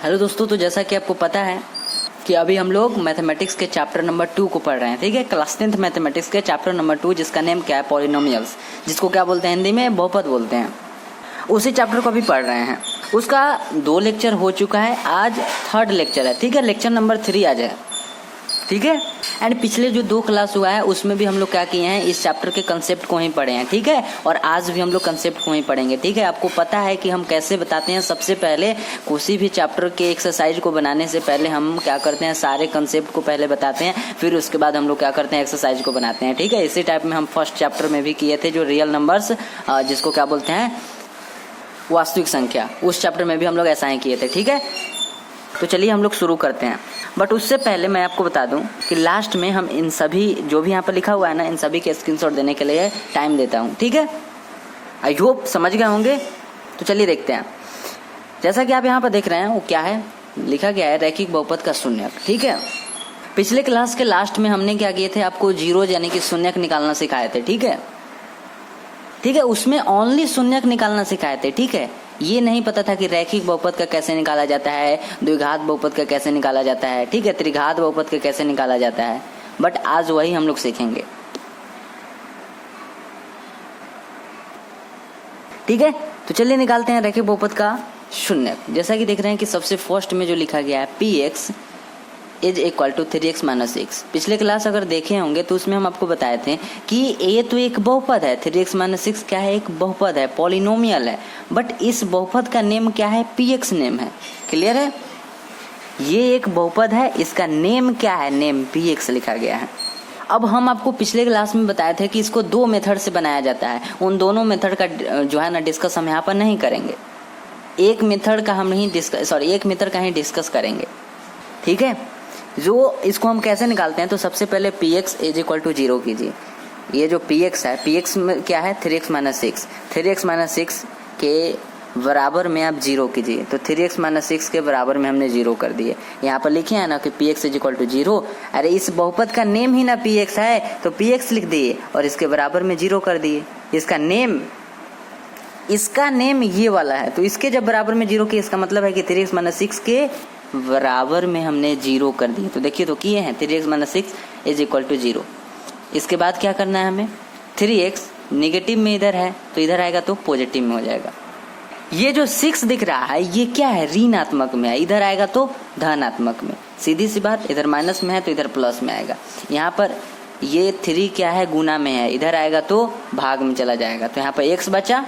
Hello दोस्तों, तो जैसा कि आपको पता है कि अभी हम लोग मैथमेटिक्स के चैप्टर नंबर 2 को पढ़ रहे हैं। ठीक है, क्लास 10th मैथमेटिक्स के चैप्टर नंबर 2, जिसका नेम क्या है, पॉलिनोमियल्स, जिसको क्या बोलते हैं हिंदी में, बहुपद बोलते हैं। उसी चैप्टर को अभी पढ़ रहे हैं। उसका 2 लेक्चर हो चुका है, आज 3rd लेक्चर है। ठीक है, लेक्चर नंबर 3 आज है। ठीक है, एंड पिछले जो 2 क्लास हुआ है उसमें भी हम लोग क्या किए हैं, इस चैप्टर के कंसेप्ट को ही पढ़े हैं। ठीक है, और आज भी हम लोग कंसेप्ट को ही पढ़ेंगे। ठीक है, आपको पता है कि हम कैसे बताते हैं। सबसे पहले किसी भी चैप्टर के एक्सरसाइज को बनाने से पहले हम क्या करते हैं, सारे कंसेप्ट को पहले बताते हैं, फिर उसके बाद हम लोग क्या करते हैं, एक्सरसाइज को बनाते हैं। ठीक है, इसी टाइप में हम फर्स्ट चैप्टर में भी किए थे, जो रियल नंबर्स, जिसको क्या बोलते हैं, वास्तविक संख्या, उस चैप्टर में भी हम लोग ऐसा ही किए थे। ठीक है, तो चलिए हम लोग शुरू करते हैं। बट उससे पहले मैं आपको बता दूं कि लास्ट में हम इन सभी जो भी यहाँ पर लिखा हुआ है ना, इन सभी के स्क्रीनशॉट देने के लिए टाइम देता हूँ। ठीक है, आई होप समझ गए होंगे। तो चलिए देखते हैं। जैसा कि आप यहाँ पर देख रहे हैं, वो क्या है, लिखा गया है रैखिक बहुपद का शून्यक। ठीक है, पिछले क्लास के लास्ट में हमने क्या किए थे, आपको जीरोज यानी कि शून्यक निकालना सिखाए थे। ठीक है, ठीक है, उसमें ओनली शून्यक निकालना सिखाए थे। ठीक है, ये नहीं पता था कि रैखिक बहुपद का कैसे निकाला जाता है, द्विघात बहुपद का कैसे निकाला जाता है, ठीक है, त्रिघात बहुपद का कैसे निकाला जाता है। बट आज वही हम लोग सीखेंगे। ठीक है, तो चलिए निकालते हैं रैखिक बहुपद का शून्यक। जैसा कि देख रहे हैं कि सबसे फर्स्ट में जो लिखा गया है px is equal to 3x minus 6। पिछले क्लास अगर देखे होंगे तो उसमें हम आपको बताए थे कि ये तो एक बहुपद है, 3x माइनस 6 क्या है, एक बहुपद है, पॉलिनोमियल है। बट इस बहुपद का नेम क्या है, px नेम है। क्लियर है, ये एक बहुपद है, इसका नेम क्या है, नेम px लिखा गया है। अब हम आपको पिछले क्लास में बताए थे कि इसको 2 मेथड से बनाया जाता है। उन दोनों मेथड का जो है ना डिस्कस हम यहाँ पर नहीं करेंगे। एक मेथड का ही डिस्कस करेंगे। ठीक है, जो इसको हम कैसे निकालते हैं, तो सबसे पहले px इज इक्वल टू 0 कीजिए। ये जो px है, px में क्या है, 3x माइनस 6, 3x माइनस 6 के बराबर में आप 0 कीजिए। तो 3x माइनस 6 के बराबर में हमने 0 कर दिए। यहाँ पर लिखे है ना कि px इज इक्वल टू 0। अरे इस बहुपद का नेम ही ना px है, तो px लिख दिए और इसके बराबर में 0 कर दिए। इसका नेम ये वाला है, तो इसके जब बराबर में 0 किए, इसका मतलब है कि 3x माइनस 6 के बराबर में हमने 0 कर दिए। तो देखिए, तो किए हैं 3x minus 6 is equal to 0। इसके बाद क्या करना है हमें, 3x निगेटिव में इधर है तो इधर आएगा तो पॉजिटिव में हो जाएगा। ये जो 6 दिख रहा है ये क्या है, ऋणात्मक में है, इधर आएगा तो धनात्मक में। सीधी सी बात, इधर माइनस में है तो इधर प्लस में आएगा। यहाँ पर ये 3 क्या है, गुना में है, इधर आएगा तो भाग में चला जाएगा। तो यहाँ पर x बचा,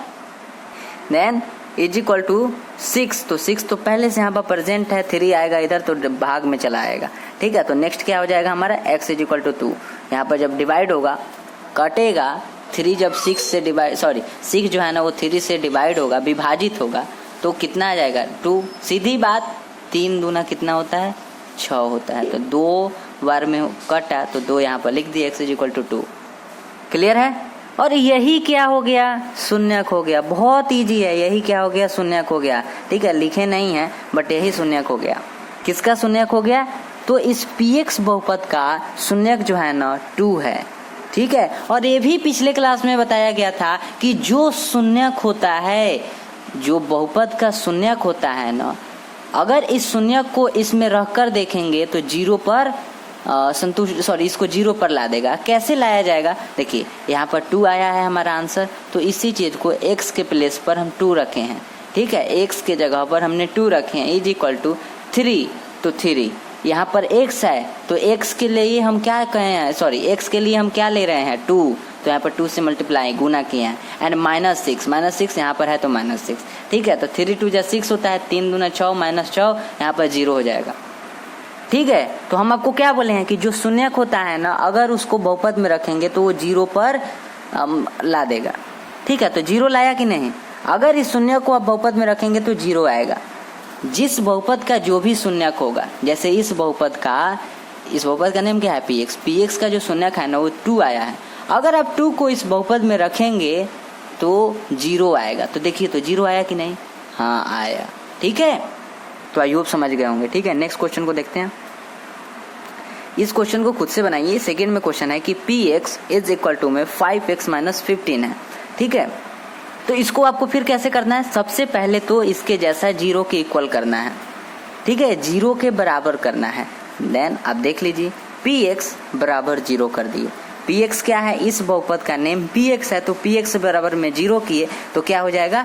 देन इज इक्वल टू 6। तो 6 तो पहले से यहाँ पर प्रेजेंट है, 3 आएगा इधर तो भाग में चला आएगा। ठीक है, तो नेक्स्ट क्या हो जाएगा हमारा, x इज इक्वल टू 2। यहाँ पर जब डिवाइड होगा, कटेगा, 3 जब 6 जो है ना वो 3 से डिवाइड होगा, विभाजित होगा, तो कितना आ जाएगा, 2। सीधी बात, 3 दूना कितना होता है, 6 होता है। तो 2 बार में कटा तो 2 यहाँ पर लिख दिया, x is equal to 2। Clear है, और यही क्या हो गया, शून्यक हो गया। बहुत इजी है, यही क्या हो गया, शून्यक हो गया। ठीक है, लिखे नहीं है बट यही शून्यक हो गया। किसका शून्यक हो गया, तो इस px बहुपद का शून्यक जो है ना 2 है। ठीक है, और ये भी पिछले क्लास में बताया गया था कि जो शून्यक होता है, जो बहुपद का शून्यक होता है ना, अगर इस शून्यक को इसमें रखकर देखेंगे तो 0 पर इसको 0 पर ला देगा। कैसे लाया जाएगा, देखिए यहाँ पर 2 आया है हमारा आंसर, तो इसी चीज को x के प्लेस पर हम 2 रखे हैं। ठीक है, x के जगह पर हमने 2 रखे हैं, इज इक्वल टू 3। तो 3 यहाँ पर x है, तो x के लिए हम क्या कहे हैं, x के लिए हम क्या ले रहे हैं, 2। तो यहाँ पर 2 से मल्टीप्लाई गुना किए हैं, एंड माइनस 6 यहाँ पर है तो माइनस 6। ठीक है, तो 3 2 जा 6 होता है, 3 दूना 6 माइनस 6, यहाँ पर 0 हो जाएगा। ठीक है, तो हम आपको क्या बोले हैं कि जो शून्यक होता है ना, अगर उसको बहुपद में रखेंगे तो वो 0 पर ला देगा। ठीक है, तो 0 लाया कि नहीं, अगर इस शून्यक को आप बहुपद में रखेंगे तो 0 आएगा। जिस बहुपद का जो भी शून्यक होगा, जैसे इस बहुपद का नेम क्या है, px का जो शून्यक है ना वो 2 आया है। अगर आप 2 को इस बहुपद में रखेंगे तो 0 आएगा। तो देखिए, तो 0 आया कि नहीं, हाँ आया। ठीक है, तो आई होप समझ गए होंगे। ठीक है, नेक्स्ट क्वेश्चन को देखते हैं। इस क्वेश्चन को खुद से बनाइए। सेकंड में क्वेश्चन है कि px इज इक्वल टू में 5x माइनस 15 है। ठीक है, तो इसको आपको फिर कैसे करना है, सबसे पहले तो इसके जैसा 0 के इक्वल करना है। ठीक है, 0 के बराबर करना है। देन आप देख लीजिए px बराबर 0 कर दिए। px क्या है, इस बहुपद का नेम px है, तो px बराबर में 0 किए तो क्या हो जाएगा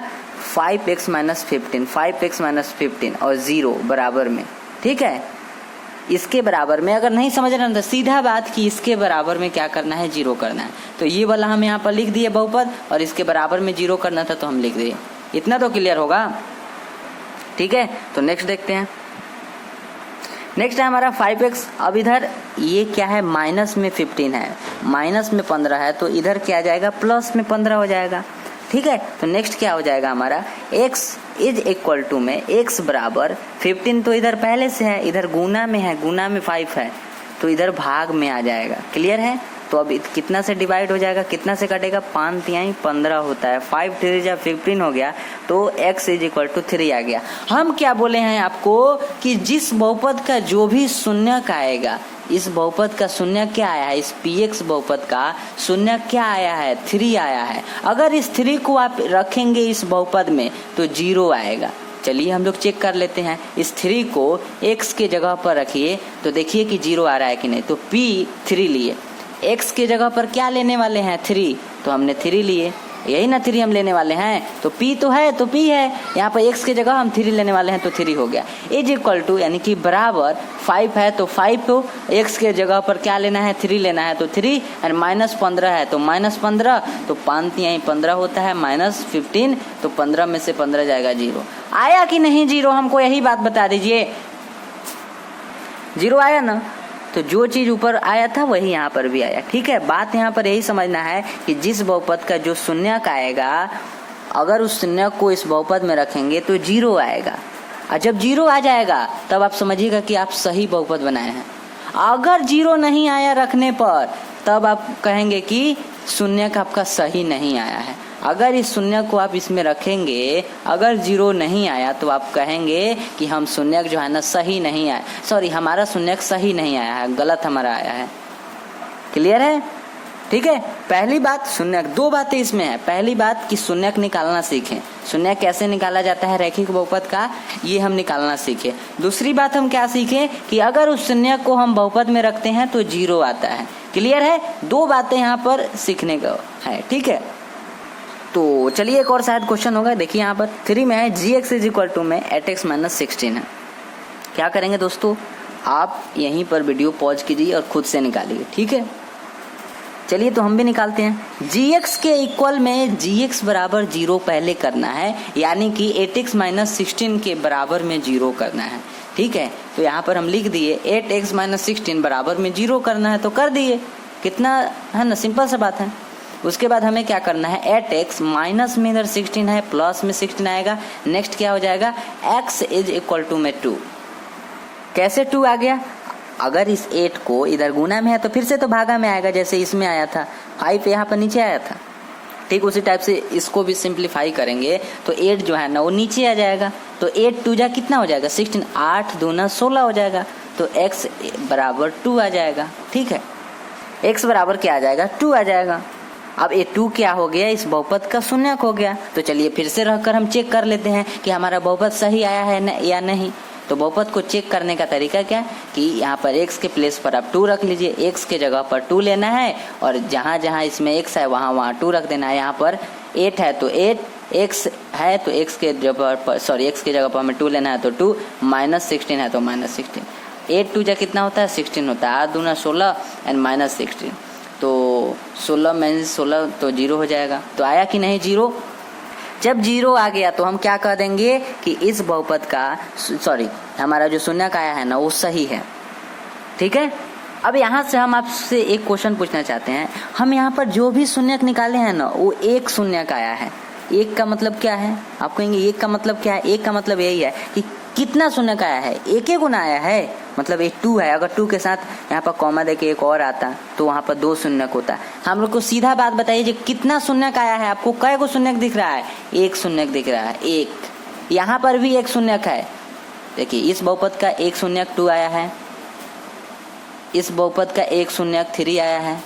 5x माइनस 15, 5x माइनस 15 और 0 बराबर में। ठीक है, इसके बराबर में अगर नहीं समझ रहे तो सीधा बात कि इसके बराबर में क्या करना है 0 करना है। तो ये वाला हम यहाँ पर लिख दिए बहुपद और इसके बराबर में 0 करना था तो हम लिख दिए। इतना तो क्लियर होगा। ठीक है, तो नेक्स्ट देखते हैं। नेक्स्ट है हमारा 5x। अब इधर ये क्या है, माइनस में 15 है, माइनस में 15 है, तो इधर क्या आ जाएगा प्लस में 15 हो जाएगा। ठीक है, तो नेक्स्ट क्या हो जाएगा हमारा x इज इक्वल टू में x बराबर 15, तो इधर पहले से है, इधर गुना में है, गुना में 5 है तो इधर भाग में आ जाएगा। क्लियर है, तो अब कितना से डिवाइड हो जाएगा, कितना से कटेगा, 5 तिहाई 15 होता है, 5 3 जा 15 हो गया, तो x इज इक्वल टू 3 आ गया। हम क्या बोले हैं आपको कि जिस बहुपद का जो भी शून्यक आएगा, इस बहुपद का शून्य क्या आया है, इस px बहुपद का शून्य क्या आया है 3 आया है। अगर इस 3 को आप रखेंगे इस बहुपद में तो 0 आएगा। चलिए हम लोग चेक कर लेते हैं, इस 3 को x के जगह पर रखिए तो देखिए कि 0 आ रहा है कि नहीं। तो p3 लिए, x के जगह पर क्या लेने वाले हैं 3, तो हमने 3 लिए, यही ना 3 हम लेने वाले हैं, तो p तो है तो p है, यहाँ पर x के जगह हम 3 लेने वाले हैं तो 3 हो गया। इज इक्वल टू यानी कि बराबर 5 है तो 5 को x के जगह पर क्या लेना है 3 लेना है तो 3, और माइनस 15 है तो माइनस 15, तो 5 यहीं 15 होता है, माइनस 15, तो 15 में से 15 जाएगा 0। आया कि नहीं 0, हमको यही बात बता दीजिए। 0 आया ना, तो जो चीज ऊपर आया था वही यहाँ पर भी आया। ठीक है, बात यहाँ पर यही समझना है कि जिस बहुपद का जो शून्यक आएगा, अगर उस शून्यक को इस बहुपद में रखेंगे तो 0 आएगा, और जब 0 आ जाएगा तब आप समझिएगा कि आप सही बहुपद बनाए हैं। अगर 0 नहीं आया रखने पर तब आप कहेंगे कि शून्यक आपका सही नहीं आया है। अगर इस शून्य को आप इसमें रखेंगे, अगर 0 नहीं आया तो आप कहेंगे कि हम शून्यक जो है ना सही नहीं आया, सॉरी हमारा शून्यक सही नहीं आया है, गलत हमारा आया है। क्लियर है, ठीक है। पहली बात शून्यक, दो बातें इसमें है। पहली बात कि शून्यक निकालना सीखें, शून्यक कैसे निकाला जाता है रैखिक बहुपद का, ये हम निकालना सीखें। दूसरी बात हम क्या सीखें कि अगर उस शून्यक को हम बहुपद में रखते हैं तो 0 आता है। क्लियर है, दो बातें यहाँ पर सीखने का है। ठीक है, तो चलिए एक और शायद क्वेश्चन होगा। देखिए यहाँ पर 3 में है gx इज इक्वल टू में 8x माइनस 16 है। क्या करेंगे दोस्तों, आप यहीं पर वीडियो पॉज कीजिए और खुद से निकालिए। ठीक है, चलिए तो हम भी निकालते हैं। gx के इक्वल में gx बराबर 0 पहले करना है, यानी कि 8x माइनस 16 के बराबर में 0 करना है। ठीक है, तो यहाँ पर हम लिख दिए 8x माइनस 16 बराबर में 0 करना है, तो कर दिए। कितना है ना, सिंपल सा बात है। उसके बाद हमें क्या करना है, 8x माइनस में इधर 16 है, प्लस में 16 आएगा। नेक्स्ट क्या हो जाएगा, x इज इक्वल टू में 2। कैसे 2 आ गया, अगर इस 8 को इधर गुना में है तो फिर से तो भागा में आएगा, जैसे इसमें आया था 5 यहाँ पर नीचे आया था। ठीक उसी टाइप से इसको भी सिंप्लीफाई करेंगे तो 8 जो है ना वो नीचे आ जाएगा। तो 8 2 जा कितना हो जाएगा 16, 8 दूना 16 हो जाएगा, तो x बराबर 2 आ जाएगा। ठीक है, x बराबर क्या आ जाएगा 2 आ जाएगा। अब ये 2 क्या हो गया, इस बहुपद का शून्यक हो गया। तो चलिए फिर से रहकर हम चेक कर लेते हैं कि हमारा बहुपद सही आया है या नहीं। तो बहुपद को चेक करने का तरीका क्या कि यहाँ पर x के प्लेस पर आप 2 रख लीजिए, x के जगह पर 2 लेना है, और जहाँ जहाँ इसमें x है वहाँ 2 रख देना है। यहाँ पर 8 है तो 8, x है तो x के जगह पर, सॉरी x के जगह पर हमें 2 लेना है तो 2, माइनस 16 है तो माइनस 16। 8 2 जा कितना होता है 16 होता है, 8 दूना 16 एंड माइनस 16, तो 16 माइनस 16 तो 0 हो जाएगा। तो आया कि नहीं 0। जब 0 आ गया तो हम क्या कह देंगे कि इस बहुपद का, सॉरी हमारा जो शून्यक आया है ना वो सही है। ठीक है, अब यहाँ से हम आपसे एक क्वेश्चन पूछना चाहते हैं। हम यहाँ पर जो भी शून्यक निकाले हैं ना वो एक शून्यक आया है। एक का मतलब क्या है, आप कहेंगे एक का मतलब क्या है। एक का मतलब यही है कि कितना शून्यक आया है, एक ही गुना आया है, मतलब एक 2 है। अगर 2 के साथ यहाँ पर कॉमा देके एक और आता तो वहाँ पर 2 शून्यक होता। हम लोग को सीधा बात बताइए कितना शून्यक आया है, आपको कै गो शून्यक दिख रहा है, एक शून्यक दिख रहा है, एक। यहाँ पर भी एक शून्यक है। देखिए इस बहुपद का एक शून्यक 2 आया है, इस बहुपद का एक शून्यक 3 आया है,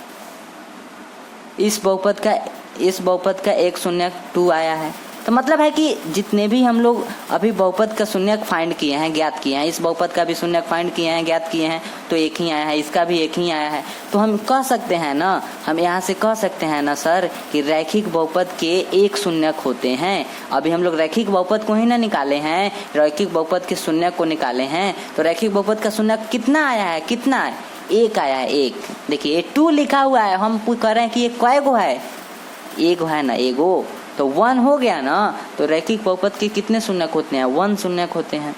इस बहुपद का एक शून्यक 2 आया है, तो मतलब है कि जितने भी हम लोग अभी बहुपद का शून्यक फाइंड किए हैं, ज्ञात किए हैं, इस बहुपद का भी शून्यक फाइंड किए हैं, ज्ञात किए हैं, तो एक ही आया है, इसका भी एक ही आया है। तो हम कह सकते हैं ना, हम यहाँ से कह सकते हैं ना सर कि रैखिक बहुपद के एक शून्यक होते हैं। अभी हम लोग रैखिक बहुपद को ही ना निकाले हैं, रैखिक बहुपद के शून्यक को निकाले हैं। तो रैखिक बहुपद का शून्यक कितना आया है, कितना है, एक आया है, एक। देखिए 2 लिखा हुआ है, हम कह रहे हैं कि ये कै गो है, एक है ना, एगो, तो 1 हो गया ना। तो रैखिक बहुपद के कितने शून्यक होते हैं, 1 शून्यक होते हैं।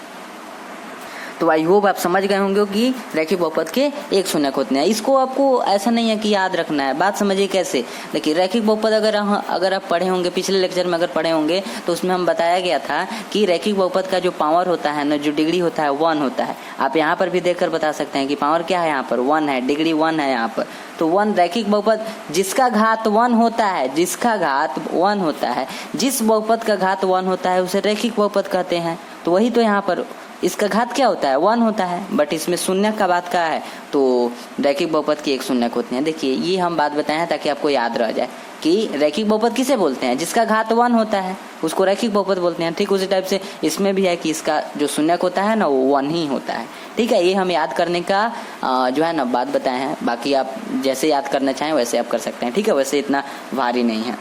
तो आई होप आप समझ गए होंगे कि रैखिक बहुपद के एक शून्यक होते हैं। इसको आपको ऐसा नहीं है कि याद रखना है, बात समझिए कैसे। देखिए रैखिक बहुपद अगर आप पढ़े होंगे, पिछले लेक्चर में अगर पढ़े होंगे, तो उसमें हम बताया गया था कि रैखिक बहुपद का जो पावर होता है ना, जो डिग्री होता है 1 होता है। आप यहाँ पर भी देखकर बता सकते हैं कि पावर क्या है, यहाँ पर 1 है, डिग्री 1 है यहाँ पर। तो 1 रैखिक बहुपद जिसका घात 1 होता है, जिसका घात 1 होता है, जिस बहुपद का घात 1 होता है उसे रैखिक बहुपद कहते हैं। तो वही तो यहाँ पर इसका घात क्या होता है, 1 होता है, बट इसमें शून्यक का बात क्या है, तो रैखिक बहुपद की एक शून्यक होते हैं। देखिए ये हम बात बताए हैं ताकि आपको याद रह जाए कि रैखिक बहुपद किसे बोलते हैं, जिसका घात 1 होता है उसको रैखिक बहुपद बोलते हैं। ठीक उसी टाइप से इसमें भी है कि इसका जो शून्यक होता है ना, वो 1 ही होता है। ठीक है, ये हम याद करने का जो है ना बात बताए हैं। बाकी आप जैसे याद करना चाहें वैसे आप कर सकते हैं। ठीक है, वैसे इतना भारी नहीं है।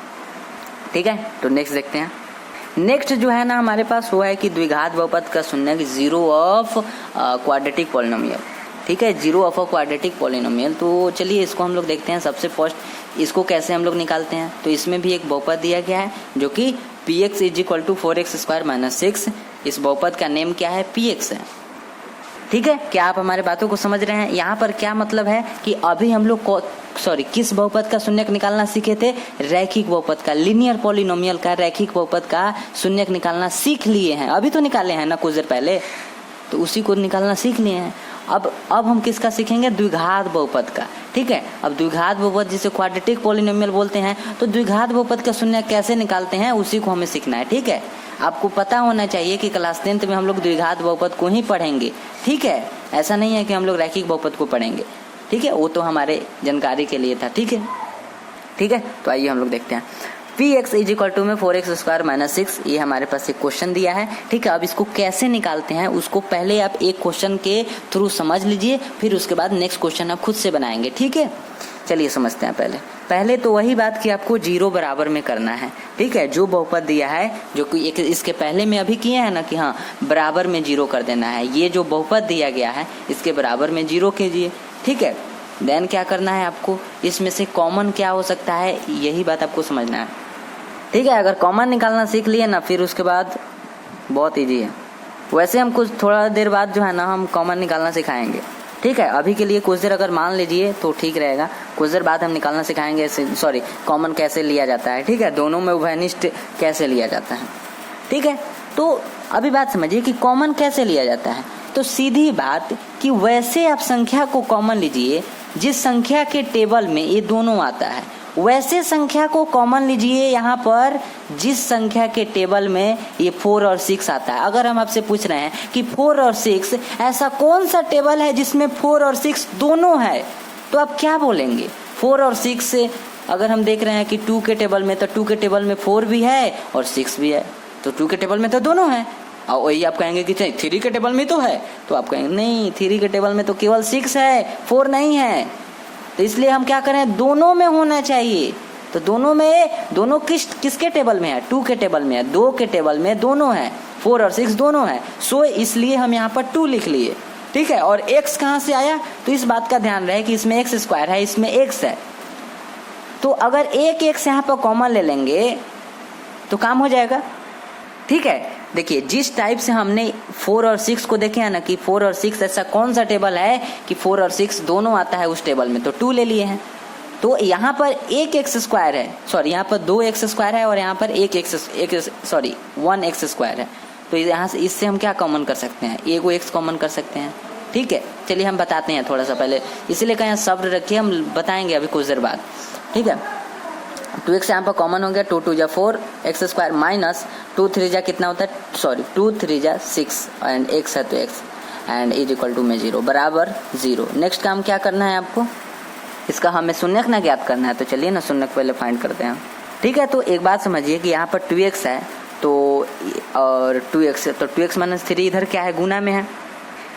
ठीक है, तो नेक्स्ट देखते हैं। नेक्स्ट जो है ना हमारे पास वो है कि द्विघात बहुपद का शून्यक 0 ऑफ क्वाड्रेटिक पॉलिनोमियल। ठीक है, 0 ऑफ अ क्वाड्रेटिक पॉलिनोमियल। तो चलिए इसको हम लोग देखते हैं। सबसे फर्स्ट इसको कैसे हम लोग निकालते हैं। तो इसमें भी एक बहुपद दिया गया है जो कि px = 4x² - 6। इस बहुपद का नेम क्या है, px है। ठीक है, क्या आप हमारे बातों को समझ रहे हैं। यहाँ पर क्या मतलब है कि अभी हम लोग किस बहुपद का शून्यक निकालना सीखे थे, रैखिक बहुपद का, लीनियर पॉलिनोमियल का रैखिक बहुपद का शून्यक निकालना सीख लिए हैं। अभी तो निकाले हैं ना कुछ देर पहले, तो उसी को निकालना सीख लिए हैं। अब हम किसका सीखेंगे, द्विघात बहुपद का। ठीक है, अब द्विघात बहुपद जिसे क्वाड्रेटिक पॉलिनोमियल बोलते हैं, तो द्विघात बहुपद का शून्यक कैसे निकालते हैं उसी को हमें सीखना है। ठीक है, आपको पता होना चाहिए कि क्लास 10th में हम लोग द्विघात बहुपद को ही पढ़ेंगे। ठीक है, ऐसा नहीं है कि हम लोग रैखिक बहुपद को पढ़ेंगे। ठीक है, वो तो हमारे जानकारी के लिए था। ठीक है, तो आइए हम लोग देखते हैं। px = 4x² - 6, ये हमारे पास एक क्वेश्चन दिया है। ठीक है, अब इसको कैसे निकालते हैं उसको पहले आप एक क्वेश्चन के थ्रू समझ लीजिए, फिर उसके बाद नेक्स्ट क्वेश्चन आप खुद से बनाएंगे। ठीक है, चलिए समझते हैं। पहले तो वही बात कि आपको 0 बराबर में करना है। ठीक है, जो बहुपद दिया है, जो कि एक इसके पहले में अभी किए हैं ना कि हाँ बराबर में 0 कर देना है। ये जो बहुपद दिया गया है इसके बराबर में 0 कीजिए। ठीक है, देन क्या करना है आपको, इसमें से कॉमन क्या हो सकता है, यही बात आपको समझना है। ठीक है, अगर कॉमन निकालना सीख लिए ना, फिर उसके बाद बहुत इजी है। वैसे हम कुछ थोड़ा देर बाद जो है ना हम कॉमन निकालना सिखाएंगे। ठीक है, अभी के लिए कुछ देर अगर मान लीजिए तो ठीक रहेगा, कुछ देर बाद हम निकालना सिखाएंगे, कॉमन कैसे लिया जाता है। ठीक है, दोनों में उभयनिष्ठ कैसे लिया जाता है। ठीक है, तो अभी बात समझिए कि कॉमन कैसे लिया जाता है। तो सीधी बात कि वैसे आप संख्या को कॉमन लीजिए जिस संख्या के टेबल में ये दोनों आता है, वैसे संख्या को कॉमन लीजिए यहाँ पर जिस संख्या के टेबल में ये 4 और 6 आता है। अगर हम आपसे पूछ रहे हैं कि 4 और 6 ऐसा कौन सा टेबल है जिसमें 4 और 6 दोनों है, तो आप क्या बोलेंगे। 4 और 6 से अगर हम देख रहे हैं कि 2 के टेबल में, तो 2 के टेबल में 4 भी है और 6 भी है, तो 2 के टेबल में तो दोनों है। और वही आप कहेंगे कि 3 के टेबल में तो है, तो आप कहेंगे नहीं, 3 के टेबल में तो केवल 6 है, 4 नहीं है। तो इसलिए हम क्या करें, दोनों में होना चाहिए। तो दोनों किसके टेबल में है, 2 के टेबल में है, 2 के टेबल में दोनों है, 4 और 6 दोनों है। सो इसलिए हम यहाँ पर 2 लिख लिए। ठीक है, और x कहाँ से आया, तो इस बात का ध्यान रहे कि इसमें x² है, इसमें x है। तो अगर एक x यहाँ पर कॉमन ले लेंगे तो काम हो जाएगा। ठीक है, देखिए जिस टाइप से हमने 4 और 6 को देखे हैं ना कि 4 और 6 ऐसा कौन सा टेबल है कि 4 और 6 दोनों आता है उस टेबल में, तो 2 ले लिए हैं। तो यहाँ पर एक x² है, यहाँ पर 2x² है और यहाँ पर 1x² है। तो यहाँ से इससे हम क्या कॉमन कर सकते हैं, एक x कॉमन कर सकते हैं। ठीक है, चलिए हम बताते हैं थोड़ा सा पहले, इसलिए कहीं सब्र रखिए, हम बताएंगे अभी कुछ देर बाद। ठीक है, 2x यहाँ पर कॉमन हो गया, 2 2 जा 4 x² माइनस 2 3 जा कितना होता है, 2 3 जा 6 एंड x है तो x एंड = में 0 बराबर 0। नेक्स्ट काम क्या करना है आपको, इसका हमें शून्यक ना ज्ञात करना है। तो चलिए ना शून्यक पहले फाइंड करते हैं। ठीक है, तो एक बात समझिए कि यहाँ पर 2x है, तो और 2x, तो 2x माइनस 3 इधर क्या है, गुना में है।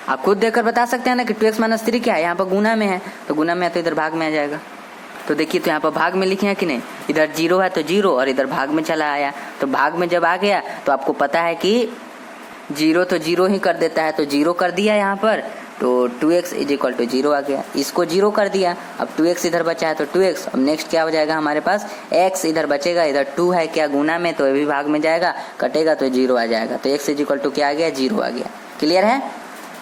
आप खुद देखकर बता सकते हैं ना कि 2x माइनस 3 क्या है, यहाँ पर गुना में है, तो गुना में है तो इधर भाग में आ जाएगा। तो देखिए तो यहाँ पर भाग में लिखे हैं कि नहीं, इधर 0 है तो 0 और इधर भाग में चला आया, तो भाग में जब आ गया तो आपको पता है कि 0 तो 0 ही कर देता है, तो 0 कर दिया यहाँ पर, तो 2x इज इक्वल टू 0 आ गया, इसको 0 कर दिया। अब 2x इधर बचा है तो 2x, अब नेक्स्ट क्या हो जाएगा हमारे पास, x इधर बचेगा, इधर 2 है क्या गुना में, तो ये भी भाग में जाएगा, कटेगा तो 0 आ जाएगा, तो x इज इक्वल टू क्या आ गया, 0 आ गया। क्लियर है,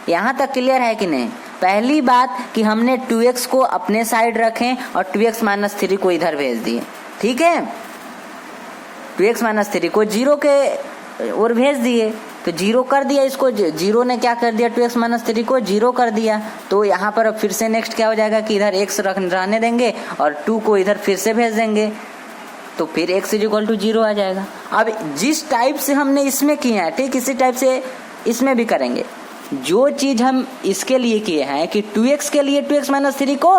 यहाँ तक क्लियर है कि नहीं। पहली बात कि हमने 2x को अपने साइड रखें और 2x माइनस 3 को इधर भेज दिए, ठीक है, 2x माइनस 3 को 0 के और भेज दिए, तो 0 कर दिया, इसको 0 ने क्या कर दिया, 2x माइनस 3 को 0 कर दिया। तो यहाँ पर फिर से नेक्स्ट क्या हो जाएगा कि इधर x रहने देंगे और 2 को इधर फिर से भेज देंगे, तो फिर x इज इक्वल टू 0 आ जाएगा। अब जिस टाइप से हमने इसमें किया है, ठीक इसी टाइप से इसमें भी करेंगे। जो चीज हम इसके लिए किए हैं कि 2x के लिए 2x माइनस 3 को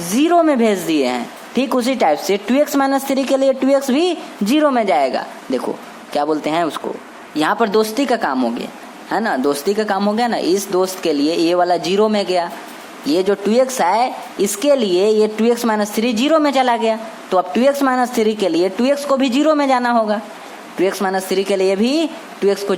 0 में भेज दिए हैं, ठीक उसी टाइप से 2x माइनस 3 के लिए 2x भी 0 में जाएगा। देखो क्या बोलते हैं उसको, यहाँ पर दोस्ती का काम हो गया है ना, दोस्ती का काम हो गया ना। इस दोस्त के लिए ये वाला 0 में गया, ये जो 2x है इसके लिए ये 2x माइनस 3 0 में चला गया, तो अब 2x माइनस 3 के लिए 2x को भी 0 में जाना होगा, 2x माइनस 3 के लिए भी 2x को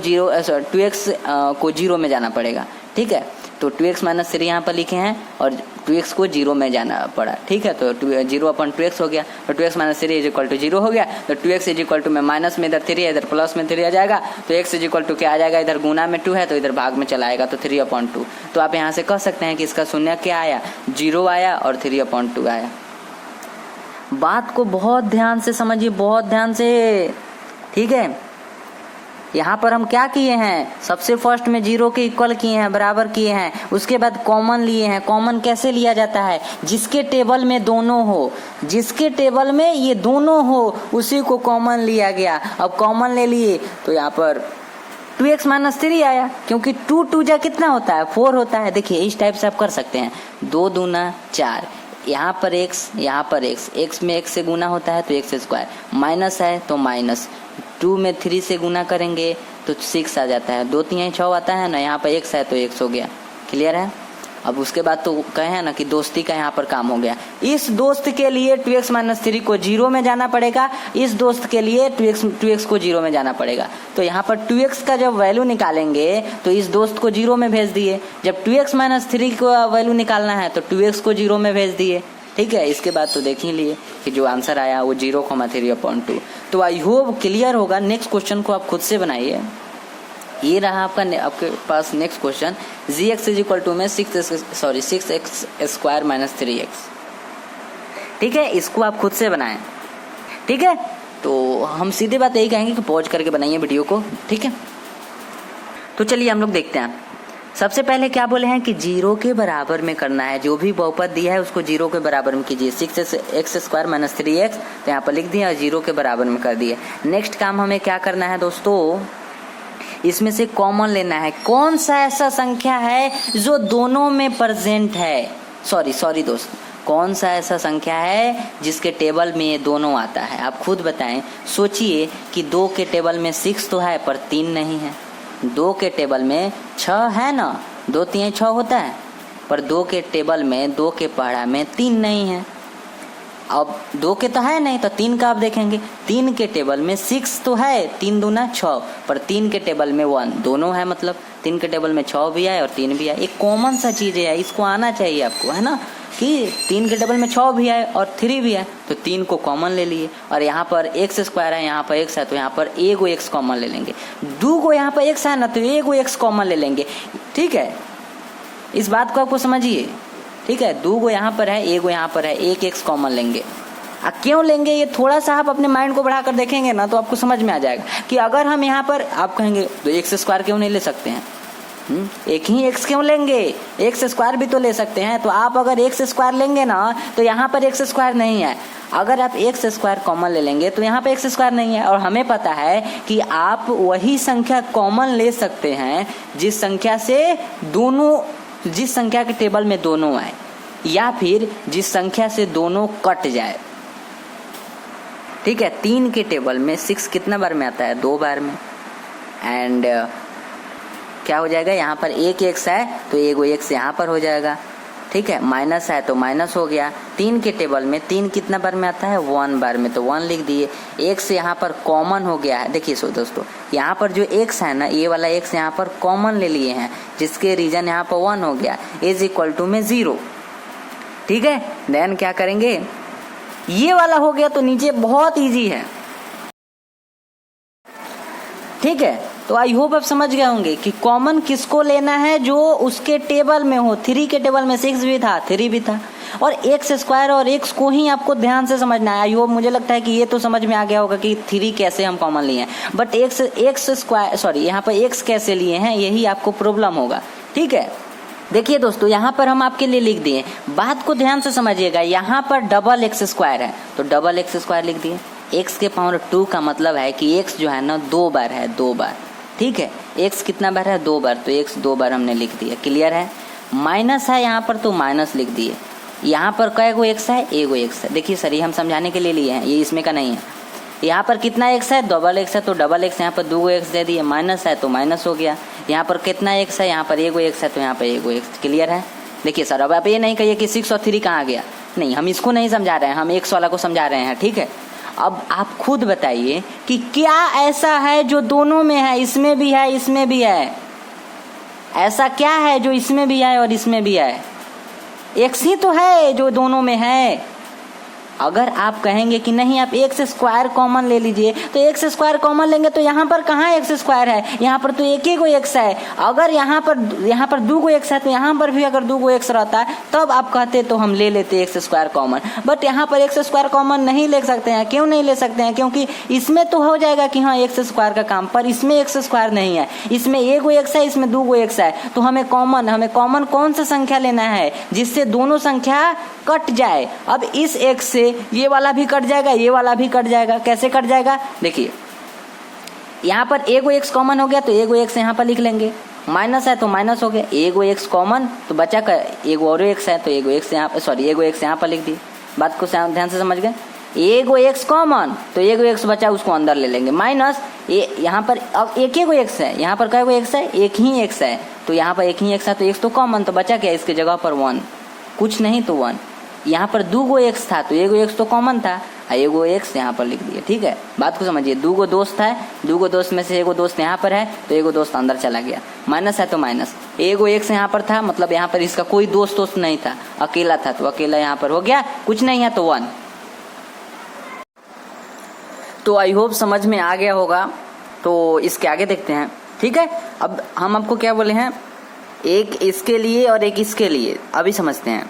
0 में जाना पड़ेगा, ठीक है। तो 2x माइनस 3 यहाँ पर लिखे हैं और 2x को 0 में जाना पड़ा, ठीक है, तो 0 अपन 2x हो गया, तो 2x minus 3 is equal to 0 हो गया, तो 2x इज इक्वल टू में माइनस में इधर 3 है, इधर प्लस में 3 आ जाएगा, तो x इज इक्वल टू क्या आ जाएगा, इधर गुना में 2 है तो इधर भाग में चला आएगा, तो 3/2। तो आप यहाँ से कह सकते हैं कि इसका शून्य क्या आया, 0 आया और 3/2 आया। बात को बहुत ध्यान से समझिए, बहुत ध्यान से, ठीक है। यहाँ पर हम क्या किए हैं, सबसे फर्स्ट में 0 के इक्वल किए हैं, बराबर किए हैं, उसके बाद कॉमन लिए हैं। कॉमन कैसे लिया जाता है, जिसके टेबल में दोनों हो, जिसके टेबल में ये दोनों हो उसी को कॉमन लिया गया। अब कॉमन ले लिए तो यहाँ पर 2x माइनस 3 आया, क्योंकि 2 जा कितना होता है, 4 होता है। देखिए इस टाइप से आप कर सकते हैं, 2 दूना 4, यहाँ पर x, यहाँ पर x में x से गुना होता है तो x स्क्वायर, माइनस है तो माइनस, 2 में 3 से गुना करेंगे तो 6 आ जाता है, 2 3 6 आता है ना, यहाँ पर x है तो x हो गया। क्लियर है। अब उसके बाद तो कहे हैं ना कि दोस्ती का यहाँ पर काम हो गया। इस दोस्त के लिए 2x माइनस 3 को 0 में जाना पड़ेगा, इस दोस्त के लिए 2x को 0 में जाना पड़ेगा। तो यहाँ पर 2x का जब वैल्यू निकालेंगे तो इस दोस्त को 0 में भेज दिए, जब 2x माइनस 3 का वैल्यू निकालना है तो 2x को 0 में भेज दिए, ठीक है। इसके बाद तो देख ही लिए कि जो आंसर आया वो 0,3/2। तो आई होप क्लियर होगा। नेक्स्ट क्वेश्चन को आप खुद से बनाइए। ये रहा आपके पास next question, gx is equal to में 6x स्क्वायर माइनस 3x, ठीक है। इसको आप खुद से बनाएं, ठीक है। तो हम सीधे बात यही कहेंगे कि पॉज करके बनाइए वीडियो को, ठीक है। तो चलिए हम लोग देखते हैं। सबसे पहले क्या बोले हैं कि 0 के बराबर में करना है, जो भी बहुपद दिया है उसको 0 के बराबर में कीजिए। 6x स्क्वायर माइनस 3x, तो यहाँ पर लिख दिया और 0 के बराबर में कर दिए। नेक्स्ट काम हमें क्या करना है दोस्तों, इसमें से कॉमन लेना है। कौन सा ऐसा संख्या है जो दोनों में प्रेजेंट है, सॉरी दोस्त, कौन सा ऐसा संख्या है जिसके टेबल में ये दोनों आता है, आप खुद बताएं। सोचिए कि 2 के टेबल में 6 तो है पर 3 नहीं है, 2 के टेबल में 6 है ना, 2 3 6 होता है, पर 2 के टेबल में 2 के पहाड़ा में 3 नहीं है। अब 2 के तो है नहीं तो 3 का आप देखेंगे, 3 के टेबल में 6 तो है, 3 दूना 6, पर 3 के टेबल में 1 दोनों है, मतलब 3 के टेबल में 6 भी है और 3 भी है। एक कॉमन सा चीज है, इसको आना चाहिए आपको, है ना, कि 3 के टेबल में 6 भी है और 3 भी है, तो 3 को कॉमन ले लिए। और यहाँ पर x स्क्वायर है, यहाँ पर x है, तो यहाँ पर एगो x कॉमन ले लेंगे। 2 को यहाँ पर x है ना, तो एगो x कॉमन ले लेंगे, ठीक है। इस बात को आपको समझिए, ठीक है। 2 को यहाँ पर है, एगो यहाँ पर है, एक x कॉमन लेंगे। क्यों लेंगे, ये थोड़ा सा आप अपने माइंड को बढ़ाकर देखेंगे ना तो आपको समझ में आ जाएगा कि अगर हम यहाँ पर, आप कहेंगे तो x स्क्वायर क्यों नहीं ले सकते हैं, एक ही x क्यों लेंगे, x स्क्वायर भी तो ले सकते हैं। तो आप अगर x स्क्वायर लेंगे ना तो यहाँ पर x स्क्वायर नहीं है, अगर आप x स्क्वायर कॉमन ले लेंगे तो यहाँ पे x स्क्वायर नहीं है। और हमें पता है कि आप वही संख्या कॉमन ले सकते हैं जिस संख्या से दोनों, जिस संख्या के टेबल में दोनों आए, या फिर जिस संख्या से दोनों कट जाए। ठीक है। 3 के टेबल में 6 कितना बार में आता है? 2 बार में। एंड क्या हो जाएगा, यहाँ पर एक एक्स है तो एगो एक्स यहाँ पर हो जाएगा, ठीक है। माइनस है तो माइनस हो गया। 3 के टेबल में 3 कितना बार में आता है? 1 बार में, तो 1 लिख दिए। एक्स यहाँ पर कॉमन हो गया है। देखिए सो दोस्तों, यहाँ पर जो एक्स है ना, ये वाला एक्स यहाँ पर कॉमन ले लिए हैं, जिसके रीजन यहाँ पर 1 हो गया, इज इक्वल टू में 0, ठीक है। देन क्या करेंगे, ये वाला हो गया तो नीचे बहुत इजी है, ठीक है। तो आई होप आप समझ गए होंगे कि कॉमन किसको लेना है, जो उसके टेबल में हो। 3 के टेबल में 6 भी था, 3 भी था, और एक्स स्क्वायर और एक्स को ही आपको ध्यान से समझना है। आई होप, मुझे लगता है कि ये तो समझ में आ गया होगा कि 3 कैसे हम कॉमन लिए हैं, बट एक्स स्क्वायर सॉरी यहाँ पर एक्स कैसे लिए हैं, यही आपको प्रॉब्लम होगा, ठीक है। देखिए दोस्तों, यहाँ पर हम आपके लिए लिख दिए, बात को ध्यान से समझिएगा। यहाँ पर डबल एक्स स्क्वायर है तो डबल एक्स स्क्वायर लिख दिए। एक्स के पावर 2 का मतलब है कि एक्स जो है ना 2 बार है, 2 बार, ठीक है। एक्स कितना बार है? 2 बार, तो एक्स 2 बार हमने लिख दिया, क्लियर है। माइनस है यहाँ पर तो माइनस लिख दिए। यहाँ पर कै गो एक्स है? एगो एक्स है। देखिए सर, ये हम समझाने के लिए लिए हैं, ये इसमें का नहीं है। यहाँ पर कितना एक्स है? डबल एक्स है, तो डबल एक्स यहाँ पर 2 एक्स दे दिए। माइनस है तो माइनस हो गया। यहाँ पर कितना एक्स है? यहाँ पर एगो एक्स है, तो यहाँ पर एगो एक्स, क्लियर है। देखिए सर, अब आप ये नहीं कहिए कि 6 और 3 कहाँ गया, नहीं, हम इसको नहीं समझा रहे हैं, हम एक्स वाला को समझा रहे हैं, ठीक है। अब आप खुद बताइए कि क्या ऐसा है जो दोनों में है, इसमें भी है इसमें भी है? ऐसा क्या है जो इसमें भी है और इसमें भी है? एक्स ही तो है जो दोनों में है। अगर आप कहेंगे कि नहीं आप एक्स स्क्वायर कॉमन ले लीजिए, तो एक्स स्क्वायर कॉमन लेंगे तो यहाँ पर कहाँ एक्स स्क्वायर है? यहाँ पर तो एक ही को एक्स है। अगर यहाँ पर 2 को एक्स है तो यहाँ पर भी अगर 2 को एक्स रहता है तब आप कहते तो हम ले लेते एक्स स्क्वायर कॉमन, बट यहाँ पर एक्स स्क्वायर कॉमन नहीं ले सकते हैं। क्यों नहीं ले सकते हैं? क्योंकि इसमें तो हो जाएगा कि हाँ एक्स स्क्वायर का काम, पर इसमें एक्स स्क्वायर नहीं है। इसमें एगो एक्स है, इसमें 2 को एक्स है, तो हमें कॉमन कौन सा संख्या लेना है जिससे दोनों संख्या कट जाए। अब इस एक्स से ये वाला भी कट जाएगा, ये वाला भी कट जाएगा। कैसे कट जाएगा? देखिए, यहाँ पर एगो एक्स कॉमन हो गया तो एगो एक्स यहाँ पर लिख लेंगे। माइनस है तो माइनस हो गया, एगो एक्स कॉमन तो बचा का एगो और एक्स है, तो एगो एक्स यहाँ पर एगो एक्स यहाँ पर लिख दिए। बात को ध्यान से समझ गए। एगो एक्स कॉमन तो एगो एक्स बचा, उसको अंदर ले लेंगे। माइनस यहाँ पर अब एक ही एक्स है, यहाँ पर कई एक्स है? एक ही एक्स है, तो यहाँ पर एक ही एक्स है तो एक्स तो कॉमन, तो बचा क्या इसके जगह पर 1, कुछ नहीं तो 1। यहाँ पर 2 गो एक्स था तो एगो एक्स तो कॉमन था, एगो एक्स यहाँ पर लिख दिया, ठीक है। बात को समझिए, 2 गो दोस्त है, 2 गो दोस्त में से एगो दोस्त यहाँ पर है तो एगो दोस्त अंदर चला गया। माइनस है तो माइनस, एगो एक्स यहाँ पर था, मतलब यहाँ पर इसका कोई दोस्त नहीं था, अकेला था तो अकेला यहाँ पर हो गया, कुछ नहीं है तो 1। तो आई होप समझ में आ गया होगा। तो इसके आगे देखते हैं, ठीक है। अब हम आपको क्या बोले हैं, एक इसके लिए और एक इसके लिए, अभी समझते हैं,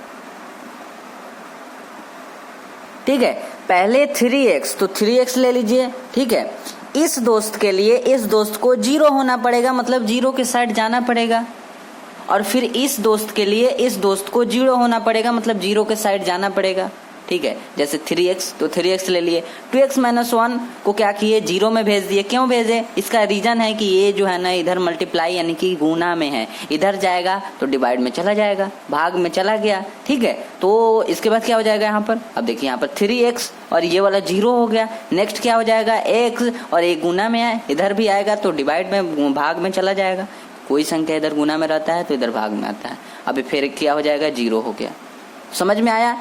ठीक है। पहले 3x, तो 3x ले लीजिए, ठीक है। इस दोस्त के लिए इस दोस्त को 0 होना पड़ेगा, मतलब 0 के साइड जाना पड़ेगा, और फिर इस दोस्त के लिए इस दोस्त को 0 होना पड़ेगा, मतलब 0 के साइड जाना पड़ेगा, ठीक है। जैसे 3x, तो 3x ले लिए। 2x - 1 को क्या किए? 0 में भेज दिए। क्यों भेजे? इसका रीजन है कि ये जो है ना इधर मल्टीप्लाई यानी कि गुना में है, इधर जाएगा तो डिवाइड में चला जाएगा, भाग में चला गया, ठीक है। तो इसके बाद क्या हो जाएगा यहाँ पर? अब देखिए यहाँ पर 3x और ये वाला 0 हो गया। नेक्स्ट क्या हो जाएगा? x, और एक गुना में है, इधर भी आएगा तो डिवाइड में भाग में चला जाएगा। कोई संख्या इधर गुना में रहता है तो इधर भाग में आता है। अभी फिर क्या हो जाएगा? 0 हो गया। समझ में आया?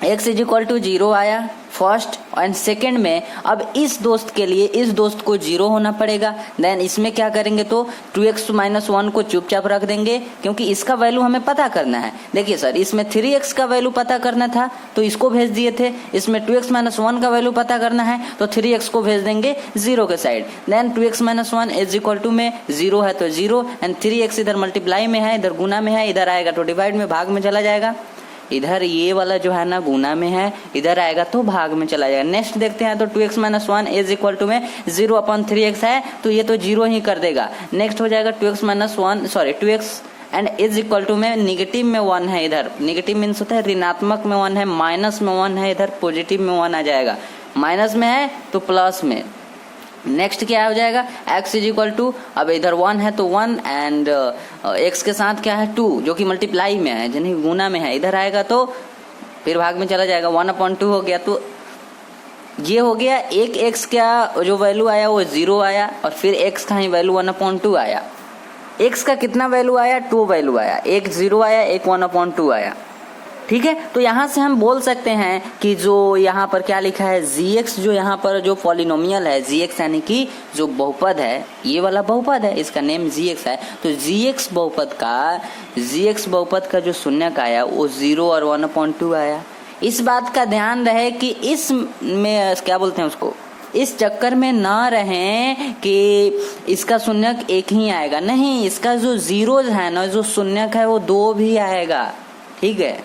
x = 0 आया फर्स्ट एंड सेकेंड में। अब इस दोस्त के लिए इस दोस्त को 0 होना पड़ेगा। देन इसमें क्या करेंगे? तो 2x - 1 को चुपचाप रख देंगे, क्योंकि इसका वैल्यू हमें पता करना है। देखिए सर, इसमें 3x का वैल्यू पता करना था तो इसको भेज दिए थे, इसमें 2x - 1 का वैल्यू पता करना है तो 3x को भेज देंगे 0 के साइड। देन 2x - 1 = में 0 है तो 0, एंड 3x इधर मल्टीप्लाई में है, इधर गुना में है, इधर आएगा तो डिवाइड में भाग में चला जाएगा। इधर ये वाला जो है ना गुना में है, इधर आएगा तो भाग में चला जाएगा। नेक्स्ट देखते हैं, तो 2x - 1 में 0/3x है तो ये तो 0 ही कर देगा। नेक्स्ट हो जाएगा 2x एंड = में निगेटिव में 1 है, इधर निगेटिव मीन्स होता है ऋणात्मक में 1 है, माइनस में 1 है, इधर पॉजिटिव में 1 आ जाएगा। माइनस में है तो प्लस में। नेक्स्ट क्या हो जाएगा? x = अब इधर 1 है तो 1 एंड x के साथ क्या है 2 जो कि मल्टीप्लाई में है, यानी गुना में है, इधर आएगा तो फिर भाग में चला जाएगा। 1/2 हो गया तो ये हो गया एक x का जो वैल्यू आया वो 0 आया और फिर x का ही वैल्यू 1/2 आया। x का कितना वैल्यू आया? 2 वैल्यू आया, एक 0 आया, एक 1/2 आया। ठीक है, तो यहां से हम बोल सकते हैं कि जो यहाँ पर क्या लिखा है gx, जो यहाँ पर जो पॉलिनोमियल है gx यानी कि जो बहुपद है, ये वाला बहुपद है, इसका नेम gx है। तो gx बहुपद का जो शून्यक आया वो 0 और 1/2 आया। इस बात का ध्यान रहे कि इस में क्या बोलते हैं उसको, इस चक्कर में ना रहें कि इसका शून्यक एक ही आएगा, नहीं, इसका जो जीरोज है ना, जो शून्यक है वो 2 भी आएगा। ठीक है,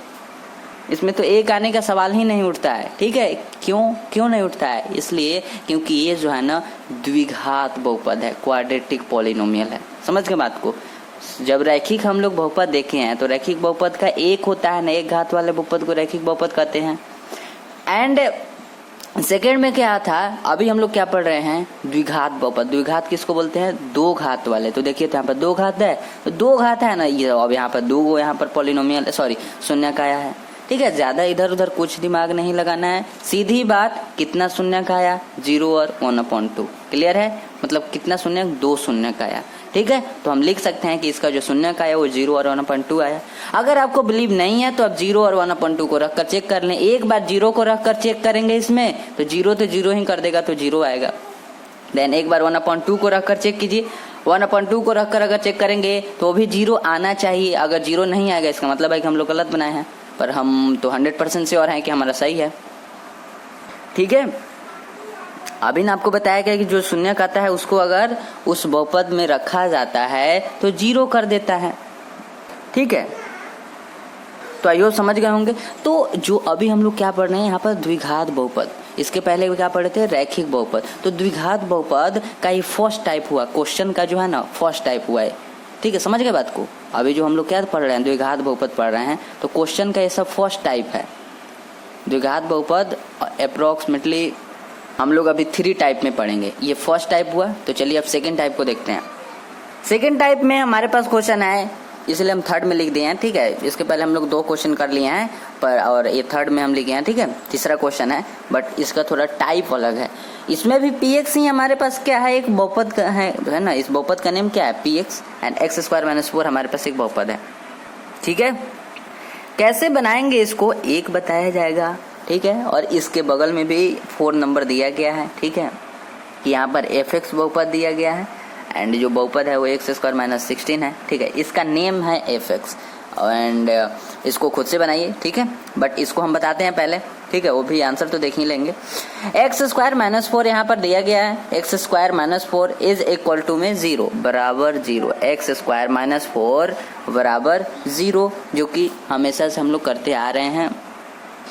इसमें तो एक आने का सवाल ही नहीं उठता है। ठीक है, क्यों नहीं उठता है? इसलिए क्योंकि ये जो है ना द्विघात बहुपद है, क्वाड्रेटिक पॉलिनोमियल है। समझ के बात को। जब रैखिक हम लोग बहुपद देखे हैं तो रैखिक बहुपद का एक होता है ना, एक घात वाले बहुपद को रैखिक बहुपद कहते हैं। एंड सेकेंड में क्या था, अभी हम लोग क्या पढ़ रहे हैं, द्विघात बहुपद। द्विघात किसको बोलते हैं? 2 घात वाले। तो देखिए तो यहाँ पर 2 घात है, तो 2 घात है ना, ये अब यहाँ पर 2 यहाँ पर पॉलिनोमियल शून्यक आया है। ठीक है, ज्यादा इधर उधर कुछ दिमाग नहीं लगाना है, सीधी बात, कितना शून्यक आया? 0 और 1/2। क्लियर है? मतलब कितना शून्यक? 2 शून्यक आया। ठीक है, तो हम लिख सकते हैं कि इसका जो शून्यक आया वो 0 और 1/2 आया। अगर आपको बिलीव नहीं है तो आप 0 और 1/2 को रखकर चेक कर लें। एक बार 0 को रखकर चेक करेंगे इसमें तो 0 तो 0 ही कर देगा, तो 0 आएगा। देन एक बार 1/2 को रखकर चेक कीजिए, 1/2 को रखकर अगर चेक करेंगे तो भी 0 आना चाहिए। अगर 0 नहीं आएगा इसका मतलब है कि हम लोग गलत बनाए हैं, पर हम तो 100% श्योर हैं कि हमारा सही है। ठीक है, अभी ना आपको बताया गया कि जो शून्यक आता है उसको अगर उस बहुपद में रखा जाता है तो 0 कर देता है। ठीक है, तो आइयो समझ गए होंगे। तो जो अभी हम लोग क्या पढ़ रहे हैं यहाँ पर द्विघात बहुपद, इसके पहले क्या पढ़े थे? रैखिक बहुपद। तो द्विघात बहुपद का ही फर्स्ट टाइप हुआ, क्वेश्चन का जो है ना फर्स्ट टाइप हुआ है। ठीक है, समझ गए बात को। अभी जो हम लोग क्या पढ़ रहे हैं, द्विघात बहुपद पढ़ रहे हैं, तो क्वेश्चन का ये सब फर्स्ट टाइप है। द्विघात बहुपद अप्रोक्सीमेटली हम लोग अभी 3 टाइप में पढ़ेंगे, ये फर्स्ट टाइप हुआ। तो चलिए अब सेकेंड टाइप को देखते हैं। सेकेंड टाइप में हमारे पास क्वेश्चन है, इसलिए हम थर्ड में लिख दिए हैं। ठीक है, इसके पहले हम लोग 2 क्वेश्चन कर लिए हैं पर, और ये थर्ड में हम लिखे हैं। ठीक है, तीसरा क्वेश्चन है बट इसका थोड़ा टाइप अलग है। इसमें भी px ही हमारे पास क्या है, एक बहुपद का है ना। इस बहुपद का नेम क्या है? px एंड x² - 4 हमारे पास एक बहुपद है। ठीक है, कैसे बनाएंगे इसको एक बताया जाएगा। ठीक है, और इसके बगल में भी 4 नंबर दिया गया है। ठीक है, यहाँ पर fx बहुपद दिया गया है एंड जो बहुपद है वो x² - 16 है। ठीक है, इसका नेम है fx एंड इसको खुद से बनाइए। ठीक है, बट इसको हम बताते हैं पहले। ठीक है, वो भी आंसर तो देख ही लेंगे। x² - 4 यहाँ पर दिया गया है, x² - 4 इज इक्वल टू में 0 बराबर 0, x² - 4 बराबर 0, जो कि हमेशा से हम लोग करते आ रहे हैं।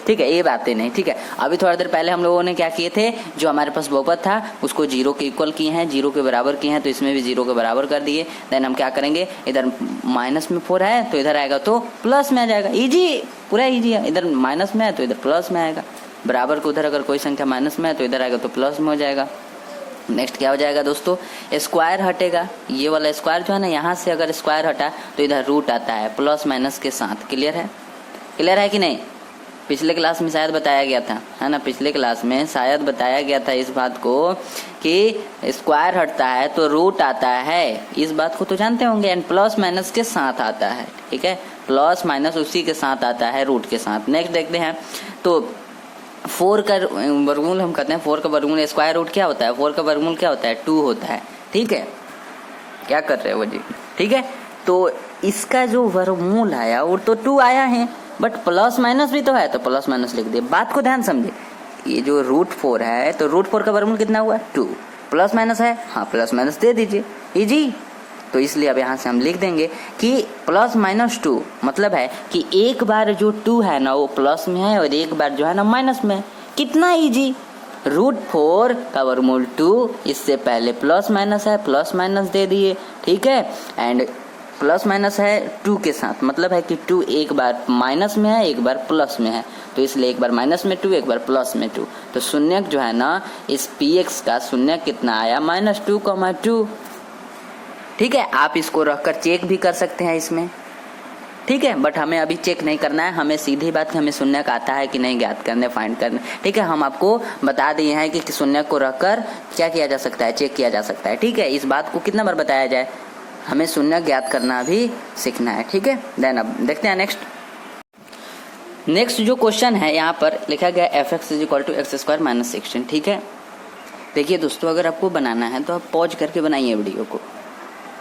ठीक है, ये बातें नहीं। ठीक है, अभी थोड़ा देर पहले हम लोगों ने क्या किए थे, जो हमारे पास बहुपद था उसको 0 के इक्वल किए हैं, 0 के बराबर किए हैं, तो इसमें भी 0 के बराबर कर दिए। देन हम क्या करेंगे, इधर माइनस में 4 है तो इधर आएगा तो प्लस में आ जाएगा। इजी, पूरा इजी है। इधर माइनस में है तो इधर प्लस में आएगा, बराबर को उधर अगर कोई संख्या माइनस में है तो इधर आएगा तो प्लस में हो जाएगा। नेक्स्ट क्या हो जाएगा दोस्तों, स्क्वायर हटेगा। ये वाला स्क्वायर जो है ना, यहाँ से अगर स्क्वायर हटा तो इधर रूट आता है प्लस माइनस के साथ। क्लियर है? क्लियर है कि नहीं? पिछले क्लास में शायद बताया गया था, है ना, पिछले क्लास में शायद बताया गया था इस बात को कि स्क्वायर हटता है तो रूट आता है। इस बात को तो जानते होंगे। एंड प्लस माइनस के साथ आता है। ठीक है, प्लस माइनस उसी के साथ आता है, रूट के साथ। नेक्स्ट देखते हैं, तो 4 का वर्गमूल हम कहते हैं, 4 का वर्गमूल स्क्वायर रूट क्या होता है, 4 का वर्गमूल क्या होता है, 2 होता है। ठीक है, क्या कर रहे हो जी? ठीक है, तो इसका जो वर्गमूल आया वो तो 2 आया है, बट प्लस माइनस भी तो है, तो प्लस माइनस लिख दिए। बात को ध्यान समझे, ये जो √4 है तो √4 का वर्गमूल कितना हुआ, 2। प्लस माइनस है, हाँ प्लस माइनस दे दीजिए, इजी। तो इसलिए अब यहाँ से हम लिख देंगे कि प्लस माइनस 2 मतलब है कि एक बार जो 2 है ना वो प्लस में है और एक बार जो है ना माइनस में है। कितना इजी, √4 का वर्गमूल 2, इससे पहले प्लस माइनस है, प्लस माइनस दे दिए। ठीक है, एंड प्लस माइनस है 2 के साथ, मतलब है कि 2 एक बार माइनस में है एक बार प्लस में है, तो इसलिए एक बार माइनस में 2 एक बार प्लस में 2। तो शून्यक जो है ना इस px का शून्यक कितना आया, -2, 2। ठीक है, आप इसको रखकर चेक भी कर सकते हैं इसमें। ठीक है, बट हमें अभी चेक नहीं करना है, हमें सीधी बात है, हमें शून्यक आता है कि नहीं ज्ञात करने, फाइंड करने। ठीक है, हम आपको बता दिए हैं कि शून्यक को रखकर क्या किया जा सकता है, चेक किया जा सकता है। ठीक है, इस बात को कितना बार बताया जाए, हमें शून्यक ज्ञात करना भी सीखना है। ठीक है, देन अब देखते हैं नेक्स्ट जो क्वेश्चन है यहाँ पर लिखा गया f(x = x² - 16। ठीक है, देखिए दोस्तों, अगर आपको बनाना है तो आप पॉज करके बनाइए वीडियो को।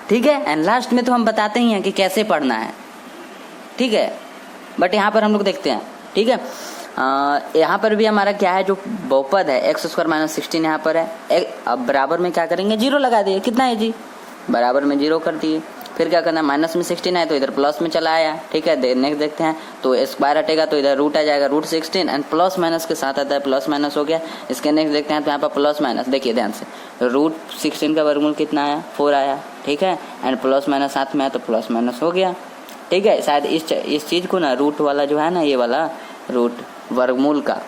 ठीक है, एंड लास्ट में तो हम बताते ही हैं कि कैसे पढ़ना है। ठीक है, बट यहाँ पर हम लोग देखते हैं। ठीक है, यहाँ पर भी हमारा क्या है, जो बहुपद है x² - 16 यहाँ पर है। अब बराबर में क्या करेंगे, 0 लगा दिए। कितना है जी, बराबर में 0 कर दिए। फिर क्या करना है, माइनस में 16 है तो इधर प्लस में चला आया। ठीक है, नेक्स्ट देखते हैं, तो स्क्वायर हटेगा तो इधर रूट आ जाएगा, √16 एंड प्लस माइनस के साथ आता है, प्लस माइनस हो गया। इसके नेक्स्ट देखते हैं, तो यहाँ पर प्लस माइनस, देखिए ध्यान से, √16 का वर्गमूल कितना आया, 4 आया। ठीक है, एंड प्लस माइनस साथ में है तो प्लस माइनस हो गया। ठीक है, शायद इस चीज को ना रूट वाला जो है ना, ये वाला रूट वर्गमूल का,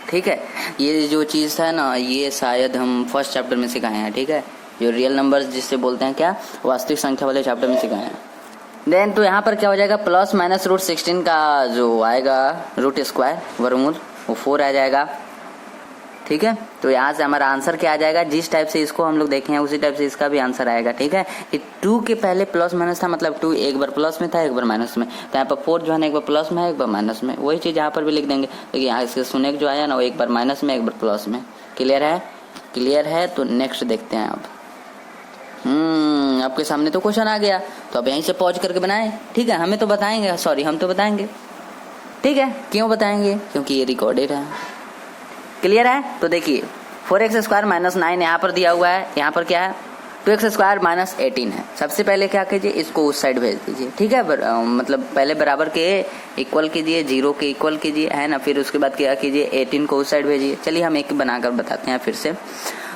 ठीक है, ये जो चीज था ना, ये शायद हम फर्स्ट चैप्टर में सिखाए हैं। ठीक है, जो रियल नंबर्स जिससे बोलते हैं, क्या वास्तविक संख्या वाले चैप्टर में सिखाए हैं। देन तो यहाँ पर क्या हो जाएगा, प्लस माइनस √16 का जो आएगा √² वर्गमूल, वो 4 आ जाएगा। ठीक है, तो यहाँ से हमारा आंसर क्या आ जाएगा, जिस टाइप से इसको हम लोग देखे हैं उसी टाइप से इसका भी आंसर आएगा। ठीक है, कि 2 के पहले प्लस माइनस था, मतलब 2 एक बार प्लस में था, एक बार माइनस में, तो यहाँ पर 4 जो है ना, एक बार प्लस में है, एक बार माइनस में। वही चीज यहाँ पर भी लिख देंगे। देखिए यहाँ इसके शून्य जो आया ना, वो एक बार माइनस में, एक बार प्लस में। क्लियर है, क्लियर है। तो नेक्स्ट देखते हैं अब। आपके सामने तो क्वेश्चन आ गया, तो अब यहीं से पॉज करके बनाएं। ठीक है, हमें तो बताएंगे, सॉरी हम तो बताएंगे। ठीक है, क्यों बताएंगे, क्योंकि ये रिकॉर्डेड है। क्लियर है, तो देखिए 4x² - 9 यहाँ पर दिया हुआ है, यहाँ पर क्या है 2x² - 18 है। सबसे पहले क्या कीजिए, इसको उस साइड भेज दीजिए। ठीक है, मतलब पहले बराबर के इक्वल कीजिए, 0 के इक्वल कीजिए, है ना, फिर उसके बाद क्या कीजिए, 18 को उस साइड भेजिए। चलिए हम एक बनाकर बताते हैं फिर से।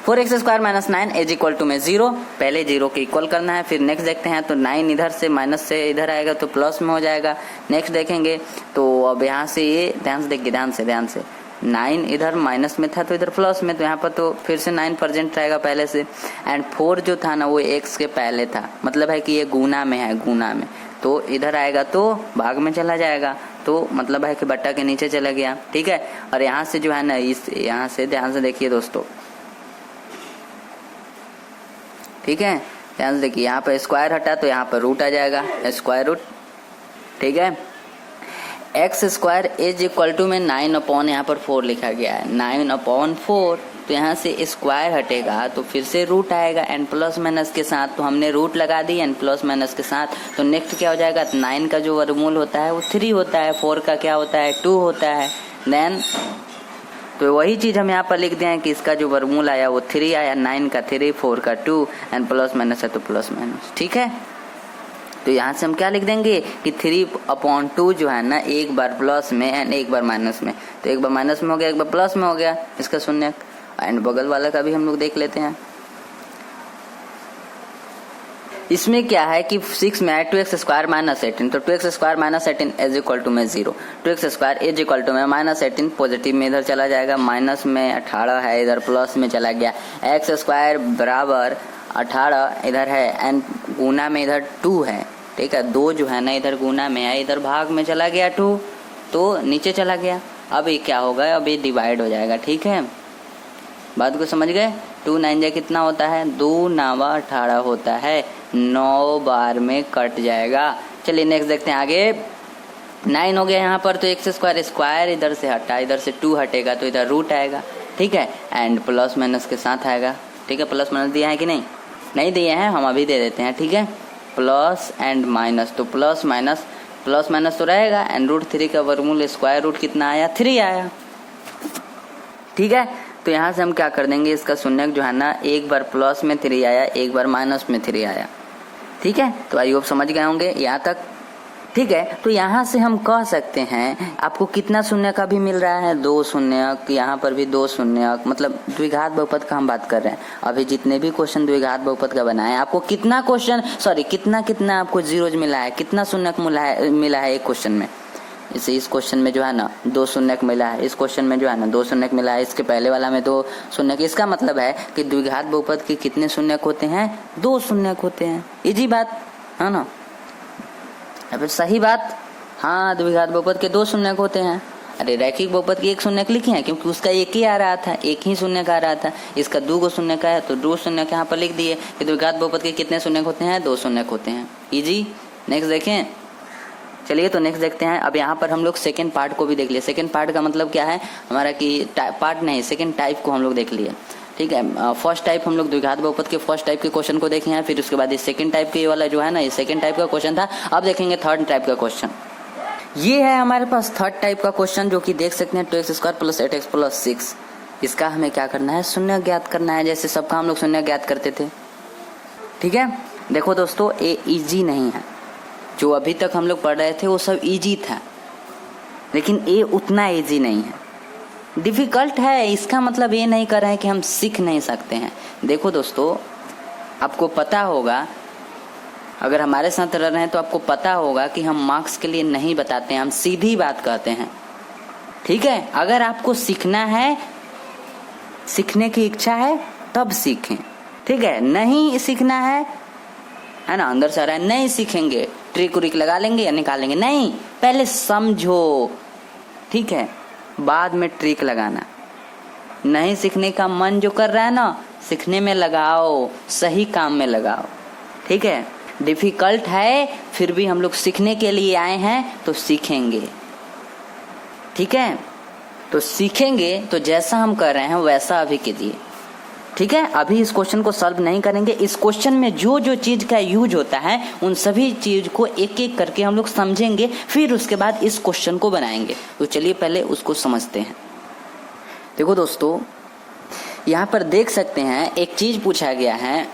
4x² - 9 = 0, पहले 0 के इक्वल करना है। फिर नेक्स्ट देखते हैं, तो 9 इधर से माइनस से इधर आएगा तो प्लस में हो जाएगा। नेक्स्ट देखेंगे तो अब यहाँ से ये ध्यान से देखिए, ध्यान से 9 इधर माइनस में था तो इधर प्लस में, तो यहाँ पर तो फिर से 9 प्रेजेंट रहेगा पहले से। एंड 4 जो था ना, वो x के पहले था, मतलब है कि ये गुना में है, गुना में, तो इधर आएगा तो भाग में चला जाएगा, तो मतलब है कि बट्टा के नीचे चला गया। ठीक है, और यहाँ से जो है ना, इस यहाँ से ध्यान से देखिए दोस्तों। ठीक है, ध्यान से देखिए, यहाँ पर स्क्वायर हटा तो यहाँ पर रूट आ जाएगा, स्क्वायर रूट। ठीक है, x² में 9/, यहाँ पर 4 लिखा गया है, 9/4, तो यहाँ से स्क्वायर हटेगा तो फिर से रूट आएगा एंड प्लस माइनस के साथ, तो हमने रूट लगा दी एंड प्लस माइनस के साथ। तो नेक्स्ट क्या हो जाएगा, 9 का जो वर्गमूल होता है वो 3 होता है, 4 का क्या होता है, 2 होता है। देन तो वही चीज हम यहाँ पर लिख दें कि इसका जो वर्गमूल आया वो 3 आया, 9 का 3, 4 का 2 एंड प्लस माइनस है तो प्लस माइनस। ठीक है, तो यहाँ से हम क्या लिख देंगे कि 3/2 जो है ना, एक बार प्लस में एंड एक बार माइनस में, तो एक बार माइनस में हो गया, एक बार प्लस में हो गया इसका शून्य। एंड बगल वाला का भी हम लोग देख लेते हैं। इसमें क्या है कि 6 में है 2x² - 18, तो 2x² - 18 = 0, 2x² में -18 पॉजिटिव में इधर चला जाएगा, माइनस में 18 है इधर प्लस में चला गया, x² बराबर 18 इधर है एंड गुना में इधर 2 है। ठीक है, 2 जो है ना इधर गुना में है, इधर भाग में चला गया 2, तो नीचे चला गया। अब ये क्या होगा, अब ये डिवाइड हो जाएगा। ठीक है, बात को समझ गए। 2 9 जा कितना होता है, 2 9 18 होता है, 9 बार में कट जाएगा। चलिए नेक्स्ट देखते हैं आगे। 9 हो गया यहाँ पर, तो x² स्क्वायर इधर से हटा, इधर से 2 हटेगा तो इधर रूट आएगा। ठीक है, एंड प्लस माइनस के साथ आएगा। ठीक है, प्लस माइनस दिया है कि नहीं दिए हैं, हम अभी दे देते हैं। ठीक है, प्लस एंड माइनस, तो प्लस माइनस तो रहेगा एंड √3 का वर्गमूल स्क्वायर रूट कितना आया, 3 आया। ठीक है, तो यहाँ से हम क्या कर देंगे, इसका शून्यक जो है ना, एक बार प्लस में 3 आया, एक बार माइनस में 3 आया। ठीक है, तो आई होप समझ गए होंगे यहाँ तक। ठीक है, तो यहाँ से हम कह सकते हैं आपको कितना शून्यक अभी मिल रहा है, 2 शून्यक, यहाँ पर भी 2 शून्यक, मतलब द्विघात बहुपद का हम बात कर रहे हैं। अभी जितने भी क्वेश्चन द्विघात बहुपद का बनाए, आपको कितना कितना आपको जीरोज मिला है, कितना शून्यक मिला है एक क्वेश्चन में। इसे इस क्वेश्चन में जो है ना 2 शून्यक मिला है, इस क्वेश्चन में जो है ना 2 शून्यक मिला है, इसके पहले वाला में 2 शून्यक। इसका मतलब है कि द्विघात बहुपद के कितने शून्यक होते हैं, 2 शून्यक होते हैं। इजी बात है ना। फिर सही बात, हाँ द्विघात बहुपद के 2 शून्यक होते हैं। अरे रैखिक बहुपद की 1 शून्यक लिखे हैं क्योंकि उसका एक ही आ रहा था, एक ही शून्यक आ रहा था। इसका 2 शून्यक है तो 2 शून्यक यहाँ पर लिख दिए। द्विघात बहुपद के कितने शून्यक होते हैं? 2 शून्यक होते हैं। इजी। नेक्स्ट देखें, चलिए तो नेक्स्ट देखते हैं। अब यहाँ पर हम लोग सेकेंड पार्ट को भी देख लिए। सेकेंड पार्ट का मतलब क्या है हमारा कि पार्ट नहीं, सेकेंड टाइप को हम लोग देख लिए। ठीक है, फर्स्ट टाइप हम लोग द्विघात बहुपद के फर्स्ट टाइप के क्वेश्चन को देखे हैं, फिर उसके बाद ये सेकंड टाइप के वाला जो है ना, ये सेकंड टाइप का क्वेश्चन था। अब देखेंगे थर्ड टाइप का क्वेश्चन। ये है हमारे पास थर्ड टाइप का क्वेश्चन, जो कि देख सकते हैं 2x² + 8x + 6। इसका हमें क्या करना है? शून्य ज्ञात करना है, जैसे सबका हम लोग शून्य ज्ञात करते थे। ठीक है, देखो दोस्तों, ये इजी नहीं है। जो अभी तक हम लोग पढ़ रहे थे वो सब इजी था, लेकिन ये उतना इजी नहीं है, डिफिकल्ट है। इसका मतलब ये नहीं कर रहे हैं कि हम सीख नहीं सकते हैं। देखो दोस्तों, आपको पता होगा, अगर हमारे साथ रह रहे हैं तो आपको पता होगा कि हम मार्क्स के लिए नहीं बताते हैं, हम सीधी बात कहते हैं। ठीक है, अगर आपको सीखना है, सीखने की इच्छा है तब सीखें। ठीक है, नहीं सीखना है ना, अंदर से आ रहा है नहीं सीखेंगे, ट्रिक उरिक लगा लेंगे या निकालेंगे, नहीं, पहले समझो। ठीक है, बाद में ट्रिक लगाना। नहीं सीखने का मन जो कर रहा है ना, सीखने में लगाओ, सही काम में लगाओ। ठीक है, डिफिकल्ट है फिर भी हम लोग सीखने के लिए आए हैं तो सीखेंगे। ठीक है, तो सीखेंगे तो जैसा हम कर रहे हैं वैसा अभी कीजिए। ठीक है, अभी इस क्वेश्चन को सॉल्व नहीं करेंगे। इस क्वेश्चन में जो जो चीज का यूज होता है उन सभी चीज को एक एक करके हम लोग समझेंगे, फिर उसके बाद इस क्वेश्चन को बनाएंगे। तो चलिए पहले उसको समझते हैं। देखो दोस्तों, यहाँ पर देख सकते हैं एक चीज पूछा गया है,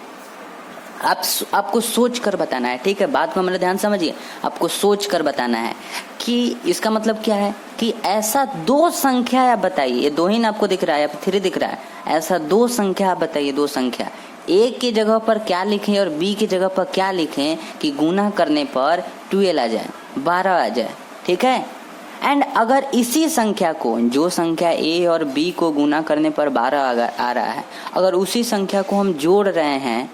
आपको सोच कर बताना है। ठीक है, बात को मेरा ध्यान समझिए, आपको सोच कर बताना है कि इसका मतलब क्या है कि ऐसा 2 संख्या आप बताइए। ये 2 ही ना आपको दिख रहा है या 3 दिख रहा है, ऐसा 2 संख्या आप बताइए। 2 संख्या, A की जगह पर क्या लिखें और B की जगह पर क्या लिखें कि गुना करने पर 12 आ जाए, 12 आ जाए। ठीक है, एंड अगर इसी संख्या को, जो संख्या A और B को गुना करने पर 12 आ रहा है, अगर उसी संख्या को हम जोड़ रहे हैं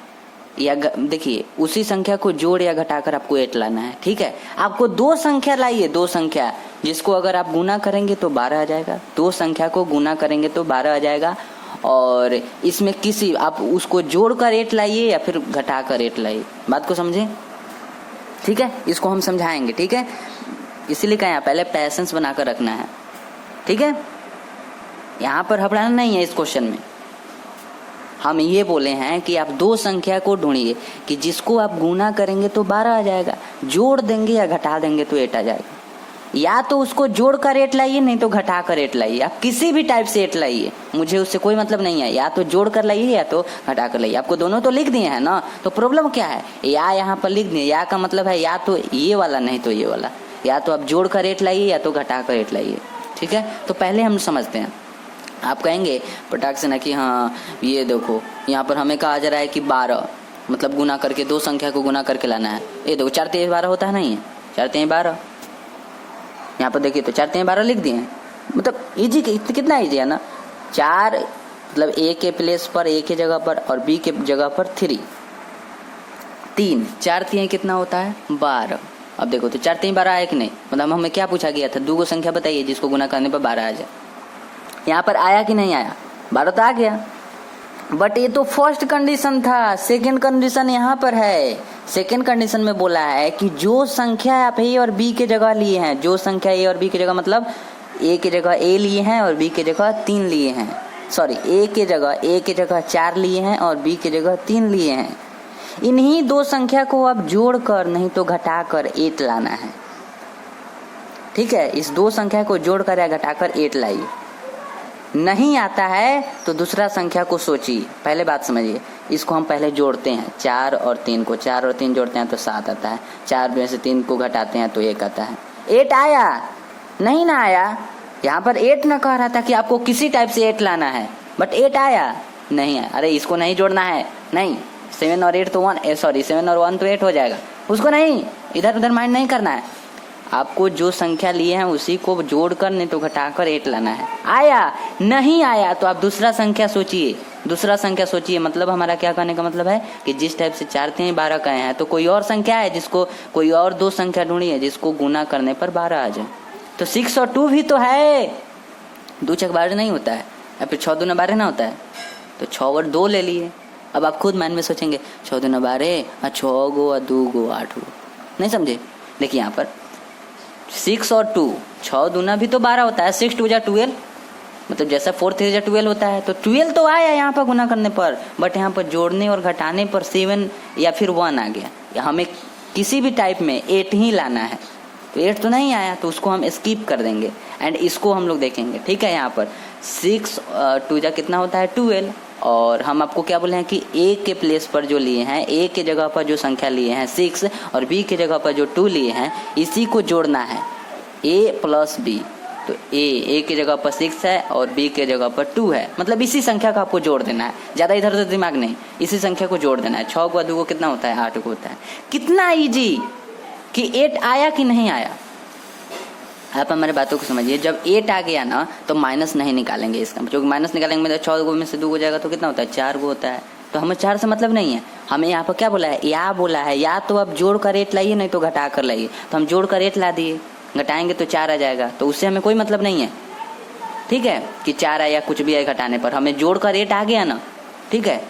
या देखिए उसी संख्या को जोड़ या घटाकर आपको 8 लाना है। ठीक है, आपको 2 संख्या लाइए, 2 संख्या जिसको अगर आप गुना करेंगे तो 12 आ जाएगा। 2 संख्या को गुना करेंगे तो 12 आ जाएगा, और इसमें किसी आप उसको जोड़कर 8 लाइए या फिर घटाकर 8 लाइए। बात को समझे? ठीक है, इसको हम समझाएंगे। ठीक है, इसीलिए कहा पहले पैसेंस बनाकर रखना है। ठीक है, यहाँ पर घबराना नहीं है। इस क्वेश्चन में हम ये बोले हैं कि आप 2 संख्या को ढूंढिए कि जिसको आप गुना करेंगे तो 12 आ जाएगा, जोड़ देंगे या घटा देंगे तो 8 आ जाएगा। या तो उसको जोड़ कर 8 लाइए, नहीं तो घटा कर 8 लाइए। आप किसी भी टाइप से 8 लाइए, मुझे उससे कोई मतलब नहीं है। या तो जोड़ कर लाइए या तो घटा कर लाइए। आपको दोनों तो लिख दिए हैं ना, तो प्रॉब्लम क्या है? या यहाँ पर लिख दिए, या का मतलब है या तो ये वाला नहीं तो ये वाला। या तो आप जोड़ कर 8 लाइए या तो घटा कर 8 लाइए। ठीक है, तो पहले हम समझते हैं। आप कहेंगे पटाख से ना कि हाँ ये देखो यहाँ पर हमें कहा जा रहा है कि 12 मतलब गुना करके 2 संख्या को गुना करके लाना है। ये देखो 4 3 12 होता है नहीं है, 4 3 12। यहाँ पर देखिए तो 4 3 12 लिख दिए। मतलब इजी, कितना इजी है ना। 4 मतलब A के प्लेस पर, A के जगह पर, और B के जगह पर 3। 3 4 3 कितना होता है? 12। अब देखो तो 4 3 12 आया कि नहीं? मतलब हमें क्या पूछा गया था? 2 संख्या बताइए जिसको गुना करने पर 12 आ जाए। यहाँ पर आया कि नहीं आया? 12 तो आ गया, बट ये तो फर्स्ट कंडीशन था। सेकंड कंडीशन यहाँ पर है। सेकंड कंडीशन में बोला है कि जो संख्या आप A और B के जगह लिए हैं, जो संख्या A और B की जगह मतलब A की जगह A लिए हैं और B की जगह 3 लिए हैं, सॉरी A की जगह 4 लिए हैं और B की जगह 3 लिए हैं, इन्हीं 2 संख्या को आप जोड़कर नहीं तो घटाकर 8 लाना है। ठीक है, इस 2 संख्या को जोड़कर या घटाकर 8 लाइए। नहीं आता है तो दूसरा संख्या को सोचिए। पहले बात समझिए, इसको हम पहले जोड़ते हैं 4 और 3 को। 4 और 3 जोड़ते हैं तो 7 आता है। 4 में से 3 को घटाते हैं तो 1 आता है। 8 आया? नहीं ना आया। यहाँ पर 8 ना कह रहा था कि आपको किसी टाइप से 8 लाना है, बट 8 आया नहीं है। अरे इसको नहीं जोड़ना है, नहीं 7 और 8 तो 1, सॉरी 7 और 1 तो 8 हो जाएगा। उसको नहीं, इधर उधर माइंड नहीं करना है। आपको जो संख्या लिए हैं उसी को जोड़कर नहीं तो घटाकर 8 लाना है। आया? नहीं आया तो आप दूसरा संख्या सोचिए। दूसरा संख्या सोचिए, मतलब हमारा क्या कहने का मतलब है कि जिस टाइप से 4 3 12 कहे हैं तो कोई और संख्या है जिसको, कोई और 2 संख्या ढूंढी है जिसको गुना करने पर 12 आ जाए। तो 6 और 2 भी तो है, 2 छक 12 नहीं होता है, या फिर 6 दूना 12 ना होता है, तो 6 और 2 ले लिए। अब आप खुद माइंड में सोचेंगे 6 दूना 12 और 6 गो और 2 गो 8 गो, नहीं समझे। देखिए यहाँ पर 6 और 2, 6 दूना भी तो 12 होता है, 6 2 जा 12, मतलब जैसा 4 3 जा 12 होता है, तो 12 तो आया यहाँ पर गुना करने पर, बट यहाँ पर जोड़ने और घटाने पर 7 या फिर 1 आ गया। या हमें किसी भी टाइप में 8 ही लाना है, तो 8 तो नहीं आया, तो उसको हम स्किप कर देंगे एंड इसको हम लोग देखेंगे। ठीक है, यहाँ पर 6 2 जा कितना होता है 12, और हम आपको क्या बोले हैं कि ए के प्लेस पर जो लिए हैं, ए के जगह पर जो संख्या लिए हैं 6 और बी के जगह पर जो 2 लिए हैं, इसी को जोड़ना है, ए प्लस बी। तो ए के जगह पर 6 है और बी के जगह पर 2 है, मतलब इसी संख्या का आपको जोड़ देना है, ज़्यादा इधर उधर दिमाग नहीं, इसी संख्या को जोड़ देना है। 6 को 2 को कितना होता है 8 को होता है। कितना इजी कि 8 आया कि नहीं आया। आप हमारे बातों को समझिए, जब 8 आ गया ना तो माइनस नहीं निकालेंगे इसका, क्योंकि माइनस निकालेंगे मतलब 6 गो में से 2 हो जाएगा तो कितना होता है 4 गो होता है। तो हमें 4 से मतलब नहीं है, हमें यहाँ पर क्या बोला है, या बोला है, या तो आप जोड़ कर 8 लाइए नहीं तो घटा कर लाइए। तो हम जोड़ कर 8 ला दिए, घटाएंगे तो 4 आ जाएगा, तो उससे हमें कोई मतलब नहीं है। ठीक है, कि 4 आया कुछ भी आए घटाने पर, हमें जोड़ कर 8 आ गया ना। ठीक है,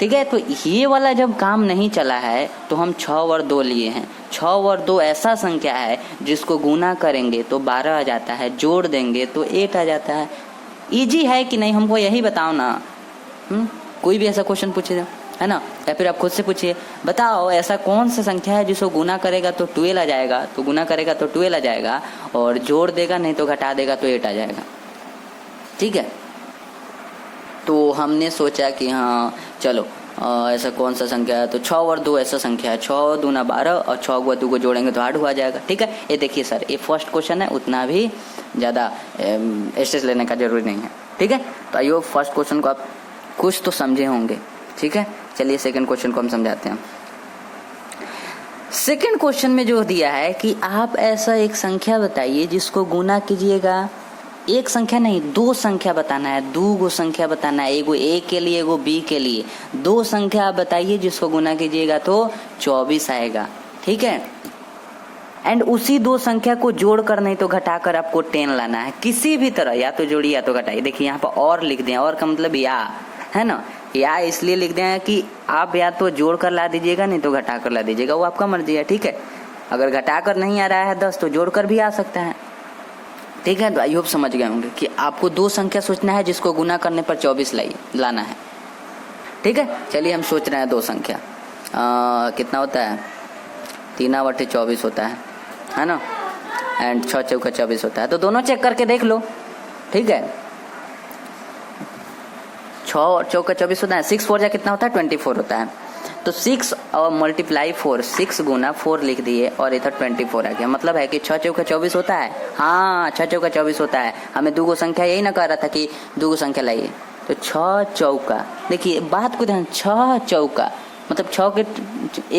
ठीक है, तो ये वाला जब काम नहीं चला है तो हम 6 और 2 लिए हैं। 6 और 2 ऐसा संख्या है जिसको गुना करेंगे तो 12 आ जाता है, जोड़ देंगे तो 8 आ जाता है। इजी है कि नहीं, हमको यही बताओ ना। कोई भी ऐसा क्वेश्चन पूछे है ना, या फिर आप खुद से पूछिए, बताओ ऐसा कौन सा संख्या है जिसको गुना करेगा तो 12 आ जाएगा, तो गुना करेगा तो 12 आ जाएगा, और जोड़ देगा नहीं तो घटा देगा तो 8 आ जाएगा। ठीक है, तो हमने सोचा कि हाँ चलो ऐसा कौन सा संख्या है, तो 6 और 2 ऐसा संख्या है, 6 दूना 12 और 6 को 2 को जोड़ेंगे तो 8 हुआ जाएगा। ठीक है, ये देखिए सर, ये फर्स्ट क्वेश्चन है, उतना भी ज़्यादा स्ट्रेस लेने का जरूरी नहीं है। ठीक है, तो आइए फर्स्ट क्वेश्चन को आप कुछ तो समझे होंगे। ठीक है, चलिए सेकंड क्वेश्चन को हम समझाते हैं। सेकंड क्वेश्चन में जो दिया है कि आप ऐसा एक संख्या बताइए जिसको गुना कीजिएगा, एक संख्या नहीं 2 संख्या बताना है, 2 गो संख्या बताना है, एगो ए के लिए एगो बी के लिए, 2 संख्या आप बताइए जिसको गुना कीजिएगा तो 24 आएगा। ठीक है, एंड उसी 2 संख्या को जोड़कर नहीं तो घटाकर आपको 10 लाना है, किसी भी तरह, या तो जोड़िए या तो घटाइए। देखिए यहाँ पर और लिख दें, और का मतलब या है ना, या इसलिए लिख दें कि आप या तो जोड़ कर ला दीजिएगा नहीं तो घटा कर ला दीजिएगा, वो आपका मर्जी है। ठीक है, अगर घटा कर नहीं आ रहा है 10 तो जोड़ कर भी आ सकता है। ठीक है, तो आई होप समझ गए होंगे कि आपको 2 संख्या सोचना है जिसको गुना करने पर 24 लाना है। ठीक है, चलिए हम सोच रहे हैं 2 संख्या कितना होता है 3 बटे 24 होता है ना, एंड 6 चौका 24 होता है, तो दोनों चेक करके देख लो। ठीक है, 6 और चौका 24 होता है, 6 4 जा कितना होता है 24 होता है, तो 6 और मल्टीप्लाई 4, 6 गुना 4 लिख दिए और इधर 24 आ गया। मतलब है कि 6 चौका 24 होता है। हाँ, 6 चौका 24 होता है। हमें 2 गो संख्या यही ना कह रहा था कि 2 गो संख्या लाइए, तो 6 चौका, देखिए बात को ध्यान, 6 चौका मतलब 6 के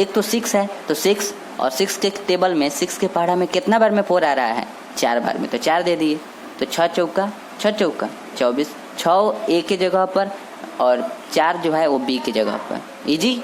एक तो 6 है, तो 6 और 6 के टेबल में 6 के पहाड़ा में कितना बार में 4 आ रहा है 4 बार में, तो 4 दे दिए, तो 6 चौका 24, 6 ए के जगह पर और 4 जो है वो बी की जगह पर। इजी,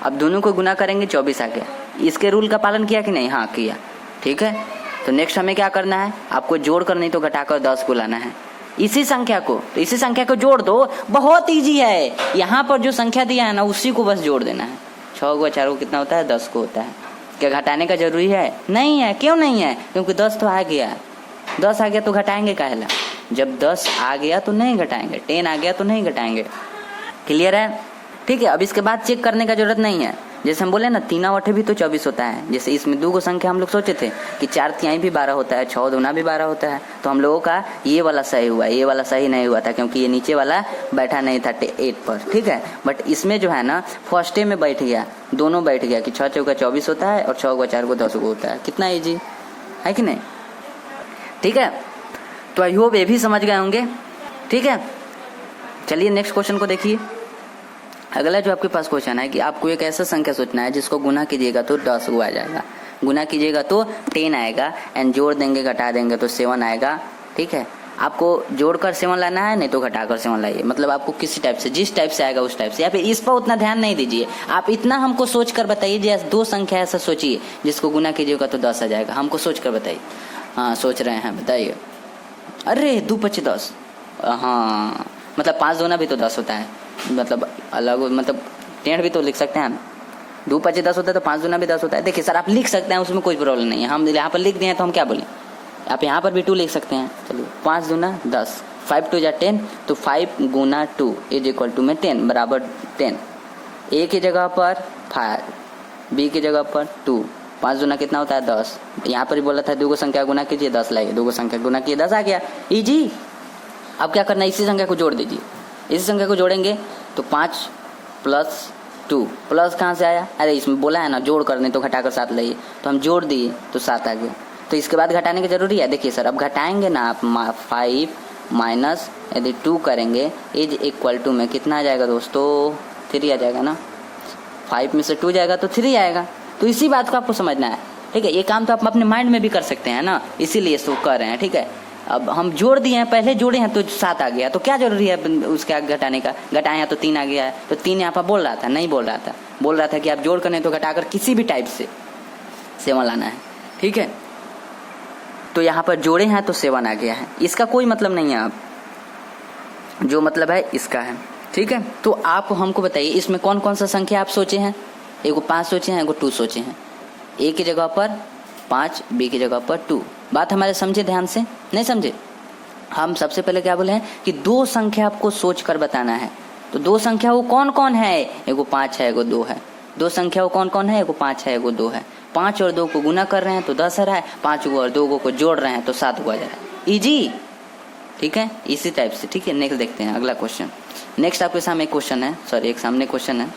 अब दोनों को गुना करेंगे 24 आ गया। इसके रूल का पालन किया कि नहीं, हाँ किया। ठीक है, तो नेक्स्ट हमें क्या करना है, आपको जोड़ कर नहीं तो घटाकर 10 को लाना है, इसी संख्या को, तो इसी संख्या को जोड़ दो, बहुत इजी है। यहाँ पर जो संख्या दिया है ना उसी को बस जोड़ देना है। 6 को 4 को कितना होता है 10 को होता है। क्या घटाने का जरूरी है? नहीं है। क्यों नहीं है? क्योंकि 10 तो आ गया, 10 आ गया तो घटाएंगे काहेला, जब 10 आ गया तो नहीं घटाएंगे, 10 आ गया तो नहीं घटाएंगे। क्लियर है? ठीक है, अब इसके बाद चेक करने का जरूरत नहीं है। जैसे हम बोले ना 3 8 भी तो 24 होता है, जैसे इसमें 2 को संख्या हम लोग सोचे थे कि 4 3 भी 12 होता है, 6 2 भी 12 होता है, तो हम लोगों का ये वाला सही हुआ, ये वाला सही नहीं हुआ था क्योंकि ये नीचे वाला बैठा नहीं था 8 पर। ठीक है, बट इसमें जो है ना फर्स्ट में बैठ गया, दोनों बैठ गया कि 6 चौका 24 होता है और 6 को 4 को 10 को होता है। कितना ईजी है कि नहीं? ठीक है, तो आई होप ये भी समझ गए होंगे। ठीक है, चलिए नेक्स्ट क्वेश्चन को देखिए। अगला जो आपके पास क्वेश्चन है कि आपको एक ऐसा संख्या सोचना है जिसको गुना कीजिएगा तो 10 आ जाएगा, गुना कीजिएगा तो 10 आएगा, एंड जोड़ देंगे घटा देंगे तो 7 आएगा। ठीक है, आपको जोड़कर 7 लाना है, नहीं तो घटाकर 7 लाइए। मतलब आपको किसी टाइप से, जिस टाइप से आएगा उस टाइप से। या फिर इस पर उतना ध्यान नहीं दीजिए, आप इतना हमको सोच कर बताइए। जैसे 2 संख्या ऐसा सोचिए जिसको गुना कीजिएगा तो 10 आ जाएगा। हमको सोच कर बताइए। हाँ सोच रहे हैं, बताइए। अरे 2 5 10, हाँ मतलब 5 दूना भी तो 10 होता है। मतलब अलग, मतलब टेढ़ भी तो लिख सकते हैं हम। 2 5 10 होता है तो 5 दूना भी 10 होता है। देखिए सर आप लिख सकते हैं, उसमें कोई प्रॉब्लम नहीं है। हम यहाँ पर लिख दिए हैं तो हम क्या बोलें, आप यहाँ पर भी 2 लिख सकते हैं। चलिए 5 दूना 10, 5 2 जा 10, तो 5 गुना 2 इज इक्वल टू में 10 बराबर 10। ए की जगह पर 5, बी की जगह पर 2, 5 दूना कितना होता है 10। यहाँ पर ही बोला था 2 को संख्या गुना कीजिए 10 लाइए, 2 को संख्या गुना किए 10 आ गया, इजी। अब क्या करना है, इसी संख्या को जोड़ दीजिए। इसी संख्या को जोड़ेंगे तो 5 + 2, प्लस कहाँ से आया, अरे इसमें बोला है ना जोड़ करने, तो घटाकर 7 लाइए, तो हम जोड़ दिए तो 7 आ गया। तो इसके बाद घटाने की जरूरी है। देखिए सर अब घटाएंगे ना आप, 5 माइनस यदि 2 करेंगे इज इक्वल टू में कितना आ जाएगा दोस्तों, 3 आ जाएगा ना। 5 में से 2 जाएगा तो 3 आएगा। तो इसी बात को आपको समझना है, ठीक है। ये काम तो आप अपने माइंड में भी कर सकते हैं ना, इसीलिए इसको कर रहे हैं, ठीक है। अब हम जोड़ दिए हैं, पहले जोड़े हैं तो 7 आ गया, तो क्या जरूरी है उसके आगे घटाने का। घटाए हैं तो 3 आ गया है, तो 3 यहाँ पर बोल रहा था, नहीं बोल रहा था, बोल रहा था कि आप जोड़ करने तो घटाकर किसी भी टाइप से 7 लाना है, ठीक है। तो यहाँ पर जोड़े हैं तो 7 आ गया है, इसका कोई मतलब नहीं है। आप जो मतलब है इसका है, ठीक है। तो आप हमको बताइए इसमें कौन कौन सा संख्या आप सोचे हैं। एगो 5 सोचे हैं, एगो 2 सोचे हैं। ए की जगह पर 5, बी की जगह पर 2। बात हमारे समझे ध्यान से, नहीं समझे। हम सबसे पहले क्या बोले हैं कि 2 संख्या आपको सोच कर बताना है। तो 2 संख्या वो कौन कौन है, एगो 5 है, एगो 2 है। 2 संख्या वो कौन कौन है, एगो 5 है, एगो 2 है। 5 और 2 को गुना कर रहे हैं तो 10 आ रहा है, 5 और 2 को जोड़ रहे हैं तो 7 आ जा रहा है, इजी, ठीक है। इसी टाइप से, ठीक है। नेक्स्ट देखते हैं अगला क्वेश्चन। नेक्स्ट आपके सामने क्वेश्चन है, सॉरी एक सामने क्वेश्चन है।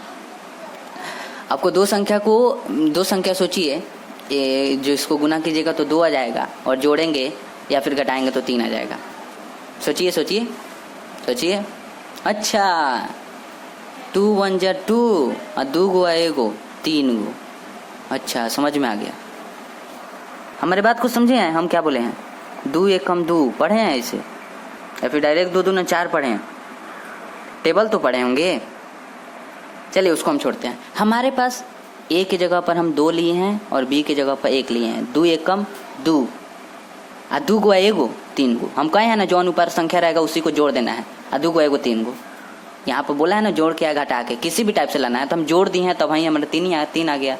आपको 2 संख्या सोचिए, जो इसको गुना कीजिएगा तो 2 आ जाएगा, और जोड़ेंगे या फिर घटाएंगे तो 3 आ जाएगा। सोचिए सोचिए सोचिए। अच्छा 2 1 जा 2 और 2 गो एगो 3 गो। अच्छा समझ में आ गया, हमारे बात को समझे हैं हम क्या बोले हैं। 2 1 2 पढ़े हैं इसे, या फिर डायरेक्ट 2 2 4 पढ़े हैं, टेबल तो पढ़े होंगे। चलिए उसको हम छोड़ते हैं। हमारे पास ए की जगह पर हम 2 लिए हैं और बी की जगह पर 1 लिए हैं। 2 1 2 और 2 गो एगो 3 गो। हम कहे हैं ना जौन ऊपर संख्या रहेगा उसी को जोड़ देना है, और 2 गो एगो 3 गो। यहाँ पर बोला है ना जोड़ के या घटा के किसी भी टाइप से लाना है, तो हम जोड़ दिए हैं तब वहीं हमारा 3 आ गया।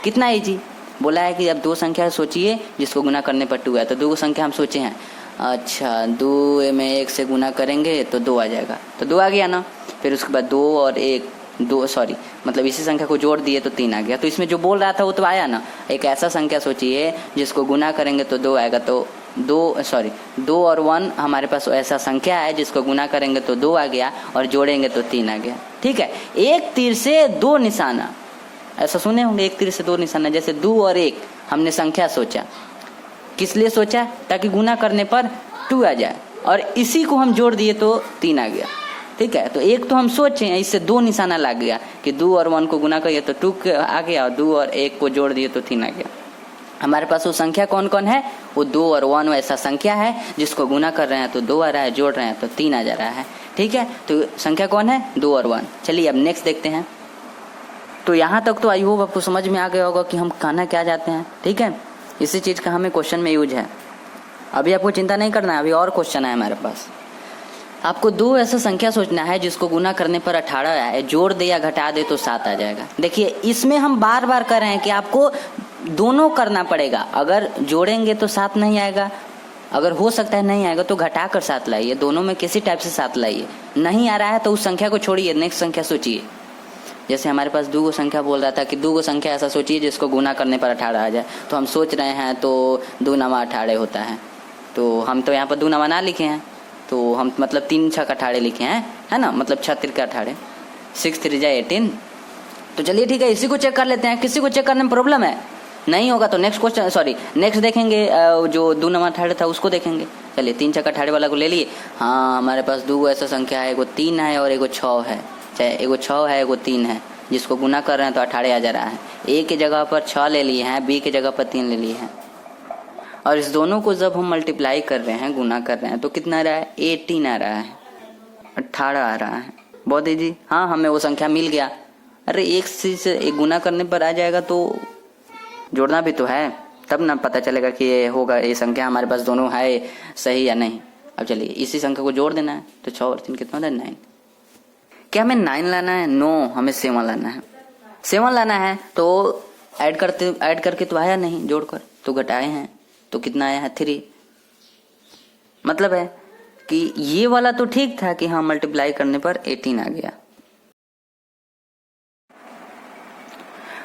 कितना इजी। बोला है कि अब 2 संख्या सोचिए जिसको गुना करने पर 2 है, तो 2 संख्या हम सोचे हैं। अच्छा 2 में 1 से गुना करेंगे तो 2 आ जाएगा, तो 2 आ गया ना। फिर उसके बाद 2 और 1 2 सॉरी मतलब इसी संख्या को जोड़ दिए तो 3 आ गया। तो इसमें जो बोल रहा था वो तो आया ना। एक ऐसा संख्या सोचिए जिसको गुना करेंगे तो 2 आएगा, तो 2 और 1 हमारे पास ऐसा संख्या है जिसको गुना करेंगे तो 2 आ गया और जोड़ेंगे तो 3 आ गया, ठीक है। एक तीर से 2 निशाना, ऐसा सुने होंगे, एक तीर से 2 निशाना। जैसे 2 और 1 हमने संख्या सोचा, किस लिए सोचा, ताकि गुना करने पर 2 आ जाए, और इसी को हम जोड़ दिए तो 3 आ गया, ठीक है। तो एक तो हम सोचे हैं, इससे 2 निशाना लग गया कि 2 और 1 को गुना करिए तो 2 आ गया, और 2 और 1 को जोड़ दिए तो 3 आ गया। हमारे पास वो संख्या कौन कौन है, वो 2 और 1 ऐसा संख्या है जिसको गुना कर रहे हैं तो 2 आ रहा है, जोड़ रहे हैं तो 3 आ जा रहा है, ठीक है। तो संख्या कौन है, 2 और 1। चलिए अब नेक्स्ट देखते हैं। तो यहाँ तक तो आई होप आपको समझ में आ गया होगा कि हम कहना क्या चाहते हैं, ठीक है। इसी चीज़ का हमें क्वेश्चन में यूज है। अभी आपको चिंता नहीं करना है, अभी और क्वेश्चन है हमारे पास। आपको 2 ऐसा संख्या सोचना है जिसको गुना करने पर 18 आए, जोड़ दे या घटा दे तो 7 आ जाएगा। देखिए इसमें हम बार बार कर रहे हैं कि आपको दोनों करना पड़ेगा। अगर जोड़ेंगे तो 7 नहीं आएगा, अगर हो सकता है नहीं आएगा तो घटा कर 7 लाइए, दोनों में किसी टाइप से 7 लाइए। नहीं आ रहा है तो उस संख्या को छोड़िए, नेक्स्ट संख्या सोचिए। जैसे हमारे पास 2 संख्या बोल रहा था कि 2 संख्या ऐसा सोचिए जिसको गुना करने पर 18 आ जाए, तो हम सोच रहे हैं तो 2 9 18 होता है। तो हम तो यहाँ पर 2 9 ना लिखे हैं, तो हम मतलब 3 6 18 लिखे हैं, है ना, मतलब 6 3 18, 6 3 जा 18। तो चलिए ठीक है, इसी को चेक कर लेते हैं। किसी को चेक करने में प्रॉब्लम है, नहीं होगा तो नेक्स्ट क्वेश्चन नेक्स्ट देखेंगे, जो 2 9 18 था उसको देखेंगे। चलिए 3 6 18 वाला को ले लिए। हाँ हमारे पास 2 ऐसा संख्या है, एगो 3 है और एगो 6 है, चाहे एगो 6 है एगो 3 है, जिसको गुना कर रहे हैं तो 18 आ जा रहा है। ए की जगह पर 6 ले लिए हैं, बी की जगह पर 3 ले लिए हैं। और इस दोनों को जब हम मल्टीप्लाई कर रहे हैं, गुना कर रहे हैं, तो कितना आ रहा है? 18 आ रहा है, 18 आ रहा है। बहुत इजी। हाँ, हमें वो संख्या मिल गया। अरे एक से एक गुना करने पर आ जाएगा तो जोड़ना भी तो है, तब ना पता चलेगा कि ये होगा, ये संख्या हमारे पास दोनों है सही या नहीं। अब चलिए इसी संख्या को जोड़ देना है, तो 6 और 3 कितना होता है? 9। क्या हमें 9 लाना है? नो, हमें 7 लाना है। 7 लाना है तो ऐड करके तो आया नहीं, जोड़कर तो घटाए हैं, तो कितना आया है? 3। मतलब है कि ये वाला तो ठीक था कि हाँ मल्टीप्लाई करने पर 18 आ गया,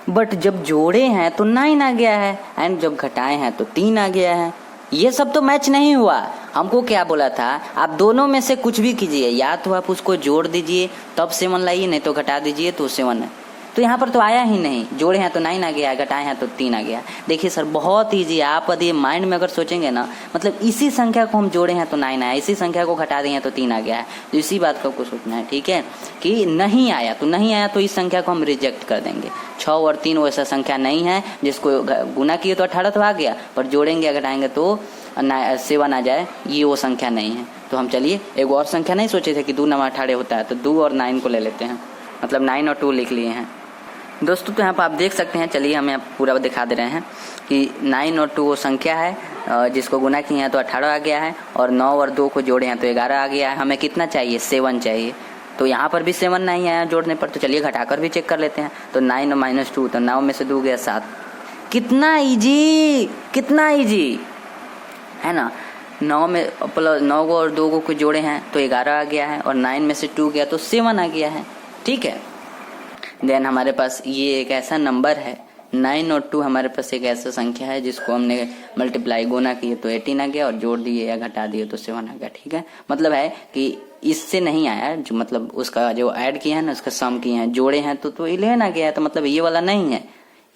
बट जब जोड़े हैं तो 9 आ गया है, एंड जब घटाए हैं तो 3 आ गया है। ये सब तो मैच नहीं हुआ। हमको क्या बोला था? आप दोनों में से कुछ भी कीजिए, या तो आप उसको जोड़ दीजिए तब 7 लाइए, नहीं तो घटा दीजिए तो 7 है। तो यहाँ पर तो आया ही नहीं, जोड़े हैं तो 9 आ गया, घटाए हैं तो 3 आ गया। देखिए सर बहुत ईजी है। आप यदि माइंड में अगर सोचेंगे ना, मतलब इसी संख्या को हम जोड़े हैं तो 9 आया, इसी संख्या को घटा दिए हैं तो 3 आ गया है, तो इसी बात का आपको सोचना है, ठीक है? कि नहीं आया तो इस संख्या को हम रिजेक्ट कर देंगे। 6 और 3 वैसा संख्या नहीं है जिसको गुना किए तो 18 तो आ गया, पर जोड़ेंगे घटाएंगे तो 7 आ जाए, ये वो संख्या नहीं है। तो हम चलिए एक और संख्या नहीं सोचे थे कि 2 9 18 होता है, तो 2 और 9 को ले लेते हैं, मतलब 9 और 2 लिख लिए हैं दोस्तों। तो यहाँ पर आप देख सकते हैं, चलिए हमें आप पूरा दिखा दे रहे हैं कि 9 और 2 वो संख्या है जिसको गुना किए हैं तो 18 आ गया है, और 9 और 2 को जोड़े हैं तो 11 आ गया है। हमें कितना चाहिए? 7 चाहिए। तो यहाँ पर भी 7 नहीं आया जोड़ने पर, तो चलिए घटाकर भी चेक कर लेते हैं। तो 9 और -2, तो 9 में से 2 गया 7। कितना इजी, कितना इजी है ना। 9 में प्लस 9 को और 2 को जोड़े हैं तो 11 आ गया है, और 9 में से 2 गया तो 7 आ गया है, ठीक है। देन हमारे पास ये एक ऐसा नंबर है, 9 और 2 हमारे पास एक ऐसा संख्या है जिसको हमने मल्टीप्लाई गुना किए तो 18 आ गया, और जोड़ दिए या घटा दिए तो 7 आ गया, ठीक है। मतलब है कि इससे नहीं आया, जो मतलब उसका जो ऐड किया है ना, उसका सम किए हैं, जोड़े हैं तो 11 आ गया है। तो मतलब ये वाला नहीं है,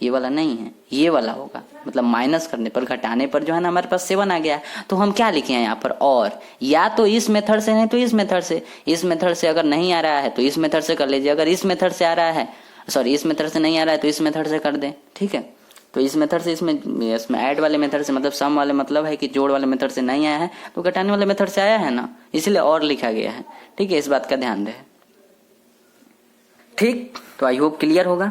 ये वाला नहीं है, ये वाला होगा। मतलब माइनस करने पर, घटाने पर जो है ना हमारे पास 7 आ गया। तो हम क्या लिखे हैं यहाँ पर? और या तो इस मेथड से, नहीं तो इस मेथड से। इस मेथड से अगर नहीं आ रहा है तो इस मेथड से कर लीजिए, अगर इस मेथड से आ रहा है, सॉरी इस मेथड से नहीं आ रहा है तो इस मेथड से कर दें, ठीक है। तो इस मेथड से, इसमें ऐड वाले मेथड से, मतलब सम वाले मतलब है कि जोड़ वाले मेथड से नहीं आया है, तो घटाने वाले मेथड से आया है ना, इसलिए और लिखा गया है, ठीक है। इस बात का ध्यान दें, ठीक। तो आई होप क्लियर होगा।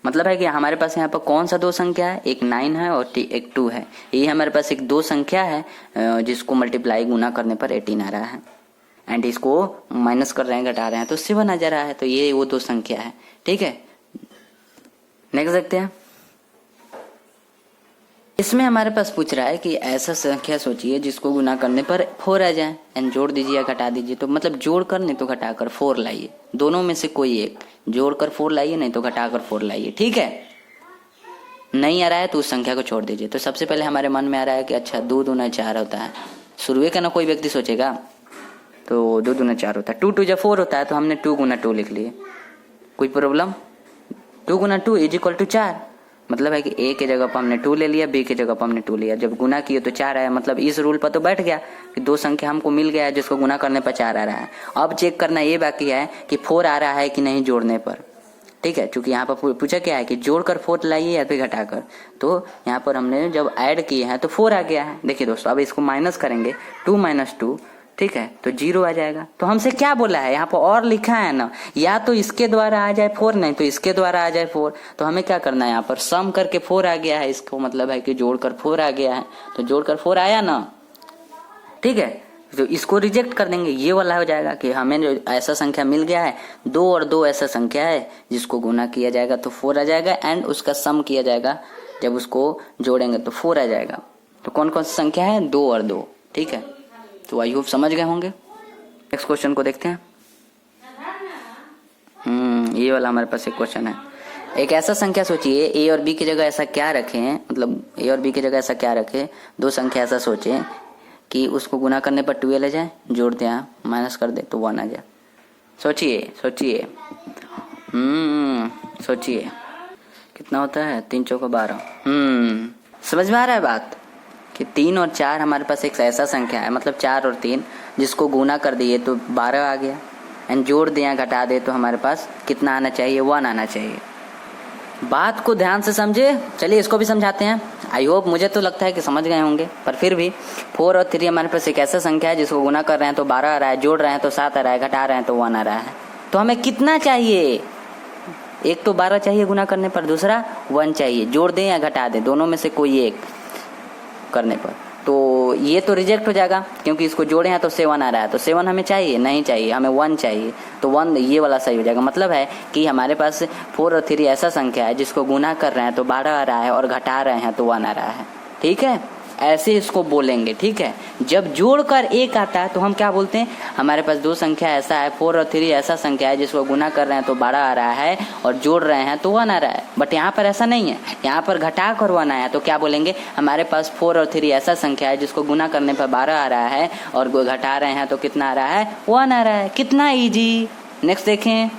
मतलब है कि हमारे पास यहाँ पर कौन सा 2 संख्या है? एक 9 है और एक 2 है। ये हमारे पास एक 2 संख्या है जिसको मल्टीप्लाई गुना करने पर 18 आ रहा है, एंड इसको माइनस कर रहे हैं, घटा रहे हैं तो 7 आ जा रहा है। तो ये वो 2 संख्या है, ठीक है। नेक्स्ट देखते हैं। इसमें हमारे पास पूछ रहा है कि ऐसा संख्या सोचिए जिसको गुना करने पर 4 आ जाए, एंड जोड़ दीजिए या घटा दीजिए। तो मतलब जोड़ कर नहीं तो घटाकर 4 लाइए, दोनों में से कोई एक। जोड़कर 4 लाइए, नहीं तो घटाकर 4 लाइए, ठीक है। नहीं आ रहा है तो उस संख्या को छोड़ दीजिए। तो सबसे पहले हमारे मन में आ रहा है कि अच्छा 2 दूना 4 होता है, शुरू का ना कोई व्यक्ति सोचेगा, तो 2 दूना 4 होता है। 2 2 जब 4 होता है तो हमने 2 गुना 2 लिख लिए, कोई प्रॉब्लम? 2 गुना 2 = 4। मतलब है कि ए के जगह पर हमने 2 ले लिया, बी के जगह पर हमने 2 लिया, जब गुना किए तो 4 आया। मतलब इस रूल पर तो बैठ गया कि 2 संख्या हमको मिल गया है जिसको गुना करने पर 4 आ रहा है। अब चेक करना ये बाकी है कि 4 आ रहा है कि नहीं जोड़ने पर, ठीक है। क्योंकि यहाँ पर पूछा क्या है कि जोड़कर 4 लाइए या फिर घटाकर। तो यहाँ पर हमने जब ऐड किए हैं तो 4 आ गया है। देखिए दोस्तों, अब इसको माइनस करेंगे, 2 - 2, ठीक है, तो 0 आ जाएगा। तो हमसे क्या बोला है यहाँ पर? और लिखा है ना, या तो इसके द्वारा आ जाए 4, नहीं तो इसके द्वारा आ जाए 4। तो हमें क्या करना है? यहाँ पर सम करके 4 आ गया है, इसको मतलब है कि जोड़कर 4 आ गया है। तो जोड़कर 4 आया ना, ठीक है। तो इसको रिजेक्ट कर देंगे, ये वाला हो जाएगा कि हमें जो ऐसा संख्या मिल गया है, 2 और 2 ऐसा संख्या है जिसको गुना किया जाएगा तो 4 आ जाएगा, एंड उसका सम किया जाएगा, जब उसको जोड़ेंगे तो 4 आ जाएगा। तो कौन कौन सी संख्या है? 2 और 2, ठीक है। तो आई होप समझ गए होंगे। नेक्स्ट क्वेश्चन को देखते हैं। ये वाला हमारे पास एक क्वेश्चन है। एक ऐसा संख्या सोचिए, ए और बी की जगह ऐसा क्या रखें, मतलब ए और बी की जगह ऐसा क्या रखें, 2 संख्या ऐसा सोचें कि उसको गुना करने पर 12 आ जाए, जोड़ दें माइनस कर दे तो 1 आ जाए। सोचिए सोचिए, सोचिए कितना होता है? 3 चौका 12। समझ में आ रहा है बात कि 3 और 4 हमारे पास एक ऐसा संख्या है, मतलब 4 और 3 जिसको गुना कर दिए तो 12 आ गया, एंड जोड़ दें या घटा दे तो हमारे पास कितना आना चाहिए? 1 आना चाहिए, बात को ध्यान से समझे। चलिए इसको भी समझाते हैं। आई होप, मुझे तो लगता है कि समझ गए होंगे, पर फिर भी 4 और 3 हमारे पास एक ऐसा संख्या है जिसको गुना कर रहे हैं तो 12 आ रहा है, जोड़ रहे हैं तो 7 आ रहा है, घटा रहे हैं तो 1 आ रहा है। तो हमें कितना चाहिए? एक तो 12 चाहिए गुना करने पर, दूसरा 1 चाहिए। जोड़ दें या घटा दें, दोनों में से कोई एक करने पर। तो ये तो रिजेक्ट हो जाएगा क्योंकि इसको जोड़े हैं तो 7 आ रहा है, तो 7 हमें चाहिए नहीं चाहिए, हमें 1 चाहिए। तो 1 ये वाला सही हो जाएगा। मतलब है कि हमारे पास 4 और 3 ऐसा संख्या है जिसको गुना कर रहे हैं तो 12 आ रहा है और घटा रहे हैं तो 1 आ रहा है। ठीक है, ऐसे इसको बोलेंगे। ठीक है, जब जोड़कर 1 आता है तो हम क्या बोलते हैं? हमारे पास 2 संख्या ऐसा है, 4 और 3 ऐसा संख्या है जिसको गुना कर रहे हैं तो 12 आ रहा है और जोड़ रहे हैं तो 1 आ रहा है। बट यहाँ पर ऐसा नहीं है, यहाँ पर घटा कर 1 आया। तो क्या बोलेंगे? हमारे पास 4 और 3 ऐसा संख्या है जिसको गुना करने पर 12 आ रहा है और घटा रहे हैं तो कितना आ रहा है? 1 आ रहा है। कितना ईजी। नेक्स्ट देखें।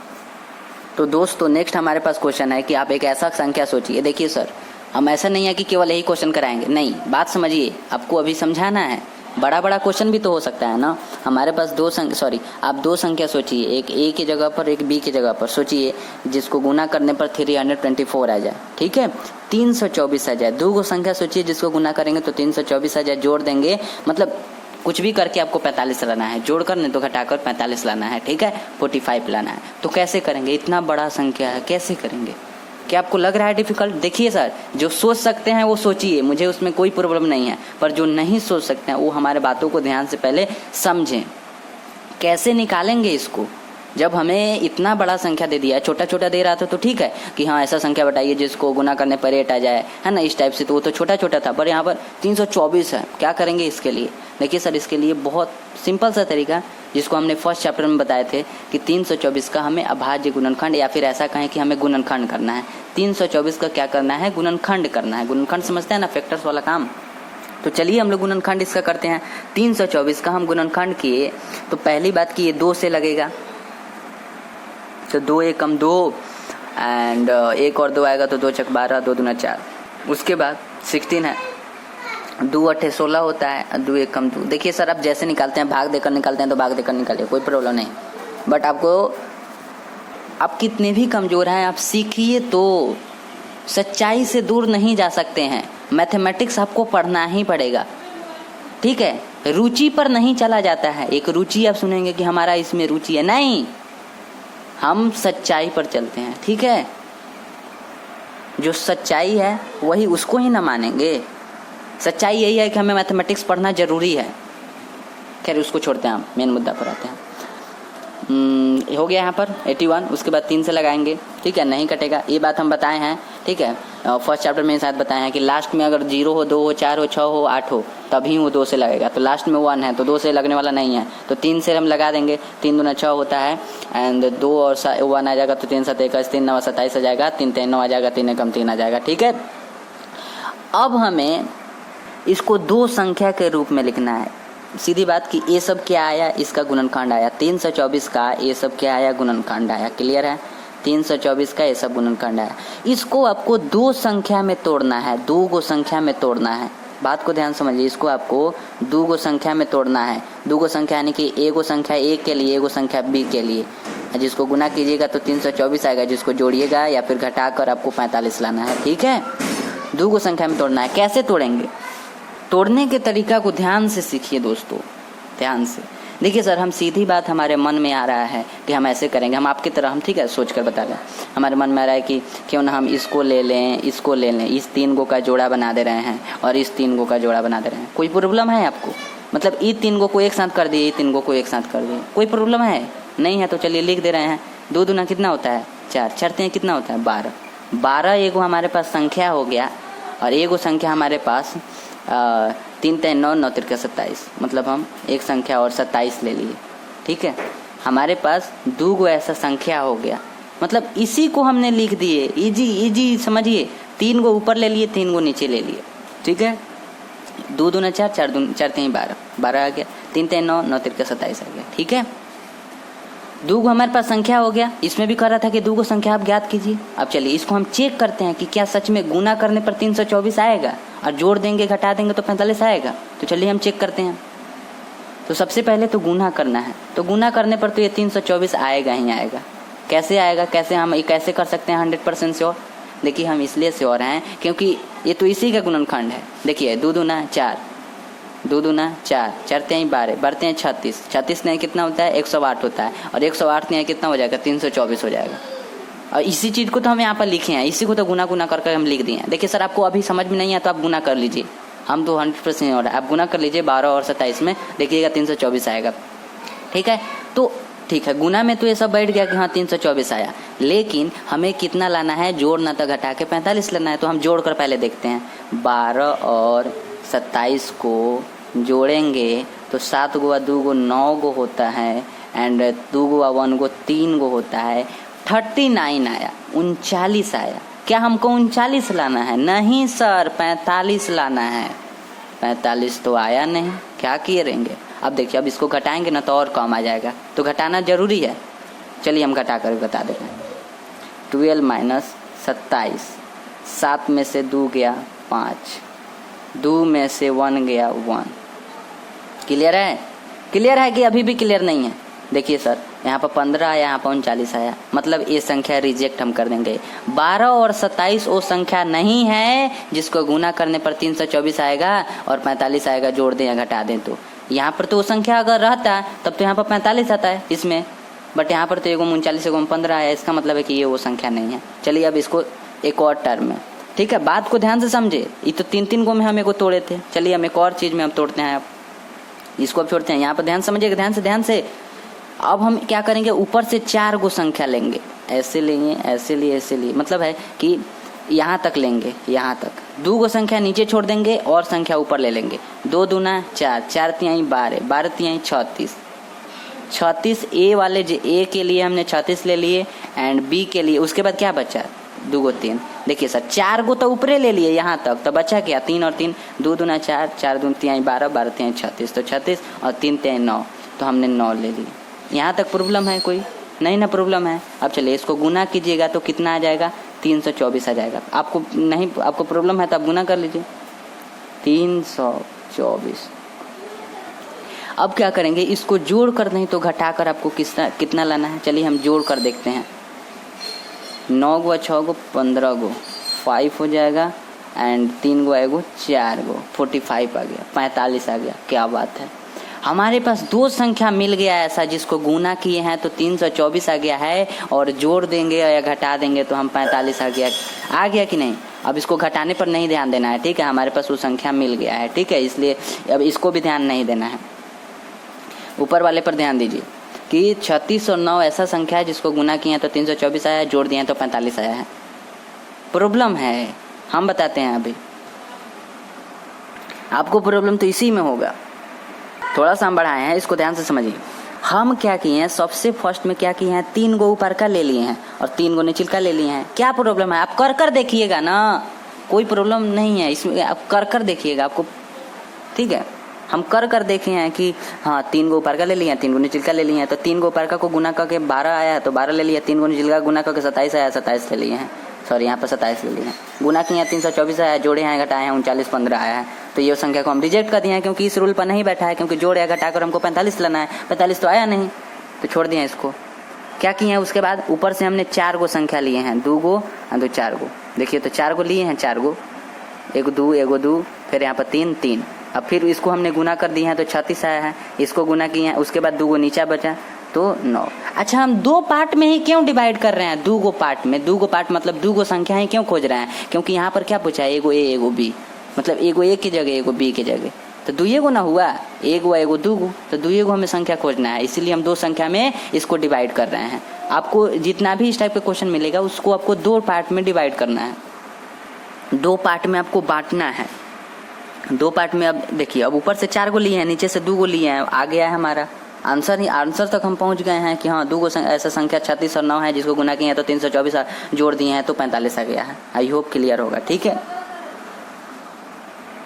तो दोस्तों नेक्स्ट हमारे पास क्वेश्चन है कि आप एक ऐसा संख्या सोचिए। देखिए सर, हम ऐसा नहीं है कि केवल यही क्वेश्चन कराएंगे, नहीं, बात समझिए, आपको अभी समझाना है। बड़ा बड़ा क्वेश्चन भी तो हो सकता है ना। हमारे पास आप 2 संख्या सोचिए, एक ए की जगह पर एक बी की जगह पर सोचिए, जिसको गुना करने पर 324 आ जाए। ठीक है, 324 आ जाए। 2 संख्या सोचिए जिसको गुना करेंगे तो 324 आ जाए। जोड़ देंगे, मतलब कुछ भी करके आपको 45 लाना है, जोड़ कर नहीं तो घटाकर 45 लाना है। ठीक है, 45 लाना है। तो कैसे करेंगे? इतना बड़ा संख्या है, कैसे करेंगे? क्या आपको लग रहा है डिफिकल्ट? देखिए सर, जो सोच सकते हैं वो सोचिए, मुझे उसमें कोई प्रॉब्लम नहीं है, पर जो नहीं सोच सकते हैं वो हमारे बातों को ध्यान से पहले समझें। कैसे निकालेंगे इसको? जब हमें इतना बड़ा संख्या दे दिया है, छोटा छोटा दे रहा था तो ठीक है कि हाँ ऐसा संख्या बताइए जिसको गुना करने पर 8 आ जाए, है ना, इस टाइप से, तो वो तो छोटा छोटा था। पर यहाँ पर 324 है। क्या करेंगे इसके लिए? देखिए सर, इसके लिए बहुत सिंपल सा तरीका जिसको हमने फर्स्ट चैप्टर में बताए थे कि 324 का हमें अभाज्य गुणनखंड, या फिर ऐसा कहें कि हमें गुणनखंड करना है। 324 का क्या करना है? गुणनखंड करना है। गुणनखंड समझते हैं ना, फैक्टर्स वाला काम। तो चलिए हम लोग गुणनखंड इसका करते हैं। 324 का हम गुणनखंड किए तो पहली बात कि ये 2 से लगेगा, तो 2 एक कम 2 एंड 1 और 2 आएगा तो 2 चक 12, 2 दूना 4। उसके बाद 16 है, 2 अट्ठे 16 होता है, 2 एक कम 2। देखिए सर, आप जैसे निकालते हैं, भाग देकर निकालते हैं तो भाग देकर निकालिए, कोई प्रॉब्लम नहीं। बट आप कितने भी कमजोर हैं, आप सीखिए तो सच्चाई से दूर नहीं जा सकते हैं। मैथमेटिक्स आपको पढ़ना ही पड़ेगा। ठीक है, रुचि पर नहीं चला जाता है। एक रुचि आप सुनेंगे कि हमारा इसमें रुचि है, नहीं, हम सच्चाई पर चलते हैं। ठीक है, जो सच्चाई है वही, उसको ही ना मानेंगे। सच्चाई यही है कि हमें मैथमेटिक्स पढ़ना जरूरी है। खैर उसको छोड़ते हैं, हम मेन मुद्दा पर आते हैं। हो गया यहाँ पर 81, उसके बाद 3 से लगाएंगे। ठीक है, नहीं कटेगा, ये बात हम बताए हैं। ठीक है, फर्स्ट चैप्टर में शायद बताए हैं कि लास्ट में अगर 0 हो, 2 हो, 4 हो, 6 हो, 8 हो, तभी वो 2 से लगेगा। तो लास्ट में 1 है तो 2 से लगने वाला नहीं है, तो 3 से हम लगा देंगे। 3 दूना 6 होता है एंड 2 और 1 आ जाएगा तो 3 7 21, 3 9 27 आ जाएगा, 3 3 9 आ जाएगा, 3 एकम 3 आ जाएगा। ठीक है, अब हमें इसको 2 संख्या के रूप में लिखना है। सीधी बात कि ये सब क्या आया? इसका गुणनखंड आया। 324 का ये सब क्या आया? गुणनखंड आया। क्लियर है? 324 का ये सब गुणनखंड आया। इसको आपको 2 संख्या में तोड़ना है, 2 संख्या में तोड़ना है। बात को ध्यान समझिए, इसको आपको 2 संख्या में तोड़ना है। 2 संख्या यानी कि एक संख्या ए के लिए, एक संख्या बी के लिए। जिसको गुना कीजिएगा तो 324 आएगा, जिसको जोड़िएगा या फिर घटाकर आपको 45 लाना है। ठीक है, 2 संख्या में तोड़ना है। कैसे तोड़ेंगे? तोड़ने के तरीका को ध्यान से सीखिए दोस्तों, ध्यान से। देखिए सर, हम सीधी बात हमारे मन में आ रहा है कि हम ऐसे करेंगे, हम आपकी तरह, हम ठीक है सोच कर बता रहे हैं। हमारे मन में आ रहा है कि क्यों ना हम इसको ले लें, इसको ले लें, इस 3 गो का जोड़ा बना दे रहे हैं और इस 3 गो का जोड़ा बना दे रहे हैं। कोई प्रॉब्लम है आपको? मतलब ये 3 गो को एक साथ कर दिए, 3 गो को एक साथ कर दिए, कोई प्रॉब्लम है? नहीं है तो चलिए लिख दे रहे हैं। 2 दूना कितना होता है? 4, चढ़ते हैं कितना होता है? 12। 12 एगो हमारे पास संख्या हो गया और एगो संख्या हमारे पास 3 3 9 9 3 27, मतलब हम एक संख्या और 27 ले लिए। ठीक है, हमारे पास 2 गो ऐसा संख्या हो गया, मतलब इसी को हमने लिख दिए। इजी इजी समझिए, 3 गो ऊपर ले लिए, 3 गो नीचे ले लिए। ठीक है, 2 दूना 4, 4 दूना 4 3 12, 12 आ गया, 3 3 9 9 3 27 आ गया। ठीक है, 2 गो हमारे पास संख्या हो गया। इसमें भी कह रहा था कि 2 गो संख्या आप ज्ञात कीजिए। अब चलिए इसको हम चेक करते हैं कि क्या सच में गुना करने पर 324 आएगा और जोड़ देंगे घटा देंगे तो 45 आएगा। तो चलिए हम चेक करते हैं। तो सबसे पहले तो गुना करना है, तो गुना करने पर तो ये 324 आएगा ही आएगा। कैसे आएगा? कैसे हम ये कैसे कर सकते हैं 100% श्योर? देखिए हम इसलिए श्योर हैं क्योंकि ये तो इसी का गुणनखंड है। देखिए 2 दूना 4, 2 दूना 4, 4 तिहाई 12, 12 तिहाई 36, 36 तिहाई कितना होता है 108 होता है, और 108 तिहाई कितना हो जाएगा 324 हो जाएगा। और इसी चीज़ को तो हम यहाँ पर लिखे हैं, इसी को तो गुना गुना करके हम लिख दिए हैं। देखिए सर आपको अभी समझ में नहीं आया तो आप गुना कर लीजिए, हम तो 100% और आप गुना कर लीजिए 12 और 27 में, देखिएगा 324 आएगा। ठीक है, तो ठीक है, गुना में तो ये सब बैठ गया कि हाँ 324 आया, लेकिन हमें कितना लाना है, जोड़ना तो घटा के 45 लाना है। तो हम जोड़ कर पहले देखते हैं, 12 और 27 को जोड़ेंगे तो 7 गुआ 2 गो 9 गो होता है, एंड 2 गुआ 1 गो 3 गो होता है, 39 आया, 39 आया। क्या हमको 39 लाना है? नहीं सर, 45 लाना है। 45 तो आया नहीं, क्या किए रहेंगे? अब देखिए, अब इसको घटाएंगे ना तो और कम आ जाएगा, तो घटाना जरूरी है। चलिए हम घटा कर बता देते हैं। 12 माइनस 27, 7 में से 2 गया 5, 2 में से 1 गया 1। क्लियर है? क्लियर है कि अभी भी क्लियर नहीं है? देखिए सर, यहाँ पर 15 आया, यहाँ पर 39 आया, मतलब ये संख्या रिजेक्ट हम कर देंगे। 12 और 27 वो संख्या नहीं है जिसको गुना करने पर 324 आएगा और 45 आएगा, जोड़ दें या घटा दें तो। यहाँ पर तो वो संख्या अगर रहता तब तो यहाँ पर 45 आता है इसमें, बट यहाँ पर तो एगो 39 एगो 15 आया, इसका मतलब है कि ये वो संख्या नहीं है। चलिए अब इसको एक और टर्म में, ठीक है, बात को ध्यान से समझे। ये तो 3-3 गो में हम एगो तोड़े थे, चलिए हम एक और चीज़ में हम तोड़ते हैं। अब इसको अब छोड़ते हैं, यहाँ पर ध्यान समझिएगा, ध्यान से। अब हम क्या करेंगे, ऊपर से 4 गो संख्या लेंगे, ऐसे लेंगे, ऐसे लिए, ऐसे लिए, मतलब है कि यहाँ तक लेंगे, यहाँ तक 2 गो संख्या नीचे छोड़ देंगे और संख्या ऊपर ले लेंगे। 2 दूना 4, 4 तिहाई 12, 12 तिहाई 36, 36 ए वाले ए के लिए हमने 36 ले लिए, एंड बी के लिए उसके बाद क्या बचा, 2 गो 3। देखिए सर, 4 गो तो ऊपरे ले लिए यहाँ तक, तो बचा क्या, 3 और 3, 2 दूना 4, 4 दूना तिहाई 12, 12 तिहाई 36, तो 36 और 3 तिहाई 9, तो हमने 9 ले लिए। यहाँ तक प्रॉब्लम है कोई? नहीं ना प्रॉब्लम है। अब चलिए इसको गुना कीजिएगा तो कितना आ जाएगा, 324 आ जाएगा। आपको नहीं, आपको प्रॉब्लम है तो आप गुना कर लीजिए, 324। अब क्या करेंगे, इसको जोड़ कर नहीं तो घटा कर आपको कितना लाना है, चलिए हम जोड़ कर देखते हैं। 9 गो 6 गो 15 गो 5 हो जाएगा, एंड 3 गो आएगो 4 गो 45 आ गया, 45 आ गया। क्या बात है, हमारे पास 2 संख्या मिल गया ऐसा जिसको गुना किए हैं तो 324 आ गया है, और जोड़ देंगे या घटा देंगे तो हम 45 आ गया कि नहीं। अब इसको घटाने पर नहीं ध्यान देना है, ठीक है, हमारे पास वो संख्या मिल गया है, ठीक है, इसलिए अब इसको भी ध्यान नहीं देना है, ऊपर वाले पर ध्यान दीजिए कि 36 और 9 ऐसा संख्या है जिसको गुना किए हैं तो 324 आया है, जोड़ दिए हैं तो 45 आया है। प्रॉब्लम है, हम बताते हैं अभी, आपको प्रॉब्लम तो इसी में होगा। थोड़ा सा हम बढ़ाए हैं, इसको ध्यान से समझिए। हम क्या किए हैं, सबसे फर्स्ट में क्या किए हैं, 3 गो ऊपर का ले लिए हैं और 3 गो नीचे का ले लिए हैं। क्या प्रॉब्लम है, आप कर देखिएगा ना, कोई प्रॉब्लम नहीं है इसमें, आप कर देखिएगा आपको, ठीक है। हम कर देखे हैं कि हाँ 3 गो ऊपर का ले लिए हैं, 3 गो नीचे का ले लिए हैं, तो 3 गो ऊपर का को गुना करके 12 आया तो 12 ले लिया, 3 गो नीचे का गुना करके 27 आया, 27 ले लिए हैं, सॉरी यहाँ पर 27 ले लिए हैं। गुना किए हैं 324 आया, जोड़े हैं घटाए हैं 39 15 आया है, तो ये संख्या को हम रिजेक्ट कर दिए हैं क्योंकि इस रूल पर नहीं बैठा है, क्योंकि जोड़ या घटाकर हमको 45 लाना है, 45 तो आया नहीं, तो छोड़ दिए इसको। क्या किए हैं उसके बाद, ऊपर से हमने 4 गो संख्या लिए हैं, 2 गो और 2 4 गो। देखिए तो 4 गो लिए हैं, 4 गो, 1 2 फिर यहाँ पर 3 3, अब फिर इसको हमने गुना कर दिए हैं तो 36 आया है, इसको गुना किए हैं, उसके बाद 2 गो नीचा बचा तो 9। अच्छा, हम 2 पार्ट में ही क्यों डिवाइड कर रहे हैं, 2 गो पार्ट में, 2 गो पार्ट मतलब 2 गो संख्या ही क्यों खोज रहे हैं, क्योंकि यहाँ पर क्या पूछा है, एगो ए एगो बी, मतलब एगो ए की जगह एगो बी की जगह, तो 2 गो ना हुआ, एगो एगो 2 गो, तो 2 गो हमें संख्या खोजना है, इसीलिए हम 2 संख्या में इसको डिवाइड कर रहे हैं। आपको जितना भी इस टाइप का क्वेश्चन मिलेगा उसको आपको 2 पार्ट में डिवाइड करना है, 2 पार्ट में आपको बांटना है, 2 पार्ट में। अब देखिए, अब ऊपर से 4 गो लिए हैं, नीचे से 2 गो लिए हैं, आ गया है हमारा आंसर तक हम पहुंच गए हैं कि हाँ 2 गो ऐसा संख्या 36 और 9 है जिसको गुना किए हैं तो 324 जोड़ दिए हैं तो 45 आ गया है। आई होप क्लियर होगा, ठीक है।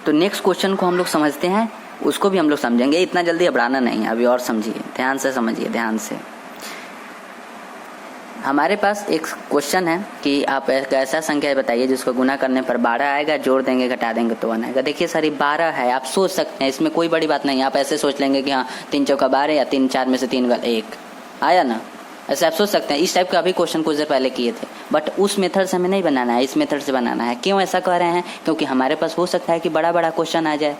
तो नेक्स्ट क्वेश्चन को हम लोग समझते हैं, उसको भी हम लोग समझेंगे, इतना जल्दी घबराना नहीं है, अभी और समझिए, ध्यान से समझिए, ध्यान से। हमारे पास एक क्वेश्चन है कि आप एक ऐसा संख्या बताइए जिसको गुना करने पर 12 आएगा, जोड़ देंगे घटा देंगे तो 1 आएगा। देखिए सर, 12 है, आप सोच सकते हैं, इसमें कोई बड़ी बात नहीं है। आप ऐसे सोच लेंगे कि हाँ 3 चौका 12 या 3 4 में से 3 गल 1 आया ना, ऐसे आप सोच सकते हैं इस टाइप का अभी क्वेश्चन कुछ देर पहले किए थे, बट उस मेथड से हमें नहीं बनाना है, इस मेथड से बनाना है। क्यों ऐसा कह रहे हैं? क्योंकि हमारे पास हो सकता है कि बड़ा बड़ा क्वेश्चन आ जाए।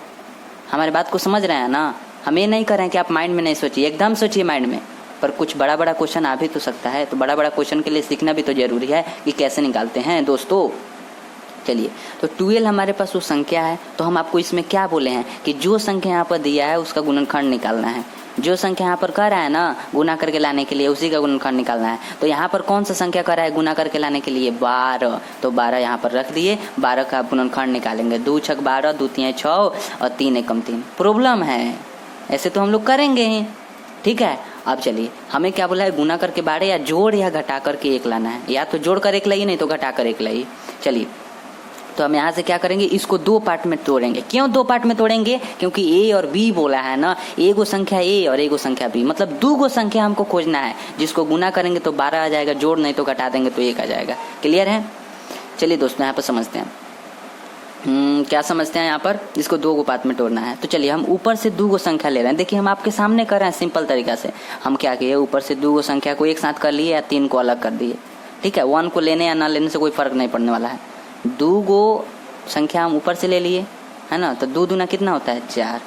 हमारी बात को समझ रहे हैं ना? हम ये नहीं कर रहे हैं कि आप माइंड में नहीं सोचिए, एकदम सोचिए माइंड में, पर कुछ बड़ा बड़ा क्वेश्चन आ भी तो सकता है। तो बड़ा बड़ा क्वेश्चन के लिए सीखना भी तो जरूरी है कि कैसे निकालते हैं दोस्तों। चलिए, तो 12 हमारे पास वो संख्या है, तो हम आपको इसमें क्या बोले हैं कि जो संख्या यहाँ पर दिया है उसका गुणनखंड निकालना है। जो संख्या यहाँ पर कह रहा है ना गुना करके लाने के लिए, उसी का गुणनखंड निकालना है। तो यहाँ पर कौन सा संख्या कह रहा है गुना करके लाने के लिए? 12। तो 12 यहाँ पर रख दिए, 12 का गुणनखंड निकालेंगे। 2 छक 12, 2 तियां 6 और 3 एकम 3। प्रॉब्लम है, ऐसे तो हम लोग करेंगे ही, ठीक है। अब चलिए, हमें क्या बोला है? गुना करके 12 या जोड़ या घटा करके 1 लाना है। या तो जोड़ कर 1 लाइए, नहीं तो घटा कर 1 लाइए। चलिए, तो हम यहाँ से क्या करेंगे? इसको 2 पार्ट में तोड़ेंगे। क्यों 2 पार्ट में तोड़ेंगे? क्योंकि ए और बी बोला है ना, एगो संख्या ए और एगो संख्या बी, मतलब 2 गो संख्या हमको खोजना है, जिसको गुना करेंगे तो 12 आ जाएगा, जोड़ नहीं तो घटा देंगे तो 1 आ जाएगा। क्लियर है? चलिए दोस्तों, यहाँ पर समझते हैं। क्या समझते हैं यहाँ पर? इसको 2 गो पार्ट में तोड़ना है। तो चलिए, हम ऊपर से 2 गो संख्या ले रहे हैं। देखिए, हम आपके सामने कर रहे हैं सिंपल तरीका से। हम क्या किए? ऊपर से 2 गो संख्या को एक साथ कर लिए या 3 को अलग कर दिए, ठीक है। 1 को लेने या ना लेने से कोई फर्क नहीं पड़ने वाला है। 2 गो संख्या हम ऊपर से ले लिए, है ना, तो 2 दूना कितना होता है? 4।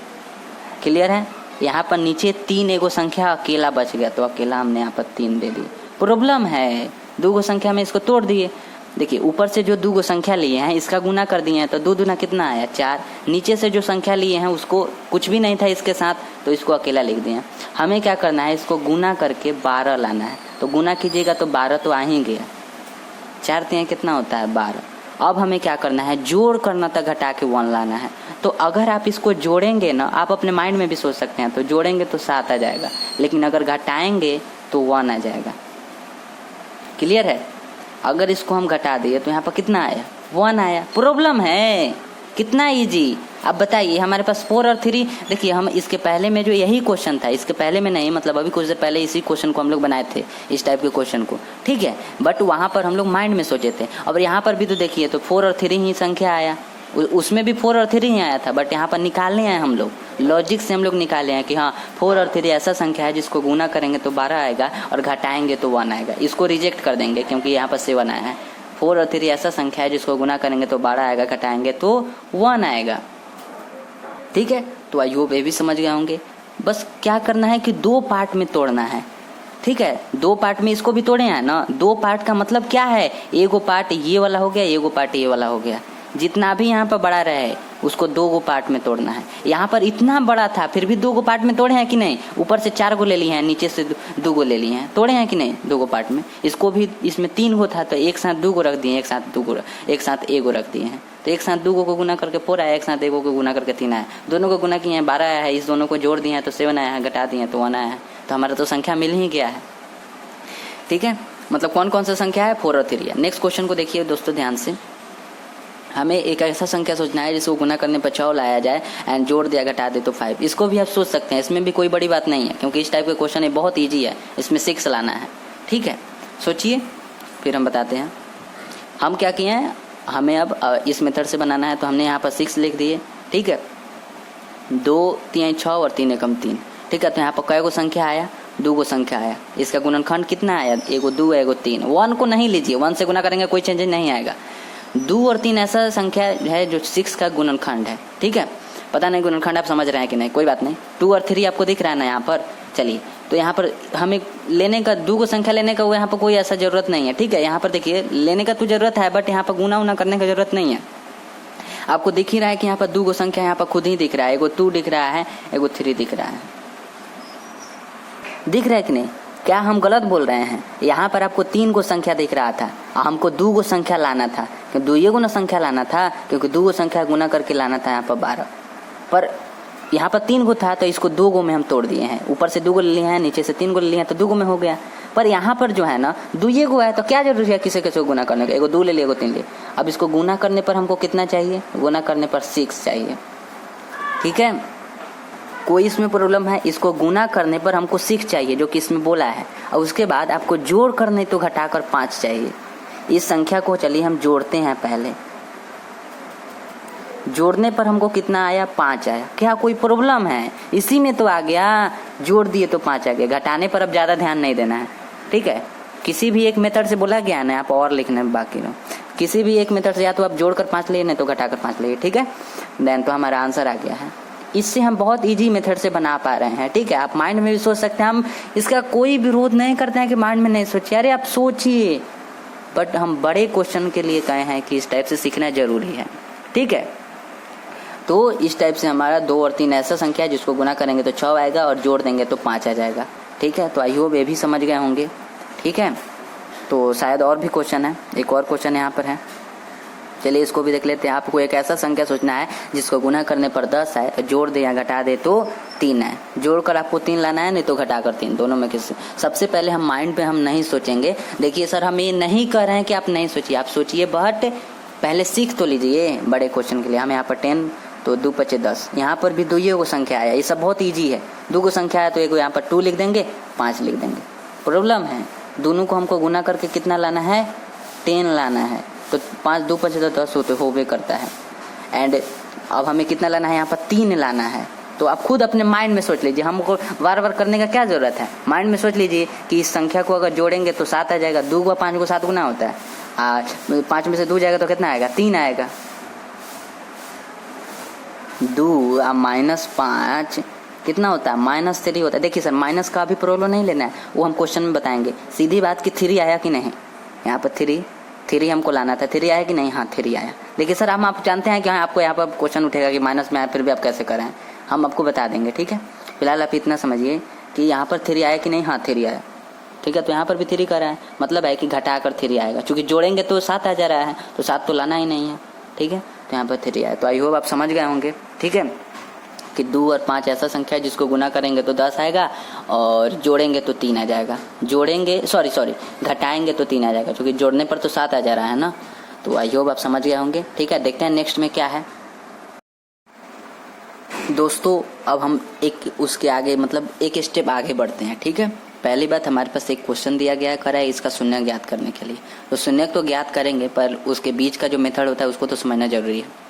क्लियर है? यहाँ पर नीचे 3 एगो संख्या अकेला बच गया, तो अकेला हमने यहाँ पर 3 दे दिए। प्रॉब्लम है, 2 गो संख्या में इसको तोड़ दिए। देखिए, ऊपर से जो 2 गो संख्या लिए हैं इसका गुना कर दिए हैं, तो 2 दूना कितना आया? 4। नीचे से जो संख्या लिए हैं उसको कुछ भी नहीं था इसके साथ, तो इसको अकेला लिख दिए। हमें क्या करना है? इसको गुना करके 12 लाना है। तो गुना कीजिएगा तो 12 तो आ ही गया। 4 तियां कितना होता है? 12। अब हमें क्या करना है? जोड़ करना था, घटा के 1 लाना है। तो अगर आप इसको जोड़ेंगे ना, आप अपने माइंड में भी सोच सकते हैं, तो जोड़ेंगे तो 7 आ जाएगा, लेकिन अगर घटाएंगे तो 1 आ जाएगा। क्लियर है? अगर इसको हम घटा दिए तो यहाँ पर कितना आया? 1 आया। प्रॉब्लम है, कितना इजी। अब बताइए, हमारे पास 4 और 3। देखिए, हम इसके पहले में जो यही क्वेश्चन था, इसके पहले में नहीं, मतलब अभी कुछ देर पहले इसी क्वेश्चन को हम लोग बनाए थे, इस टाइप के क्वेश्चन को, ठीक है। बट वहाँ पर हम लोग माइंड में सोचे थे। और यहाँ पर भी तो देखिए, तो 4 और 3 ही संख्या आया, उसमें भी 4 और 3 ही आया था, बट यहाँ पर निकालने आए हम लोग, लॉजिक से हम लोग निकाले हैं कि हाँ 4 और 3 ऐसा संख्या है जिसको गुना करेंगे तो 12 आएगा और घटाएंगे तो 1 आएगा। इसको रिजेक्ट कर देंगे क्योंकि यहाँ पर 7 आया है। 4 और 3 ऐसा संख्या है जिसको गुना करेंगे तो 12 आएगा, घटाएंगे तो 1 आएगा, ठीक है। तो आई होप ये भी समझ गए होंगे। बस क्या करना है कि 2 पार्ट में तोड़ना है, ठीक है। 2 पार्ट में इसको भी तोड़े हैं ना। 2 पार्ट का मतलब क्या है? एगो पार्ट ये वाला हो गया, एगो पार्ट ये वाला हो गया। जितना भी यहाँ पर बड़ा रहे उसको 2 गो पार्ट में तोड़ना है। यहाँ पर इतना बड़ा था फिर भी 2 गो पार्ट में तोड़े हैं कि नहीं? ऊपर से 4 गो ले लिए हैं, नीचे से 2 गो ले लिए हैं, तोड़े हैं कि नहीं? 2 गो पार्ट में। इसको भी, इसमें 3 गो था तो एक साथ 2 गो रख दिए, एक साथ 2 गो, एक साथ 1 गो रख दिए हैं। तो एक साथ 2 गो को गुना करके 4 आया, एक साथ 1 गो को गुना करके 3 आया। दोनों को गुना किए हैं 12 आया है, इस दोनों को जोड़ दिए हैं तो 7 आया है, घटा दिए हैं तो 1 आया है। तो हमारा तो संख्या मिल ही गया है, ठीक है। मतलब कौन कौन सा संख्या है? 4 और 3 है। नेक्स्ट क्वेश्चन को देखिए दोस्तों ध्यान से। हमें एक ऐसा संख्या सोचना है जिसको गुना करने पर 6 लाया जाए एंड जोड़ दिया घटा दे तो 5। इसको भी आप सोच सकते हैं, इसमें भी कोई बड़ी बात नहीं है क्योंकि इस टाइप के क्वेश्चन है बहुत ईजी है। इसमें 6 लाना है, ठीक है। सोचिए फिर हम बताते हैं। हम क्या किए हैं, हमें अब इस मेथड से बनाना है तो हमने यहाँ पर 6 लिख दिए, ठीक है। 2 तियां 6 और 3 एकम 3, ठीक है। तो यहाँ पर कै गो संख्या आया? 2 गो संख्या आया। इसका गुणनखंड कितना आया? एगो 2 एगो 3। 1 को नहीं लीजिए, 1 से गुना करेंगे कोई चेंज नहीं आएगा। 2 और 3 ऐसा संख्या है जो 6 का गुणनखंड है, ठीक है। पता नहीं गुणनखंड आप समझ रहे हैं कि नहीं, कोई बात नहीं। 2 और 3 आपको दिख रहा है ना यहाँ पर। चलिए, तो यहाँ पर हमें लेने का 2 को संख्या लेने का वो यहाँ पर कोई ऐसा जरूरत नहीं है, ठीक है। यहाँ पर देखिए लेने का तो जरूरत है बट यहाँ पर गुना उना करने का जरूरत नहीं है। आपको दिख ही रहा है कि यहाँ पर 2 गो संख्या यहाँ पर खुद ही दिख रहा है। एगो 2 दिख रहा है, एगो 3 दिख रहा है, दिख रहा है कि नहीं? क्या हम गलत बोल रहे हैं? यहाँ पर आपको 3 गो संख्या दिख रहा था, हमको 2 गो संख्या लाना था, 2 गुना संख्या लाना था क्योंकि 2 गो संख्या गुना करके लाना था यहाँ पर 12। पर यहाँ पर 3 गो था तो इसको 2 गो में हम तोड़ दिए हैं। ऊपर से 2 गो ले लिए हैं, नीचे से 3 गो ले लिए हैं तो 2 गो में हो गया। पर यहाँ पर जो है ना 2 गो है तो क्या जरूरी है किसी किसी को गुना करने का? एगो 2 ले लिए, एगो 3 ले। अब इसको गुना करने पर हमको कितना चाहिए? गुना करने पर 6 चाहिए, ठीक है। कोई इसमें प्रॉब्लम है? इसको गुना करने पर हमको 6 चाहिए जो कि इसमें बोला है, और उसके बाद आपको जोड़ करने तो घटाकर 5 चाहिए। इस संख्या को चलिए हम जोड़ते हैं। पहले जोड़ने पर हमको कितना आया? 5 आया। क्या कोई प्रॉब्लम है? इसी में तो आ गया, जोड़ दिए तो 5 आ गया। घटाने पर अब ज़्यादा ध्यान नहीं देना है, ठीक है। किसी भी एक मेथड से बोला गया ना, आप और लिखने में बाकी रहो, किसी भी एक मेथड से या तो आप जोड़कर 5 लिए नहीं तो घटाकर 5 लिए, ठीक है। देन तो हमारा आंसर आ गया है। इससे हम बहुत इजी मेथड से बना पा रहे हैं, ठीक है। आप माइंड में भी सोच सकते हैं, हम इसका कोई विरोध नहीं करते हैं कि माइंड में नहीं सोचिए, अरे आप सोचिए, बट हम बड़े क्वेश्चन के लिए कहे हैं कि इस टाइप से सीखना जरूरी है, ठीक है। तो इस टाइप से हमारा 2 और 3 ऐसा संख्या है जिसको गुना करेंगे तो 6 आएगा और जोड़ देंगे तो 5 आ जाएगा, ठीक है। तो आई होप ये भी समझ गए होंगे, ठीक है। तो शायद और भी क्वेश्चन है, एक और क्वेश्चन यहाँ पर है, चलिए इसको भी देख लेते हैं। आपको एक ऐसा संख्या सोचना है जिसको गुना करने पर 10 है, जोड़ दे या घटा दे तो 3 है। जोड़कर आपको 3 लाना है, नहीं तो घटाकर 3, दोनों में किसी। सबसे पहले हम माइंड पे हम नहीं सोचेंगे। देखिए सर हम ये नहीं कह रहे हैं कि आप नहीं सोचिए, आप सोचिए, बट पहले सीख तो लीजिए बड़े क्वेश्चन के लिए। हम यहाँ पर 10 तो 2 × 5 = 10, यहाँ पर भी 2 को संख्या आया, ये सब बहुत ईजी है। 2 को संख्या है तो एक यहाँ पर 2 लिख देंगे, 5 लिख देंगे। प्रॉब्लम है दोनों को हमको गुना करके कितना लाना है, 10 लाना है। तो 5 × 2 = 5 = 10 होते होवे करता है। एंड अब हमें कितना लाना है, यहाँ पर 3 लाना है। तो आप खुद अपने माइंड में सोच लीजिए, हमको बार बार करने का क्या जरूरत है। माइंड में सोच लीजिए कि इस संख्या को अगर जोड़ेंगे तो 7 आ जाएगा। 2 × 5 = 7 गुना होता है, 5 में से 2 जाएगा तो कितना आएगा, 3 आएगा। 2 -5 कितना होता है, -3 होता है। देखिए सर माइनस का भी प्रॉब्लम नहीं लेना है, वो हम क्वेश्चन में बताएंगे। सीधी बात कि 3 आया कि नहीं, यहाँ पर 3 हमको लाना था, 3 आया कि नहीं, हाँ 3 आया। देखिए सर हम आप जानते हैं कि हाँ आपको यहाँ पर क्वेश्चन उठेगा कि माइनस में आया, फिर भी आप कैसे करें, हम आपको बता देंगे, ठीक है। फिलहाल आप इतना समझिए कि यहाँ पर 3 आया कि नहीं, हाँ 3 आया, ठीक है। तो यहाँ पर भी 3 का रहा है, मतलब है कि घटा कर 3 आएगा, क्योंकि जोड़ेंगे तो 7 आ जा रहा है, तो 7 तो लाना ही नहीं है, ठीक है। तो यहाँ पर 3 आया। तो आई होप आप समझ गए होंगे, ठीक है, कि 2 और 5 ऐसा संख्या है जिसको गुना करेंगे तो 10 आएगा और जोड़ेंगे तो 3 आ जाएगा। जोड़ेंगे सॉरी घटाएंगे तो 3 आ जाएगा, क्योंकि जोड़ने पर तो 7 आ जा रहा है ना। तो आई होप आप समझ गए होंगे, ठीक है। देखते हैं नेक्स्ट में क्या है दोस्तों। अब हम एक उसके आगे मतलब एक स्टेप आगे बढ़ते हैं, ठीक है। पहली बात हमारे पास एक क्वेश्चन दिया गया है इसका शून्य ज्ञात करने के लिए। तो शून्य तो ज्ञात करेंगे, पर उसके बीच का जो मेथड होता है उसको तो समझना जरूरी है।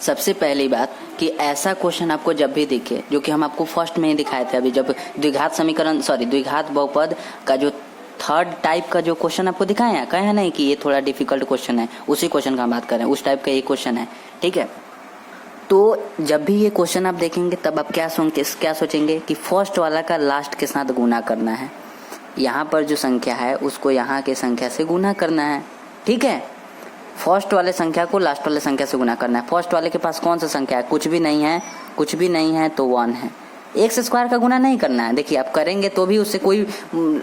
सबसे पहली बात कि ऐसा क्वेश्चन आपको जब भी दिखे, जो कि हम आपको फर्स्ट में ही दिखाए थे अभी, जब द्विघात बहुपद का जो 3rd टाइप का जो क्वेश्चन आपको दिखाए हैं, कहे हैं नहीं कि ये थोड़ा डिफिकल्ट क्वेश्चन है, उसी क्वेश्चन का हम बात करें, उस टाइप का ये क्वेश्चन है, ठीक है। तो जब भी ये क्वेश्चन आप देखेंगे तब आप क्या सोचेंगे कि फर्स्ट वाला का लास्ट के साथ गुना करना है। यहाँ पर जो संख्या है उसको यहाँ के संख्या से गुना करना है, ठीक है। फर्स्ट वाले संख्या को लास्ट वाले संख्या से गुना करना है। फर्स्ट वाले के पास कौन सा संख्या है, कुछ भी नहीं है तो 1 है। x² का गुना नहीं करना है। देखिए आप करेंगे तो भी उससे कोई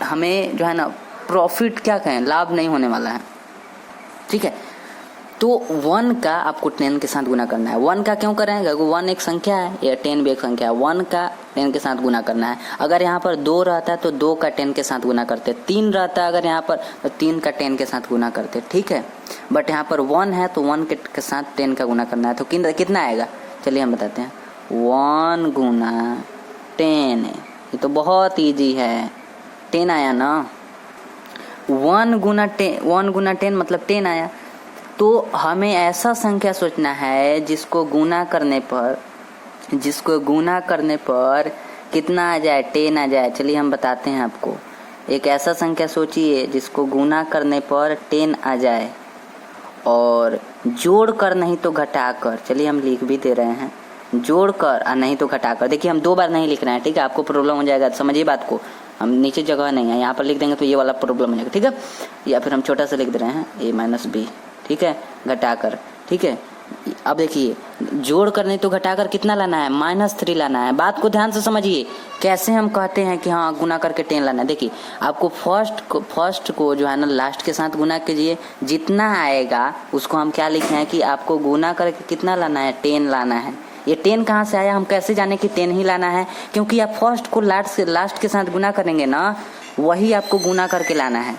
हमें जो है ना प्रॉफिट क्या कहें, लाभ नहीं होने वाला है, ठीक है। तो 1 का आपको 10 के साथ गुना करना है। 1 का क्यों करें, क्योंकि 1 एक संख्या है या 10 भी एक संख्या है। 1 का 10 के साथ गुना करना है। अगर यहाँ पर 2 रहता है तो 2 का 10 के साथ गुना करते, 3 रहता है अगर यहाँ पर तो 3 का 10 के साथ गुना करते, ठीक है। बट यहाँ पर 1 है तो 1 के साथ 10 का गुना करना है। तो कितना आएगा, चलिए हम बताते हैं। 1 × 10, ये तो बहुत ईजी है, 10 आया ना। 1 × 10 मतलब 10 आया। तो हमें ऐसा संख्या सोचना है जिसको गुना करने पर कितना आ जाए, 10 आ जाए। चलिए हम बताते हैं आपको। एक ऐसा संख्या सोचिए जिसको गुना करने पर 10 आ जाए और जोड़ कर नहीं तो घटा कर, चलिए हम लिख भी दे रहे हैं, जोड़ कर और नहीं तो घटा कर। देखिए हम 2 बार नहीं लिख रहे हैं, ठीक है, आपको प्रॉब्लम हो जाएगा, समझिए बात को। हम नीचे जगह नहीं है, यहाँ पर लिख देंगे तो ये वाला प्रॉब्लम हो जाएगा, ठीक है। या फिर हम छोटा सा लिख दे रहे हैं a - b, ठीक है, घटाकर, ठीक है। अब देखिए जोड़ कर नहीं तो घटाकर कितना लाना है, -3 लाना है। बात को ध्यान से समझिए, कैसे हम कहते हैं कि हाँ गुना करके 10 लाना है। देखिए आपको फर्स्ट को जो है ना लास्ट के साथ गुना कीजिए, जितना आएगा उसको हम क्या लिखे हैं कि आपको गुना करके कितना लाना है, 10 लाना है। ये 10 कहाँ से आया, हम कैसे जाने कि 10 ही लाना है, क्योंकि आप फर्स्ट को लास्ट के साथ गुना करेंगे ना, वही आपको गुना करके लाना है।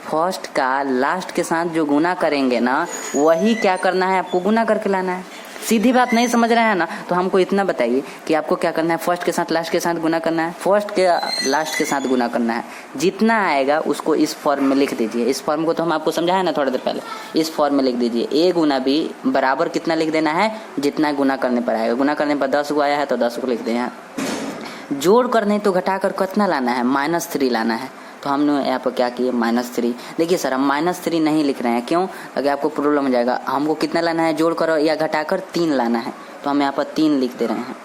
फर्स्ट का लास्ट के साथ जो गुना करेंगे ना, वही क्या करना है, आपको गुना करके लाना है। सीधी बात नहीं समझ रहे हैं ना, तो हमको इतना बताइए कि आपको क्या करना है, फर्स्ट के साथ लास्ट के साथ गुना करना है, फर्स्ट के लास्ट के साथ गुना करना है। जितना आएगा उसको इस फॉर्म में लिख दीजिए। इस फॉर्म को तो हम आपको समझाया ना थोड़ी देर पहले, इस फॉर्म में लिख दीजिए। a × b बराबर कितना लिख देना है, जितना गुना करने पर आएगा। गुना करने पर 10 को आया है तो 10 को लिख दें। जोड़ कर नहीं तो घटा कर कितना लाना है, -3 लाना है। तो हमने यहाँ पर क्या किए -3। देखिए सर हम -3 नहीं लिख रहे हैं, क्यों? अगर आपको प्रॉब्लम हो जाएगा। हमको कितना लाना है, जोड़कर या घटाकर 3 लाना है, तो हम यहाँ पर 3 लिख दे रहे हैं।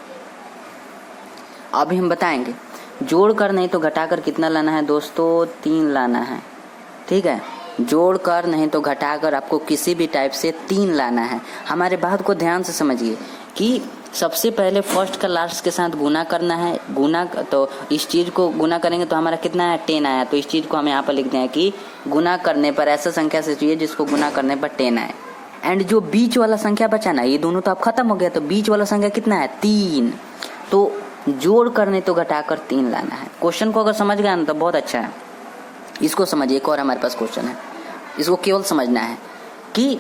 अभी हम बताएंगे जोड़कर नहीं तो घटाकर कितना लाना है दोस्तों, 3 लाना है। ठीक है, जोड़कर नहीं तो घटाकर आपको किसी भी टाइप से 3 लाना है। हमारे बात को ध्यान से समझिए कि सबसे पहले फर्स्ट का लास्ट के साथ गुना करना है। गुना तो इस चीज़ को गुना करेंगे तो हमारा कितना है, 10 आया। तो इस चीज़ को हम यहाँ पर लिखते हैं कि गुना करने पर ऐसा संख्या से चाहिए जिसको गुना करने पर 10 आए। एंड जो बीच वाला संख्या बचा ना, ये दोनों तो अब खत्म हो गया, तो बीच वाला संख्या कितना है, 3। तो जोड़ करने तो घटाकर 3 लाना है। क्वेश्चन को अगर समझ गया ना तो बहुत अच्छा है। इसको समझिए, एक और हमारे पास क्वेश्चन है, इसको केवल समझना है कि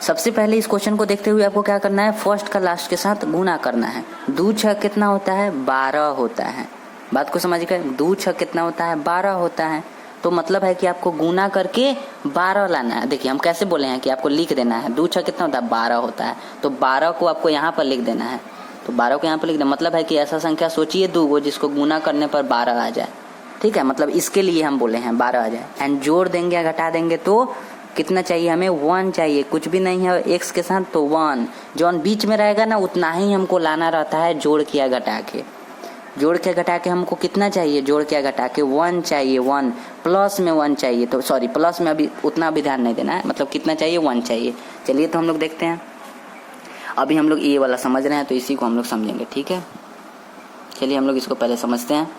सबसे पहले इस क्वेश्चन को देखते हुए आपको क्या करना है, फर्स्ट का लास्ट के साथ गुना करना है। 2 6 कितना होता है, 12 होता है। बात को समझ गए, 2 6 कितना होता है, 12 होता है। तो मतलब है कि आपको गुना करके 12 लाना है। देखिए हम कैसे बोले हैं कि आपको लिख देना है, 2 6 कितना होता है, 12 होता है। तो 12 को आपको यहाँ पर लिख देना है। तो 12 को यहाँ पर लिख देना मतलब है कि ऐसा संख्या सोचिए 2 को जिसको गुना करने पर 12 आ जाए। ठीक है, मतलब इसके लिए हम बोले हैं 12 आ जाए। एंड जोड़ देंगे या घटा देंगे तो कितना चाहिए हमें, 1 चाहिए। कुछ भी नहीं है x के साथ तो 1, जो बीच में रहेगा ना उतना ही हमको लाना रहता है जोड़ के या घटा के। जोड़ के घटा के हमको कितना चाहिए, जोड़ के घटा के 1 चाहिए। 1 प्लस में 1 चाहिए, तो सॉरी प्लस में अभी उतना भी ध्यान नहीं देना है, मतलब कितना चाहिए, 1 चाहिए। चलिए तो हम लोग देखते हैं। अभी हम लोग ये वाला समझ रहे हैं तो इसी को हम लोग समझेंगे। ठीक है, चलिए हम लोग इसको पहले समझते हैं।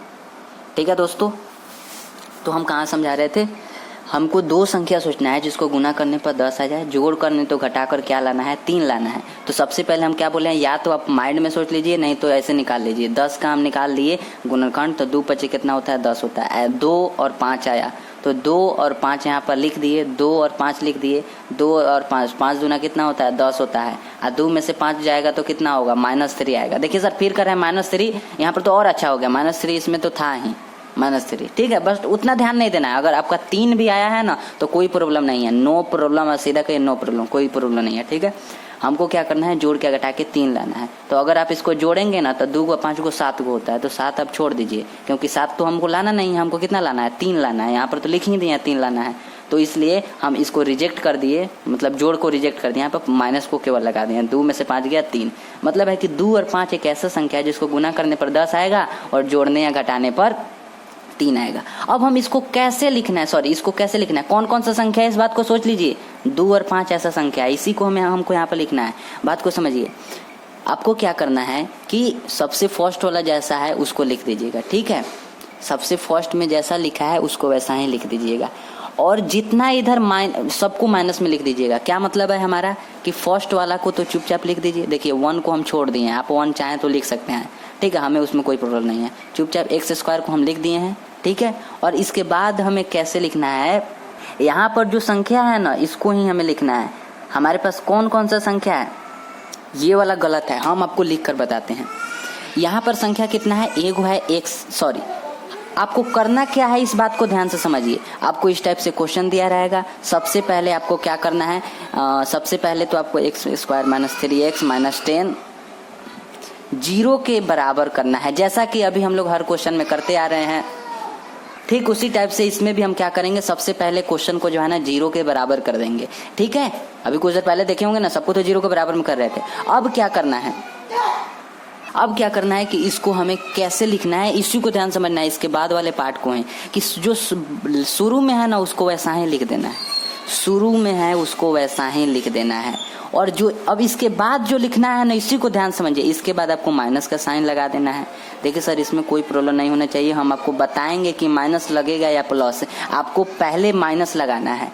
ठीक है दोस्तों, तो हम कहाँ समझा रहे थे, हमको 2 संख्या सोचना है जिसको गुना करने पर 10 आ जाए, जोड़ करने तो घटाकर क्या लाना है, 3 लाना है। तो सबसे पहले हम क्या बोले हैं, या तो आप माइंड में सोच लीजिए नहीं तो ऐसे निकाल लीजिए। 10 का हम निकाल लिए गुणनखंड, तो 2 5 कितना होता है, 10 होता है। 2 और 5 आया तो 2 और 5 यहाँ पर लिख दिए, 2 और 5 लिख दिए। 2 और 5, 5 दूना कितना होता है, 10 होता है। और 2 में से 5 जाएगा तो कितना होगा, -3 आएगा। देखिए सर फिर कर रहे हैं -3, यहाँ पर तो और अच्छा हो गया, -3 इसमें तो था ही -3। ठीक है, बस उतना ध्यान नहीं देना है। अगर आपका 3 भी आया है ना तो कोई प्रॉब्लम नहीं है, नो प्रॉब्लम, सीधा कहिए नो प्रॉब्लम, कोई प्रॉब्लम नहीं है। ठीक है, हमको क्या करना है, जोड़ के घटा के 3 लाना है। तो अगर आप इसको जोड़ेंगे ना तो 2 को 5 को 7 को होता है, तो 7 आप छोड़ दीजिए, क्योंकि 7 तो हमको लाना नहीं है, हमको कितना लाना है, 3 लाना है। यहाँ पर तो लिख ही दिया 3 लाना है, तो इसलिए हम इसको रिजेक्ट कर दिए, मतलब जोड़ को रिजेक्ट कर दिया, यहाँ पर माइनस को केवल लगा दिया। 2 में से 5 गया 3, मतलब है कि 2 और 5 एक ऐसा संख्या है जिसको गुना करने पर 10 आएगा और जोड़ने या घटाने पर 3 आएगा। अब हम इसको कैसे लिखना है, सॉरी इसको कैसे लिखना है, कौन कौन सा संख्या है इस बात को सोच लीजिए। 2 और 5 ऐसा संख्या है, इसी को हमको यहाँ पर लिखना है। बात को समझिए, आपको क्या करना है कि सबसे फर्स्ट वाला जैसा है उसको लिख दीजिएगा। ठीक है, सबसे फर्स्ट में जैसा लिखा है उसको वैसा ही लिख दीजिएगा, और जितना इधर सबको माइनस में लिख दीजिएगा। क्या मतलब है हमारा कि फर्स्ट वाला को तो चुपचाप लिख दीजिए। देखिए 1 को हम छोड़ दिए हैं, आप 1 चाहें तो लिख सकते हैं। ठीक है, हमें उसमें कोई प्रॉब्लम नहीं है। चुपचाप x² को हम लिख दिए हैं। ठीक है, और इसके बाद हमें कैसे लिखना है, यहाँ पर जो संख्या है ना इसको ही हमें लिखना है। हमारे पास कौन कौन सा संख्या है, ये वाला गलत है, हम आपको लिख कर बताते हैं। यहाँ पर संख्या कितना है, एगो है x, सॉरी आपको करना क्या है इस बात को ध्यान से समझिए। आपको इस टाइप से क्वेश्चन दिया रहेगा, सबसे पहले आपको क्या करना है, सबसे पहले तो आपको x² - 3x - 10 0 के बराबर करना है, जैसा कि अभी हम लोग हर क्वेश्चन में करते आ रहे हैं। ठीक उसी टाइप से इसमें भी हम क्या करेंगे, सबसे पहले क्वेश्चन को जो है ना 0 के बराबर कर देंगे। ठीक है, अभी कुछ देर पहले देखे होंगे ना, सबको तो 0 के बराबर में कर रहे थे। अब क्या करना है, अब क्या करना है कि इसको हमें कैसे लिखना है, इसी को ध्यान समझना है। इसके बाद वाले पार्ट को है कि जो शुरू में है ना उसको वैसा ही लिख देना है, शुरू में है उसको वैसा ही लिख देना है। और जो अब इसके बाद जो लिखना है ना इसी को ध्यान समझिए। इसके बाद आपको माइनस का साइन लगा देना है। देखिए सर इसमें कोई प्रॉब्लम नहीं होना चाहिए, हम आपको बताएंगे कि माइनस लगेगा या प्लस। आपको पहले माइनस लगाना है।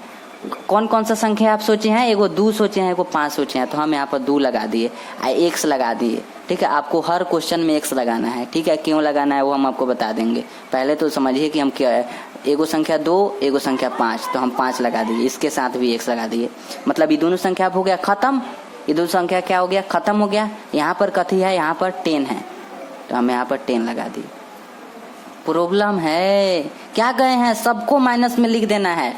कौन कौन सा संख्या आप सोचे हैं, एगो 2 सोचे हैं, एगो 5 सोचे हैं, तो हम यहाँ पर 2 लगा दिए, x लगा दिए। ठीक है, आपको हर क्वेश्चन में x लगाना है। ठीक है, क्यों लगाना है वो हम आपको बता देंगे। पहले तो समझिए कि हम क्या है, एगो संख्या 2 एगो संख्या 5, तो हम 5 लगा दिए, इसके साथ भी x लगा दिए। मतलब ये दोनों संख्या हो गया खत्म, ये दोनों संख्या क्या हो गया, खत्म हो गया। यहाँ पर कथी है, यहाँ पर 10 है, तो हम यहाँ पर 10 लगा दिए। प्रॉब्लम है क्या गए हैं, सबको माइनस में लिख देना है।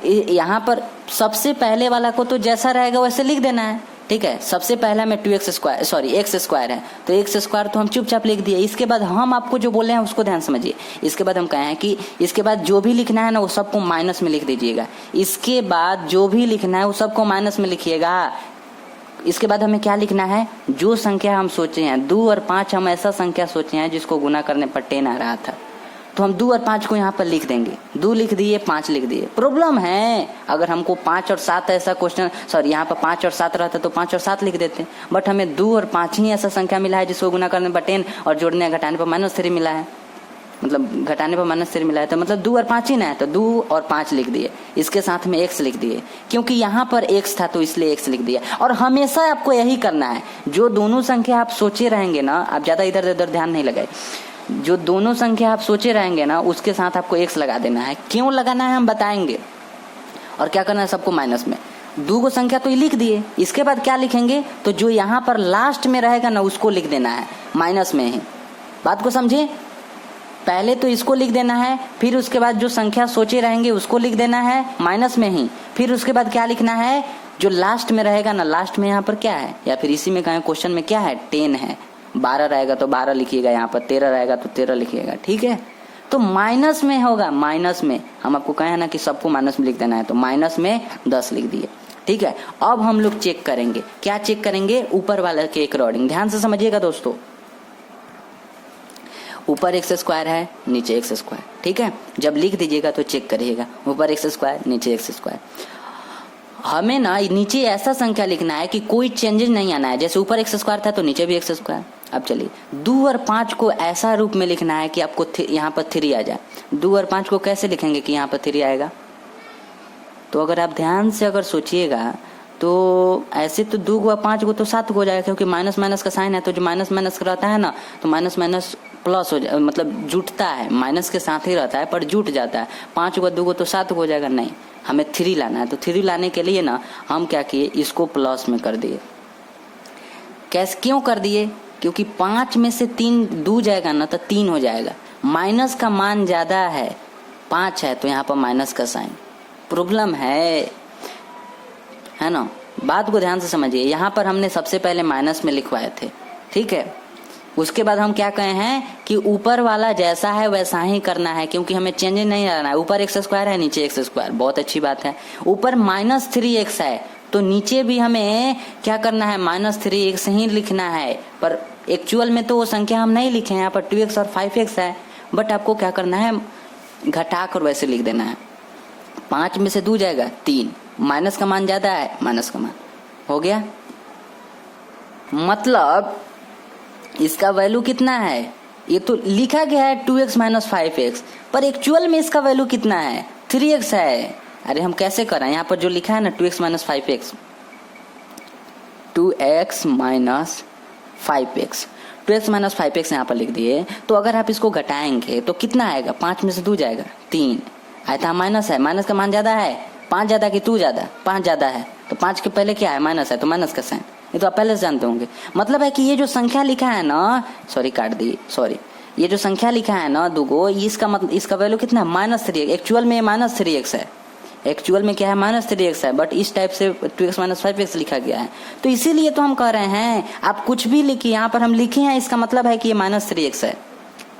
यहाँ पर सबसे पहले वाला को तो जैसा रहेगा वैसे लिख देना है। ठीक है। सबसे पहला में 2x square sorry x square है, तो x स्क्वायर तो हम चुपचाप लिख दिए। इसके बाद हम आपको जो बोले हैं उसको ध्यान समझिए। इसके बाद हम कहे हैं कि इसके बाद जो भी लिखना है ना वो सबको माइनस में लिख दीजिएगा। इसके बाद जो भी लिखना है वो सबको माइनस में लिखिएगा। इसके बाद हमें क्या लिखना है, जो संख्या हम सोचे हैं 2 और 5, हम ऐसा संख्या सोचे हैं जिसको गुना करने पर 10 आ रहा था, तो हम 2 और 5 को यहाँ पर लिख देंगे। 2 लिख दिए, 5 लिख दिए। प्रॉब्लम है, अगर हमको 5 और 7 ऐसा क्वेश्चन सॉरी यहाँ पर 5 और 7 रहता तो 5 और 7 लिख देते, बट हमें 2 और 5 ही ऐसा संख्या मिला है जिसको गुना करने पर 10 और जोड़ने या घटाने पर -3 मिला है, मतलब घटाने पर -3 मिला है, तो मतलब 2 और 5 ही ना है, तो 2 और 5 लिख दिए। इसके साथ में x लिख दिए, क्योंकि यहाँ पर x था तो इसलिए x लिख दिया। और हमेशा आपको यही करना है, जो दोनों संख्या आप सोचे रहेंगे ना, आप ज्यादा इधर उधर ध्यान नहीं लगाए, जो दोनों संख्या आप सोचे रहेंगे ना उसके साथ आपको x लगा देना है। क्यों लगाना है हम बताएंगे। और क्या करना है, सबको माइनस में। 2 को संख्या तो लिख दिए, इसके बाद क्या लिखेंगे, तो जो यहाँ पर लास्ट में रहेगा ना उसको लिख देना है माइनस में ही। बात को समझे, पहले तो इसको लिख देना है, फिर उसके बाद जो संख्या सोचे रहेंगे उसको लिख देना है माइनस में ही। फिर उसके बाद क्या लिखना है, जो लास्ट में रहेगा ना, लास्ट में यहाँ पर क्या है, या फिर इसी में कहें क्वेश्चन में क्या है, 10 है। 12 रहेगा तो 12 लिखिएगा, यहाँ पर 13 रहेगा तो 13 लिखिएगा, ठीक है। तो माइनस में होगा, माइनस में हम आपको कहे ना कि सबको माइनस में लिख देना है, तो माइनस में 10 लिख दिए, ठीक है। अब हम लोग चेक करेंगे, क्या चेक करेंगे, ऊपर वाले के अकॉर्डिंग। ध्यान से समझिएगा दोस्तों, ऊपर x स्क्वायर है, नीचे x स्क्वायर, ठीक है। जब लिख दीजिएगा तो चेक करिएगा, ऊपर x स्क्वायर नीचे x स्क्वायर। हमें ना नीचे ऐसा संख्या लिखना है कि कोई चेंजेस नहीं आना है, जैसे ऊपर x स्क्वायर था तो नीचे भी x स्क्वायर। अब चलिए 2 और 5 को ऐसा रूप में लिखना है कि आपको यहाँ पर 3 आ जाए। 2 और 5 को कैसे लिखेंगे कि यहाँ पर 3 आएगा, तो अगर आप ध्यान से अगर सोचिएगा तो ऐसे तो 2 और 5 को तो 7 हो जाएगा, क्योंकि माइनस माइनस का साइन है, तो जो माइनस माइनस रहता है ना तो माइनस माइनस प्लस हो जाए, मतलब जुटता है, माइनस के साथ ही रहता है पर जुट जाता है। 5 को 2 को तो 7 हो जाएगा, नहीं, हमें 3 लाना है। तो 3 लाने के लिए ना हम क्या किए, इसको प्लस में कर दिए। कैसे, क्यों कर दिए, क्योंकि 5 में से 3 2 जाएगा ना तो 3 हो जाएगा। माइनस का मान ज्यादा है, 5 है तो यहाँ पर माइनस का साइन। प्रॉब्लम है ना, बात को ध्यान से समझिए। यहाँ पर हमने सबसे पहले माइनस में लिखवाए थे, ठीक है। उसके बाद हम क्या कहे हैं कि ऊपर वाला जैसा है वैसा ही करना है, क्योंकि हमें चेंज नहीं लाना है। ऊपर x स्क्वायर है, नीचे x स्क्वायर, बहुत अच्छी बात है। ऊपर -3x है तो नीचे भी हमें क्या करना है, -3x ही लिखना है। पर एक्चुअल में तो वो संख्या हम नहीं लिखे हैं, यहाँ पर 2x और 5x है, बट आपको क्या करना है, घटा कर वैसे लिख देना है। 5 में से 2 जाएगा 3, माइनस का मान ज्यादा है, माइनस का मान हो गया। मतलब इसका वैल्यू कितना है, ये तो लिखा गया है 2x - 5x, पर एक्चुअल में इसका वैल्यू कितना है, 3x है। अरे हम कैसे करें, यहाँ पर जो लिखा है ना 2x - 5x, 2x - 5x, 2x - 5x यहाँ पर लिख दिए। तो अगर आप इसको घटाएंगे तो कितना आएगा, 5 में से 2 जाएगा 3, आया था माइनस है, माइनस का मान ज्यादा है, 5 ज्यादा कि 2 ज्यादा, 5 ज्यादा है, तो 5 के पहले क्या है, माइनस है, तो माइनस का साइन, ये तो आप पहले से जानते होंगे। मतलब है कि ये जो संख्या लिखा है ना, सॉरी काट दी, सॉरी, ये जो संख्या लिखा है ना 2 को, इसका मतलब इसका वैल्यू कितना है, -3x। एक्चुअल में -3x है, एक्चुअल में क्या है, -3x है, बट इस टाइप से 2x - 5x लिखा गया है। तो इसीलिए तो हम कह रहे हैं, आप कुछ भी लिखिए, यहाँ पर हम लिखे हैं, इसका मतलब है कि ये -3x है,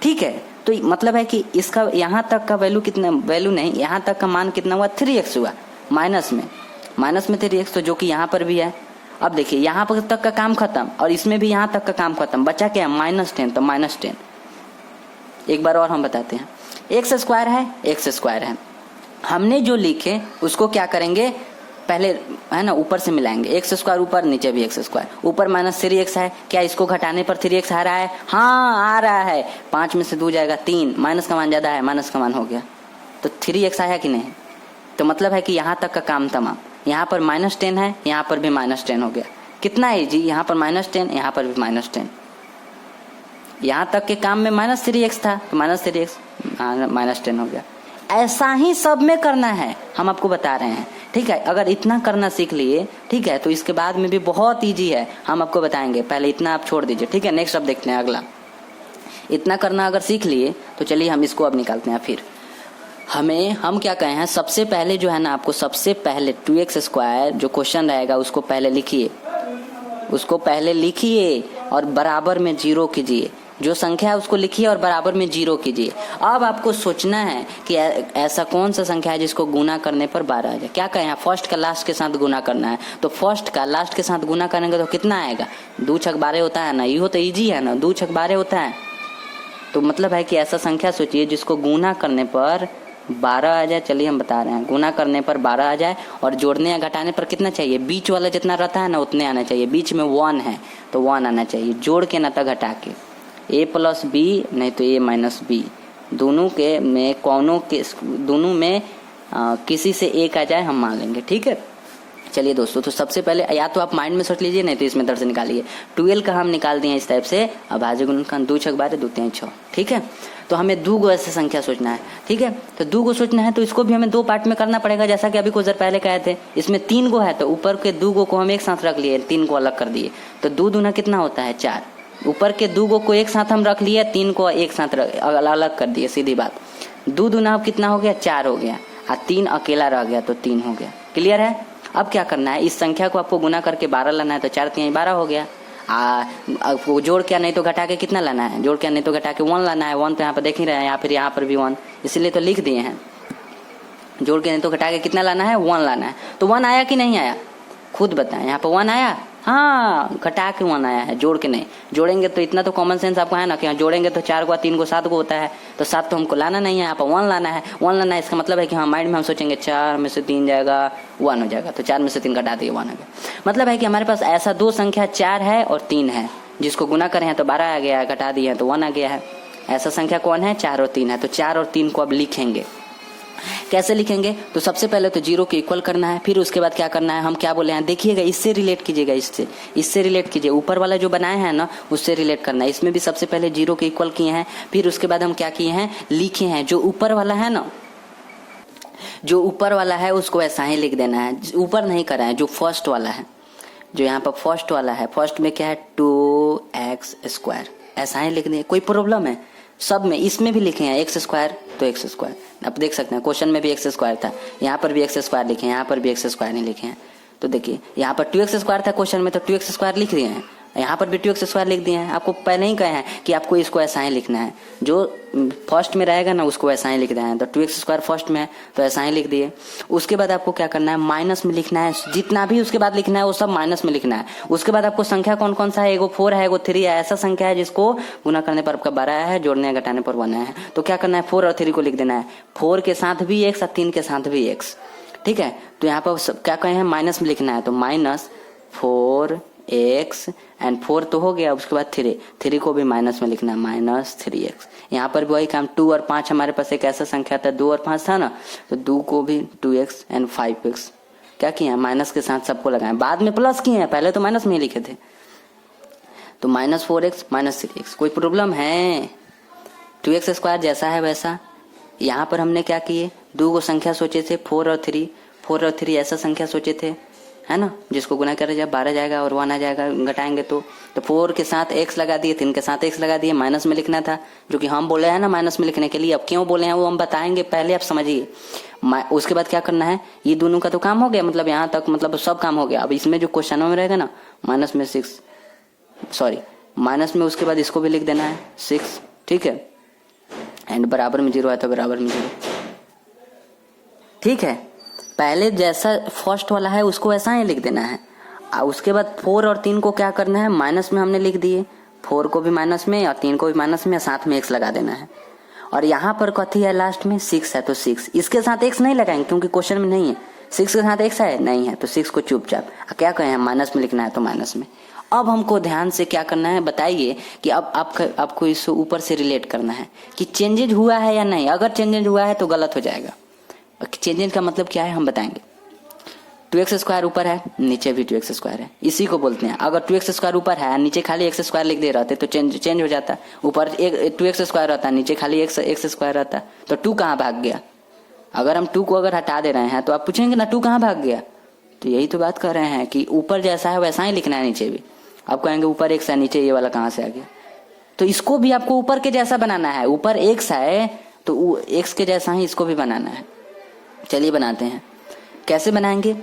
ठीक है। तो मतलब है कि इसका यहाँ तक का वैल्यू कितना, वैल्यू नहीं, यहाँ तक का मान कितना हुआ, 3x हुआ, माइनस में 3x, तो जो कि यहाँ पर भी है। अब देखिए यहाँ पर तक का काम खत्म, और इसमें भी यहाँ तक का काम खत्म, बचा क्या, -10, तो -10। एक बार और हम बताते हैं, x स्क्वायर है, x स्क्वायर है, हमने जो लिखे उसको क्या करेंगे, पहले है ना ऊपर से मिलाएंगे, x स्क्वायर ऊपर, नीचे भी x स्क्वायर, ऊपर -3x है, क्या इसको घटाने पर 3x आ रहा है, हाँ आ रहा है। 5 में से 2 जाएगा 3, माइनस का मान ज्यादा है, माइनस का मान हो गया, तो 3x आया कि नहीं। तो मतलब है कि यहाँ तक का काम तमाम। यहाँ पर -10 है, यहाँ पर भी -10 हो गया, कितना है जी, यहाँ पर -10, यहाँ पर भी -10, यहाँ तक के काम में -3x था तो -3x -10 हो गया। ऐसा ही सब में करना है, हम आपको बता रहे हैं, ठीक है। अगर इतना करना सीख लिए, ठीक है, तो इसके बाद में भी बहुत इजी है, हम आपको बताएंगे। पहले इतना आप छोड़ दीजिए, ठीक है। नेक्स्ट अब देखते हैं अगला। इतना करना अगर सीख लिए तो चलिए हम इसको अब निकालते हैं। फिर हम क्या कहे हैं, सबसे पहले जो है ना, आपको सबसे पहले 2x स्क्वायर जो क्वेश्चन रहेगा उसको पहले लिखिए, उसको पहले लिखिए और बराबर में 0 कीजिए। जो संख्या है उसको लिखिए और बराबर में 0 कीजिए। अब आपको सोचना है कि ऐसा कौन सा संख्या है जिसको गुना करने पर 12 आ जाए। क्या कहें, फर्स्ट का लास्ट के साथ गुना करना है, तो फर्स्ट का लास्ट के साथ गुना करेंगे तो कितना आएगा, 2 छक 12 होता है ना, ये तो इजी है ना, 2 छक 12 होता है। तो मतलब है कि ऐसा संख्या सोचिए जिसको गुना करने पर 12 आ जाए। चलिए हम बता रहे हैं, गुना करने पर 12 आ जाए और जोड़ने या घटाने पर कितना चाहिए, बीच वाला जितना रहता है ना उतने आना चाहिए। बीच में 1 है तो 1 आना चाहिए, जोड़ के ना तो घटा के। a प्लस बी नहीं तो a माइनस बी, दोनों में किसी से एक आ जाए हम मान लेंगे, ठीक है। चलिए दोस्तों, तो सबसे पहले या तो आप माइंड में सोच लीजिए नहीं तो इसमें तरह से निकालिए। 12 का हम निकाल दिए इस टाइप से। अब भाज्य गुणनखंड 2 छक 12 2 3 6, ठीक है। तो हमें 2 गो ऐसे संख्या सोचना है, ठीक है। तो 2 गो सोचना है तो इसको भी हमें 2 पार्ट में करना पड़ेगा, जैसा कि अभी कुछ देर पहले कहे थे। इसमें 3 गो है तो ऊपर के 2 गो को हम एक साथ रख लिए, 3 को अलग कर दिए। तो 2 दूना कितना होता है 4। ऊपर के 2 गो को एक साथ हम रख लिए, 3 को एक साथ अलग कर दिए, सीधी बात। 2 दूना अब कितना हो गया 4 हो गया, और 3 अकेला रह गया तो 3 हो गया। क्लियर है। अब क्या करना है, इस संख्या को आपको गुना करके 12 लाना है, तो 4 3 12 हो गया। आपको जोड़ के नहीं तो घटा के कितना लाना है, जोड़ के नहीं तो घटा के 1 लाना है। 1 तो यहाँ पर देख ही रहे हैं, या फिर यहाँ पर भी 1, इसलिए तो लिख दिए हैं। जोड़ के नहीं तो घटा के कितना लाना है, 1 लाना है। तो 1 आया कि नहीं आया, खुद बताएं। यहाँ पर 1 आया, हाँ, घटा के 1 आया है, जोड़ के नहीं। जोड़ेंगे तो इतना तो कॉमन सेंस आपको है ना कि जोड़ेंगे तो 4 को 3 को 7 को होता है, तो 7 तो हमको लाना नहीं है, यहाँ पर 1 लाना है। 1 लाना है, इसका मतलब है कि हाँ माइंड में हम सोचेंगे 4 में से 3 जाएगा 1 हो जाएगा, तो 4 में से 3 घटा दिए 1 आ गया। मतलब है कि हमारे पास ऐसा 2 संख्या 4 है और 3 है, जिसको गुना करें तो 12 आ गया है, घटा दिए तो 1 आ गया है। ऐसा संख्या कौन है, 4 और 3 है। तो 4 और 3 को अब लिखेंगे। कैसे लिखेंगे, तो सबसे पहले तो 0 के इक्वल करना है। फिर उसके बाद क्या करना है, हम क्या बोले हैं देखिएगा, इससे रिलेट कीजिएगा, इससे रिलेट कीजिए। ऊपर वाला जो बनाए हैं ना उससे रिलेट करना है। इसमें भी सबसे पहले 0 के इक्वल किए हैं, फिर उसके बाद हम क्या किए हैं, लिखे हैं। जो ऊपर वाला है ना, जो ऊपर वाला है उसको ऐसा ही लिख देना है, ऊपर नहीं करा है। जो फर्स्ट वाला है, जो यहाँ पर फर्स्ट वाला है, फर्स्ट में क्या है 2x², ऐसा ही लिख दिए। कोई प्रॉब्लम है, सब में इसमें भी लिखे हैं x² तो x²। आप देख सकते हैं क्वेश्चन में भी x² था, यहाँ पर भी x² लिखे हैं, यहाँ पर भी x² नहीं लिखे हैं। तो देखिए यहाँ पर 2x² था क्वेश्चन में, तो 2x² लिख दिए हैं, यहाँ पर भी 2x² लिख दिए हैं। आपको पहले ही कहे हैं कि आपको इसको ऐसा ही लिखना है, जो फर्स्ट में रहेगा ना उसको ऐसा ही लिख देना है। तो 2x² फर्स्ट में है तो ऐसा ही लिख दिए। उसके बाद आपको क्या करना है, माइनस में लिखना है। जितना भी उसके बाद लिखना है वो सब माइनस में लिखना है। उसके बाद आपको संख्या कौन कौन सा है, एगो 4 है, एगो 3 है। ऐसा संख्या है जिसको गुना करने पर आपका 12 आया है, जोड़ने या घटाने पर 1 आया है। तो क्या करना है, 4 और 3 को लिख देना है। 4 के साथ भी x और 3 के साथ भी x, ठीक है। तो यहाँ पर क्या कहे हैं, माइनस में लिखना है। तो -4x एंड 4 तो हो गया। उसके बाद 3 को भी माइनस में लिखना है, -3x। यहाँ पर भी वही काम, 2 और 5 हमारे पास एक ऐसा संख्या था, 2 और 5 था ना, तो 2 को भी 2x एंड 5x क्या किया, माइनस के साथ सबको लगाए, बाद में प्लस किए हैं, पहले तो माइनस में ही लिखे थे। तो -4x -3x। कोई प्रॉब्लम है, 2x² जैसा है वैसा। यहाँ पर हमने क्या किए, 2 को संख्या सोचे थे, 4 और 3 ऐसा संख्या सोचे थे, है ना, जिसको गुना करें जब 12 जाएगा और 1 आ जाएगा, घटाएंगे तो 4 के साथ x लगा दिए, 3 के साथ x लगा दिए। माइनस में लिखना था, जो कि हम बोले हैं ना माइनस में लिखने के लिए। अब क्यों बोले हैं वो हम बताएंगे, पहले आप समझिए। उसके बाद क्या करना है, ये दोनों का तो काम हो गया, मतलब यहाँ तक मतलब सब काम हो गया। अब इसमें जो क्वेश्चन में रहेगा ना, माइनस में उसके बाद इसको भी लिख देना है 6, ठीक है। एंड बराबर में 0 है तो बराबर में 0, ठीक है। पहले जैसा फर्स्ट वाला है उसको ऐसा ही लिख देना है। उसके बाद 4 और 3 को क्या करना है, माइनस में हमने लिख दिए। 4 को भी माइनस में और 3 को भी माइनस में, साथ में x लगा देना है। और यहाँ पर कथी है, लास्ट में 6 है तो 6, इसके साथ x नहीं लगाएंगे क्योंकि क्वेश्चन में नहीं है। 6 के साथ x है नहीं है, तो 6 को चुपचाप क्या कहें, माइनस में लिखना है तो माइनस में। अब हमको ध्यान से क्या करना है बताइए, कि अब आपको इस ऊपर से रिलेट करना है कि चेंजेज हुआ है या नहीं। अगर चेंजेज हुआ है तो गलत हो जाएगा। चेंजेज का मतलब क्या है हम बताएंगे। 2x² ऊपर है, नीचे भी 2x² है, इसी को बोलते हैं। अगर 2x² ऊपर है, नीचे खाली x² लिख दे रहते तो चेंज हो जाता। ऊपर 2x² रहता, नीचे खाली x² रहता, तो 2 कहाँ भाग गया। अगर हम 2 को अगर हटा दे रहे हैं तो आप पूछेंगे ना 2 कहाँ भाग गया। तो यही तो बात कर रहे हैं कि ऊपर जैसा है वैसा ही लिखना है, नीचे भी। आप कहेंगे ऊपर x है, नीचे ये वाला कहाँ से आ गया। तो इसको भी आपको ऊपर के जैसा बनाना है। ऊपर x है तो x के जैसा ही इसको भी बनाना है। चलिए बनाते हैं, कैसे बनाएंगे।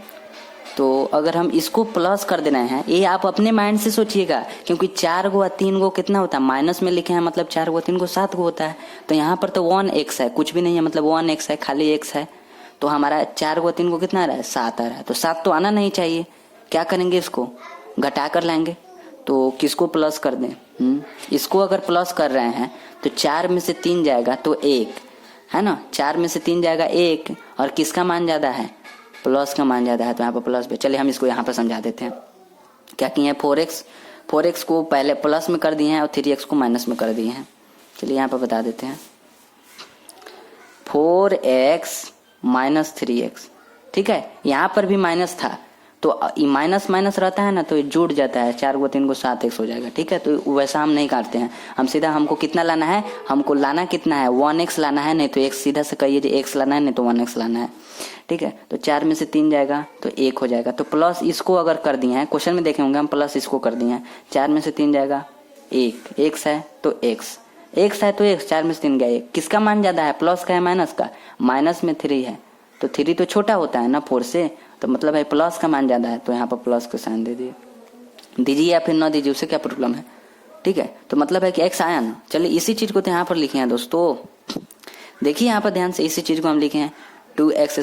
तो अगर हम इसको प्लस कर देना है, ये आप अपने माइंड से सोचिएगा, क्योंकि 4 गो 3 गो कितना होता है, माइनस में लिखे हैं मतलब 4 गो 3 गो 7 गो होता है। तो यहाँ पर तो 1x है, कुछ भी नहीं है मतलब 1x है, खाली x है। तो हमारा 4 गो 3 गो कितना आ रहा है, 7 आ रहा है। तो 7 तो आना नहीं चाहिए, क्या करेंगे, इसको घटा कर लाएंगे। तो किसको प्लस कर दें, इसको अगर प्लस कर रहे हैं तो 4 में से 3 जाएगा तो 1 है ना, 4 में से 3 जाएगा 1, और किसका मान ज्यादा है, प्लस का मान ज्यादा है, तो यहाँ पर प्लस पे। चलिए हम इसको यहाँ पर समझा देते हैं। क्या किए हैं, 4x को पहले प्लस में कर दिए हैं और 3x को माइनस में कर दिए हैं। चलिए यहाँ पर बता देते हैं, 4x माइनस 3x, ठीक है। यहाँ पर भी माइनस था, तो माइनस माइनस रहता है ना, तो जुड़ जाता है, 4 गो 3 गो 7x हो जाएगा, ठीक है। तो वैसा हम नहीं करते हैं, हम सीधा, हमको कितना लाना है, हमको लाना कितना है, 1x लाना है, नहीं तो x सीधा से कहिए जो x लाना है, नहीं तो 1x लाना है, ठीक है। तो 4 में से 3 जाएगा तो 1 हो जाएगा। तो प्लस इसको अगर कर दिए हैं, क्वेश्चन में देखे होंगे हम, प्लस इसको कर दिए हैं, 4 में से 3 जाएगा 1, x है तो x है तो x, 4 में से 3 गया 1, किसका मान ज्यादा है, प्लस का है माइनस का, माइनस में 3 है, तो 3 तो छोटा होता है ना 4 से, तो मतलब है प्लस का मान ज्यादा है, तो यहाँ पर प्लस का साइन दे दीजिए या फिर ना दीजिए, उससे क्या प्रॉब्लम है, ठीक है। तो मतलब है कि x आया ना। चलिए इसी चीज को तो यहाँ पर लिखे हैं दोस्तों, देखिए यहाँ पर ध्यान से, इसी चीज को हम लिखे हैं 2x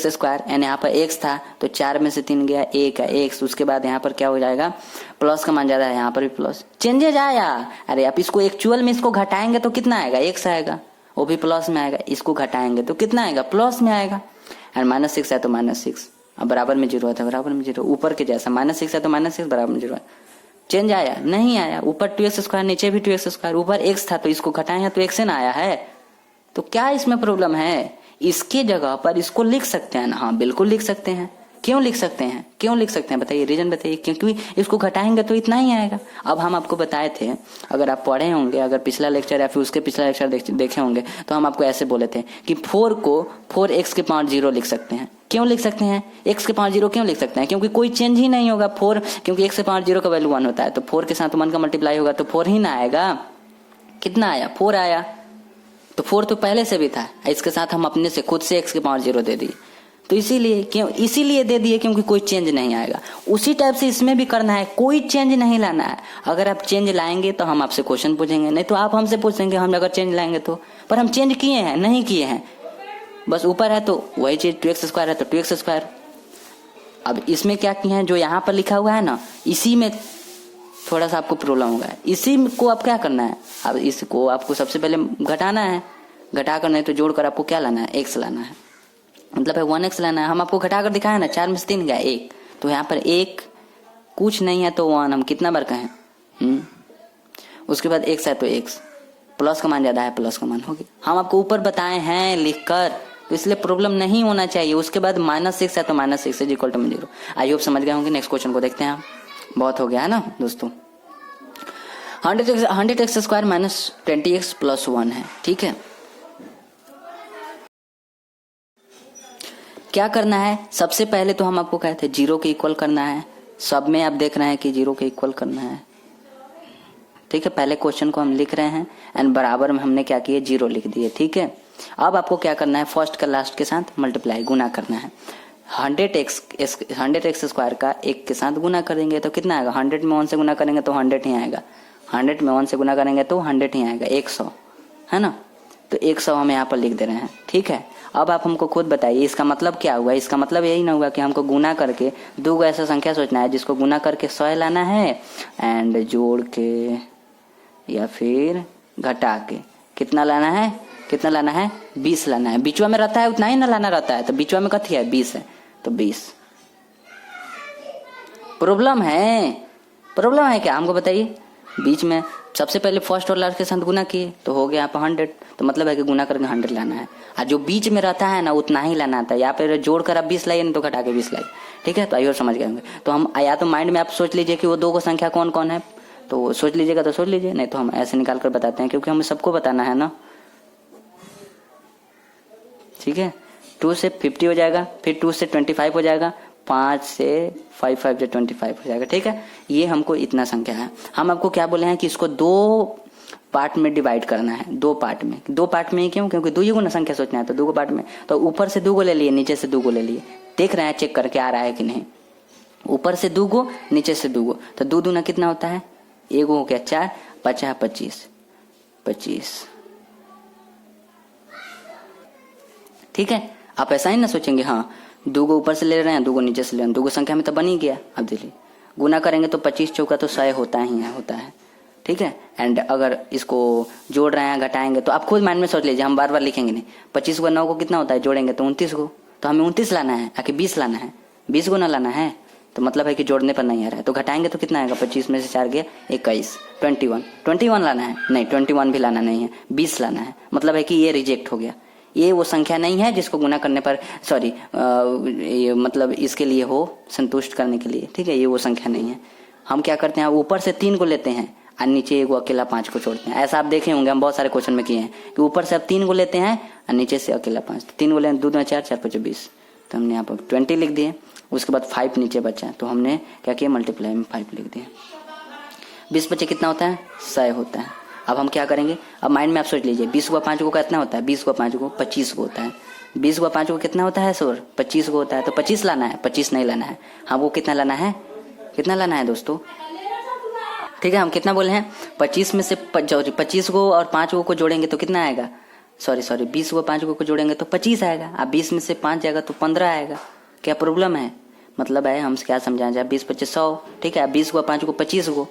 स्क्वायर, एंड यहाँ पर x था तो 4 में से 3 गया 1 है x, उसके बाद यहाँ पर क्या हो जाएगा, प्लस का मान ज्यादा है, यहाँ पर भी प्लस, चेंजेज आया। अरे आप इसको एक्चुअल में इसको घटाएंगे तो कितना आएगा, x आएगा, वो भी प्लस में आएगा, इसको घटाएंगे तो कितना आएगा, प्लस में आएगा। एंड -6 है तो -6, अब बराबर में 0 है तो बराबर में 0, ऊपर के जैसा, -6 है तो -6 बराबर में 0 है। चेंज आया नहीं आया, ऊपर 2x स्क्वायर नीचे भी 2x स्क्वायर, ऊपर x था तो इसको घटाए हैं तो x ना आया है, तो क्या इसमें प्रॉब्लम है। इसके जगह पर इसको लिख सकते हैं ना, हाँ बिल्कुल लिख सकते हैं। क्यों लिख सकते हैं बताइए, रीजन बताइए। क्योंकि इसको घटाएंगे तो इतना ही आएगा। अब हम आपको बताए थे, अगर आप पढ़े होंगे, अगर पिछला लेक्चर या फिर उसके पिछला लेक्चर देखे होंगे, तो हम आपको ऐसे बोले थे कि 4 को 4x के पावर 0 लिख सकते हैं। क्यों लिख सकते हैं, x के पावर 0 क्यों लिख सकते हैं, क्योंकि कोई चेंज ही नहीं होगा 4, क्योंकि x के पावर 0 का वैल्यू 1 होता है, तो 4 के साथ 1 का मल्टीप्लाई होगा तो 4 ही ना आएगा। कितना आया, 4 आया, तो 4 तो पहले से भी था, इसके साथ हम अपने से खुद से x के पावर 0 दे दिए, तो इसीलिए दे दिए क्योंकि कोई चेंज नहीं आएगा। उसी टाइप से इसमें भी करना है, कोई चेंज नहीं लाना है। अगर आप चेंज लाएंगे तो हम आपसे क्वेश्चन पूछेंगे, नहीं तो आप हमसे पूछेंगे, हम अगर चेंज लाएंगे तो। पर हम चेंज किए हैं, नहीं किए हैं, बस ऊपर है तो वही चीज, 2x स्क्वायर है तो 2x स्क्वायर। अब इसमें क्या किए हैं, जो यहाँ पर लिखा हुआ है ना, इसी में थोड़ा सा आपको प्रॉब्लम होगा। इसी को आप क्या करना है, अब इसको आपको सबसे पहले घटाना है, घटा कर नहीं तो जोड़कर आपको क्या लाना है, x लाना है, मतलब है 1x लाना है। हम आपको घटा कर दिखाया ना, 4 में से 3 गया 1, तो यहाँ पर 1 कुछ नहीं है तो 1 हम कितना बार कहें, उसके बाद x है तो x, प्लस का मान ज्यादा है, प्लस का मान हो गया। हम आपको ऊपर बताए हैं लिखकर, तो इसलिए प्रॉब्लम नहीं होना चाहिए। उसके बाद -6 है तो -6 is equal to 0। I hope समझ गए होंगे। नेक्स्ट क्वेश्चन को देखते हैं हम, बहुत हो गया है ना दोस्तों। 100x square minus 20x plus 1 है, ठीक है। क्या करना है, सबसे पहले तो हम आपको कहे थे 0 के इक्वल करना है। सब में आप देख रहे हैं कि 0 के इक्वल करना है, ठीक है। पहले क्वेश्चन को हम लिख रहे हैं एंड बराबर में हमने क्या किया, 0 लिख दिए, ठीक है। अब आपको क्या करना है, फर्स्ट का लास्ट के साथ मल्टीप्लाई, गुना करना है। 100x स्क्वायर का 1 के साथ गुना करेंगे तो कितना आएगा, 100 में 1 से गुना करेंगे तो 100 ही आएगा, 100 में 1 से गुना करेंगे तो 100 ही आएगा, 100 है ना। तो 100 हम यहाँ पर लिख दे रहे हैं, ठीक है। अब आप हमको खुद बताइए इसका मतलब क्या हुआ। इसका मतलब यही ना हुआ कि हमको गुना करके 2 ऐसा संख्या सोचना है जिसको गुना करके 100 लाना है एंड जोड़ के या फिर घटा के कितना लाना है, 20 लाना है। बीचवा में रहता है उतना ही ना लाना रहता है, तो बीचवा में कथी है, 20 है, तो 20। प्रॉब्लम है क्या, हमको बताइए। बीच में सबसे पहले फर्स्ट और लास्ट के साथ गुना किए तो हो गया यहाँ पर 100, तो मतलब है कि गुना करके 100 लाना है। और जो बीच में रहता है ना उतना ही लाना था, यहाँ पे जोड़कर आप 20 लाइए नहीं तो घटा के 20 लाइए, ठीक है। तो आइए और समझ गए होंगे। तो हम या तो माइंड में आप सोच लीजिए कि वो 2 को संख्या कौन कौन है, तो सोच लीजिएगा तो सोच लीजिए, नहीं तो हम ऐसे निकाल कर बताते हैं क्योंकि हमें सबको बताना है ना, ठीक है। 2 से 50 हो जाएगा, फिर 2 से 25 हो जाएगा, 5 से 5 5 से 25 हो जाएगा, ठीक है। ये हमको इतना संख्या है। हम आपको क्या बोले हैं कि इसको 2 पार्ट में डिवाइड करना है, 2 पार्ट में ही क्यों, क्योंकि 2 ही गुना संख्या सोचना है, तो 2 पार्ट में, तो ऊपर से 2 ले लिए, नीचे से 2 ले लिए, देख रहे हैं चेक करके आ रहा है कि नहीं। ऊपर से 2 गो, नीचे से 2 गो, तो 2 दूना कितना होता है, 1 हो गया 4, 50 25। ठीक है, आप ऐसा ही ना सोचेंगे हाँ 2 गो ऊपर से ले रहे हैं 2 गो नीचे से ले रहे हैं, 2 गो संख्या में तो बन ही गया। अब देखिए गुना करेंगे तो 25 चौका तो 100 होता है। ठीक है, एंड अगर इसको जोड़ रहे हैं घटाएंगे तो आप खुद माइंड में सोच लीजिए, हम बार बार लिखेंगे नहीं। 25 को 9 को कितना होता है, जोड़ेंगे तो 29 को, तो हमें 29 लाना है आके 20 लाना है, 20 को ना लाना है, तो मतलब है कि जोड़ने पर नहीं आ रहा है। तो घटाएंगे तो कितना आएगा, 25 में से 4 गया 21, 21 लाना है, नहीं 21 भी लाना नहीं है, 20 लाना है। मतलब है कि ये रिजेक्ट हो गया, ये वो संख्या नहीं है जिसको गुना करने पर ये मतलब इसके लिए हो, संतुष्ट करने के लिए। ठीक है, ये वो संख्या नहीं है। हम क्या करते हैं, ऊपर से 3 को लेते हैं और नीचे एक अकेला 5 को छोड़ते हैं। ऐसा आप देखे होंगे, हम बहुत सारे क्वेश्चन में किए हैं कि ऊपर से आप 3 को लेते हैं और नीचे से अकेला 5। 3 को लेते 2 2 4 4 5 20, तो हमने यहाँ पर 20 लिख दिए। उसके बाद 5 नीचे बचा, तो हमने क्या किया, मल्टीप्लाई में 5 लिख दिया। 20 बचे कितना होता है, 100 होता है। अब हम क्या करेंगे, अब माइंड में आप सोच लीजिए 20 को 5 को कितना होता है, 20 को 5 को 25 को होता है। 20 को 5 को कितना होता है सर, 25 को होता है। तो 25 लाना है, 25 नहीं लाना है, हाँ वो कितना लाना है, कितना लाना है दोस्तों। ठीक है, हम कितना बोले हैं, 25 में से 25 को और 5 को जोड़ेंगे तो कितना आएगा, सॉरी 20 को 5 को जोड़ेंगे तो 25 आएगा। अब 20 में से 5 जाएगा तो 15 आएगा। क्या प्रॉब्लम है, मतलब है हम क्या समझाएं, जब 20 25 100। ठीक है, 20 को 5 को 25 को,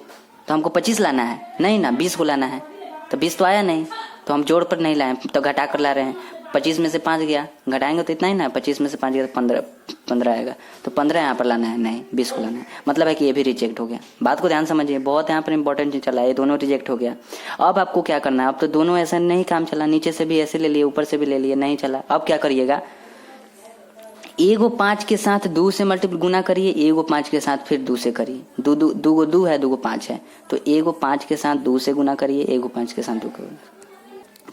तो हमको 25 लाना है, नहीं ना 20 को लाना है। तो 20 तो आया नहीं, तो हम जोड़ पर नहीं लाए, तो घटा कर ला रहे हैं। 25 में से 5 गया, घटाएंगे तो इतना ही ना, 25 में से 5 गया तो 15 आएगा। तो 15 यहाँ पर लाना है, नहीं 20 को लाना है। मतलब है कि ये भी रिजेक्ट हो गया। बात को ध्यान समझिए, बहुत यहाँ पर इंपॉर्टेंट चीज चला है, ये दोनों रिजेक्ट हो गया। अब आपको क्या करना है, अब तो दोनों ऐसे नहीं काम चला, नीचे से भी ऐसे ले लिए ऊपर से भी ले लिए, नहीं चला। अब क्या करिएगा, 1 को 5 के साथ 2 से मल्टीपल गुना करिए, 1 को 5 के साथ फिर 2 से करिए। 2 को 2 है, 2 को 5 है, तो 1 को 5 के साथ 2 से गुना करिए, 1 को 5 के साथ 2 करिए।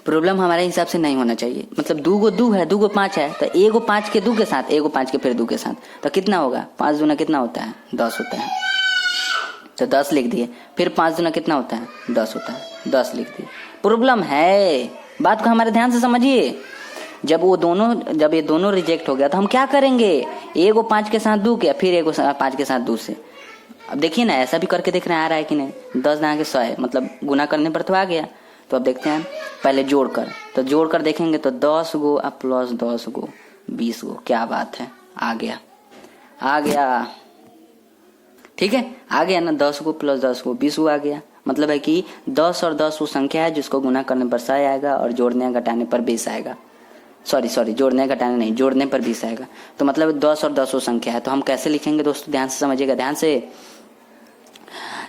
प्रॉब्लम हमारे हिसाब से नहीं होना चाहिए, मतलब 2 को 2 है, 2 को 5 है, तो 1 को 5 के 2 के साथ, 1 को 5 के फिर 2 के साथ, तो कितना होगा, 5 दूना कितना होता है, 10 होता है। तो 10 लिख दिए। फिर 5 दूना कितना होता है, 10 होता है, 10 लिख दिए। प्रॉब्लम है, बात को हमारे ध्यान से समझिए। जब ये दोनों रिजेक्ट हो गया तो हम क्या करेंगे, 1 को 5 के साथ 2 किया, फिर 1 को 5 के साथ 2 से। अब देखिए ना, ऐसा भी करके देख रहे हैं आ रहा है कि नहीं। 10 दाना के 100 है, मतलब गुना करने पर तो आ गया। तो अब देखते हैं पहले जोड़कर, तो जोड़कर देखेंगे तो 10 गो अब प्लस 10 गो 20 गो, क्या बात है, आ गया। ठीक है, आ गया ना, 10 गो प्लस 10 गो 20 गो आ गया। मतलब है कि 10 और 10 वो संख्या है जिसको गुना करने पर 100 आएगा और जोड़ने घटाने पर 20 आएगा। सॉरी जोड़ने घटाने नहीं, जोड़ने पर 20 आएगा। तो मतलब 10 और 10 वो संख्या है। तो हम कैसे लिखेंगे दोस्तों, ध्यान से समझिएगा, ध्यान से।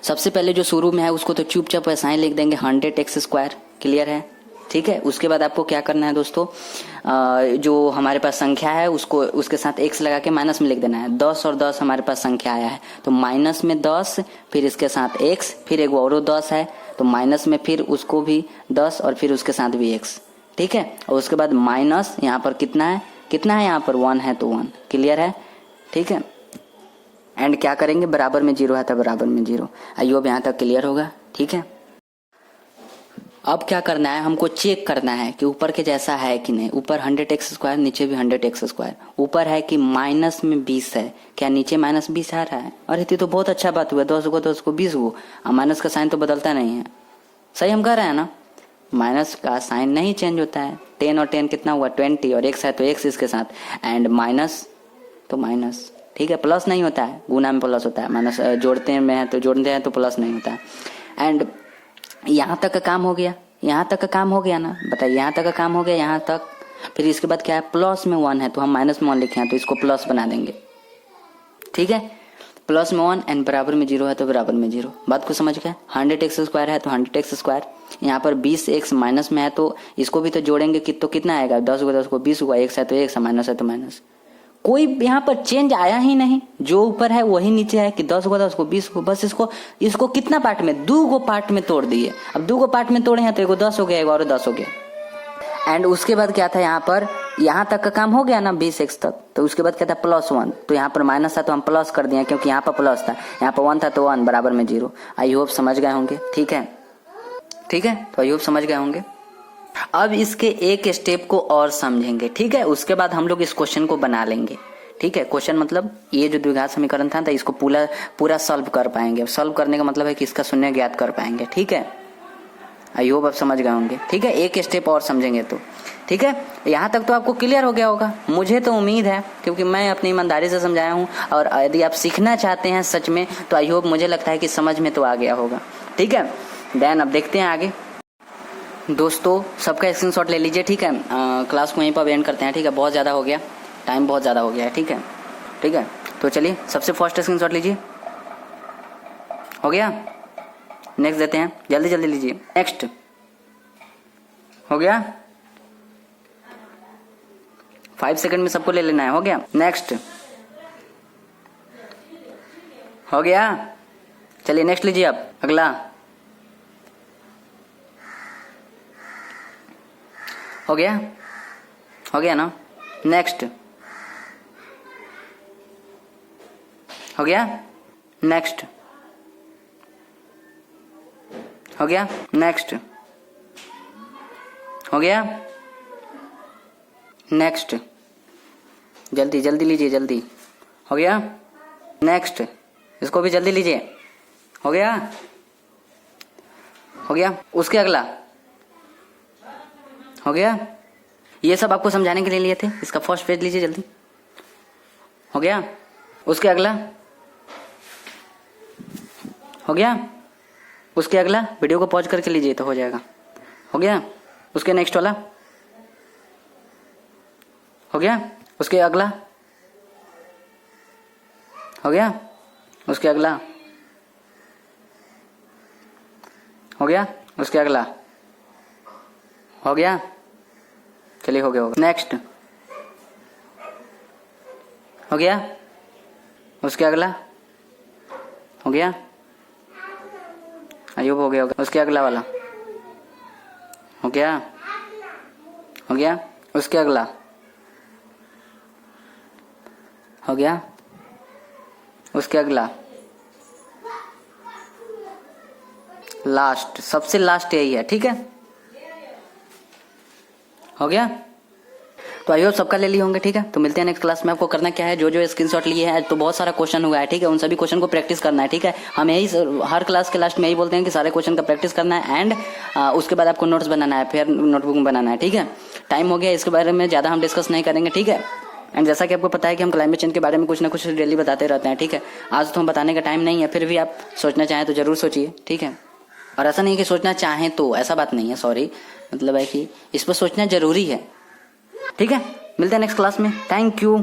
सबसे पहले जो शुरू में है उसको तो चुपचाप ऐसा ही लिख देंगे, 100x²। क्लियर है, ठीक है। उसके बाद आपको क्या करना है दोस्तों, जो हमारे पास संख्या है उसको उसके साथ x लगा के माइनस में लिख देना है। 10 और 10 हमारे पास संख्या आया है, तो माइनस में 10, फिर इसके साथ x, फिर एक और 10 है, तो माइनस में फिर उसको भी 10 और फिर उसके साथ भी x। ठीक है, और उसके बाद माइनस यहाँ पर कितना है यहाँ पर 1 है, तो 1। क्लियर है, ठीक है। एंड क्या करेंगे, बराबर में 0 है तो बराबर में 0। आई होप यहाँ तक क्लियर होगा, ठीक है। अब क्या करना है, हमको चेक करना है कि ऊपर के जैसा है कि नहीं। ऊपर 100x², नीचे भी 100x²। ऊपर है कि माइनस में 20 है, क्या नीचे माइनस 20 आ रहा है। अरे तो बहुत अच्छा बात हुआ, 10 को 10 को 20 को, माइनस का साइन तो बदलता नहीं है। सही हम कह रहे हैं ना, माइनस का साइन नहीं चेंज होता है। 10 और 10 कितना हुआ, 20, और x है तो x इसके साथ, एंड माइनस तो माइनस। ठीक है, प्लस नहीं होता है, गुना में प्लस होता है, माइनस जोड़ते में है तो जोड़ते हैं तो प्लस नहीं होता है। एंड यहाँ तक का काम हो गया, यहाँ तक का काम हो गया ना, बताइए, यहाँ तक का काम हो गया, यहाँ तक। फिर इसके बाद क्या है, प्लस में 1 है तो हम माइनस में 1 लिखे हैं तो इसको प्लस बना देंगे। ठीक है, प्लस में 1 एंड बराबर में 0 है तो बराबर में 0। बात को समझ गए। 100x² है तो 100x²। यहाँ पर 20x माइनस में है तो इसको भी तो जोड़ेंगे कि तो कितना आएगा, 10 को 10 को 20 हुआ, x है तो x, माइनस है तो माइनस। कोई यहाँ पर चेंज आया ही नहीं, जो ऊपर है वही नीचे है कि 10 को 10 को 20 को। बस इसको कितना पार्ट में, 2 को पार्ट में तोड़ दिए। अब 2 को पार्ट में तोड़े हैं तो एगो 10 हो गया, एगो और 10 हो गया। एंड उसके बाद क्या था, यहाँ पर यहाँ तक का काम हो गया ना 20x तक, तो उसके बाद क्या था, +1। तो यहाँ पर माइनस था तो हम प्लस कर दिए क्योंकि यहाँ पर प्लस था, यहाँ पर 1 था तो 1 बराबर में 0। आई होप समझ गए होंगे, ठीक है, ठीक है। तो आई होप समझ गए होंगे। अब इसके एक स्टेप को और समझेंगे, ठीक है। उसके बाद हम लोग इस क्वेश्चन को बना लेंगे, ठीक है। क्वेश्चन मतलब ये जो द्विघात समीकरण था तो इसको पूरा सॉल्व कर पाएंगे। सॉल्व करने का मतलब है कि इसका शून्य ज्ञात कर पाएंगे। ठीक है, आई होप आप समझ गए होंगे। ठीक है, एक स्टेप और समझेंगे तो ठीक है। यहाँ तक तो आपको क्लियर हो गया होगा, मुझे तो उम्मीद है, क्योंकि मैं अपनी ईमानदारी से समझाया हूँ। और यदि आप सीखना चाहते हैं सच में तो आई होप, मुझे लगता है कि समझ में तो आ गया होगा। ठीक है, देन अब देखते हैं आगे। दोस्तों सबका स्क्रीनशॉट ले लीजिए। ठीक है, क्लास को यहीं पर एंड करते हैं। ठीक है, बहुत ज़्यादा हो गया, टाइम बहुत ज़्यादा हो गया है। ठीक है, ठीक है, तो चलिए सबसे फर्स्ट स्क्रीनशॉट लीजिए। हो गया, नेक्स्ट देते हैं, जल्दी जल्दी लीजिए। नेक्स्ट हो गया, 5 सेकंड में सबको ले लेना है। हो गया, नेक्स्ट हो गया, चलिए नेक्स्ट लीजिए आप। अगला हो गया ना। नेक्स्ट हो गया, नेक्स्ट हो गया, नेक्स्ट हो गया, नेक्स्ट जल्दी जल्दी लीजिए, जल्दी। हो गया, नेक्स्ट, इसको भी जल्दी लीजिए। हो गया, हो गया, उसके अगला हो गया। ये सब आपको समझाने के लिए लिए थे। इसका फर्स्ट पेज लीजिए जल्दी। हो गया, उसके अगला हो गया, उसके अगला वीडियो को पॉज करके लीजिए तो हो जाएगा। हो गया, उसके नेक्स्ट वाला हो गया, उसके अगला हो गया, उसके अगला हो गया, उसके अगला हो गया, चलिए हो गया, होगा। नेक्स्ट हो गया, उसके अगला हो गया, अयुब हो गया, होगा। उसके अगला वाला हो गया, हो गया, उसके अगला हो गया, उसके अगला, लास्ट, सबसे लास्ट यही है। ठीक है, हो गया, तो आई होप सबका ले लिए होंगे। ठीक है, तो मिलते हैं नेक्स्ट क्लास में। आपको करना क्या है, जो जो स्क्रीनशॉट लिए हैं, तो बहुत सारा क्वेश्चन हुआ है। ठीक है, उन सभी क्वेश्चन को प्रैक्टिस करना है। ठीक है, हम यही हर क्लास के लास्ट में यही बोलते हैं कि सारे क्वेश्चन का प्रैक्टिस करना है एंड उसके बाद आपको नोट्स बनाना है, फिर नोटबुक में बनाना है। ठीक है, टाइम हो गया, इसके बारे में ज़्यादा हम डिस्कस नहीं करेंगे। ठीक है, एंड जैसा कि आपको पता है कि हम क्लाइमेट चेंज के बारे में कुछ ना कुछ डेली बताते रहते हैं। ठीक है, आज तो हम बताने का टाइम नहीं है, फिर भी आप सोचना चाहें तो जरूर सोचिए। ठीक है, और ऐसा नहीं कि सोचना चाहें तो, ऐसा बात नहीं है, सॉरी, मतलब है कि इस पर सोचना जरूरी है। ठीक है, मिलते हैं नेक्स्ट क्लास में। Thank you.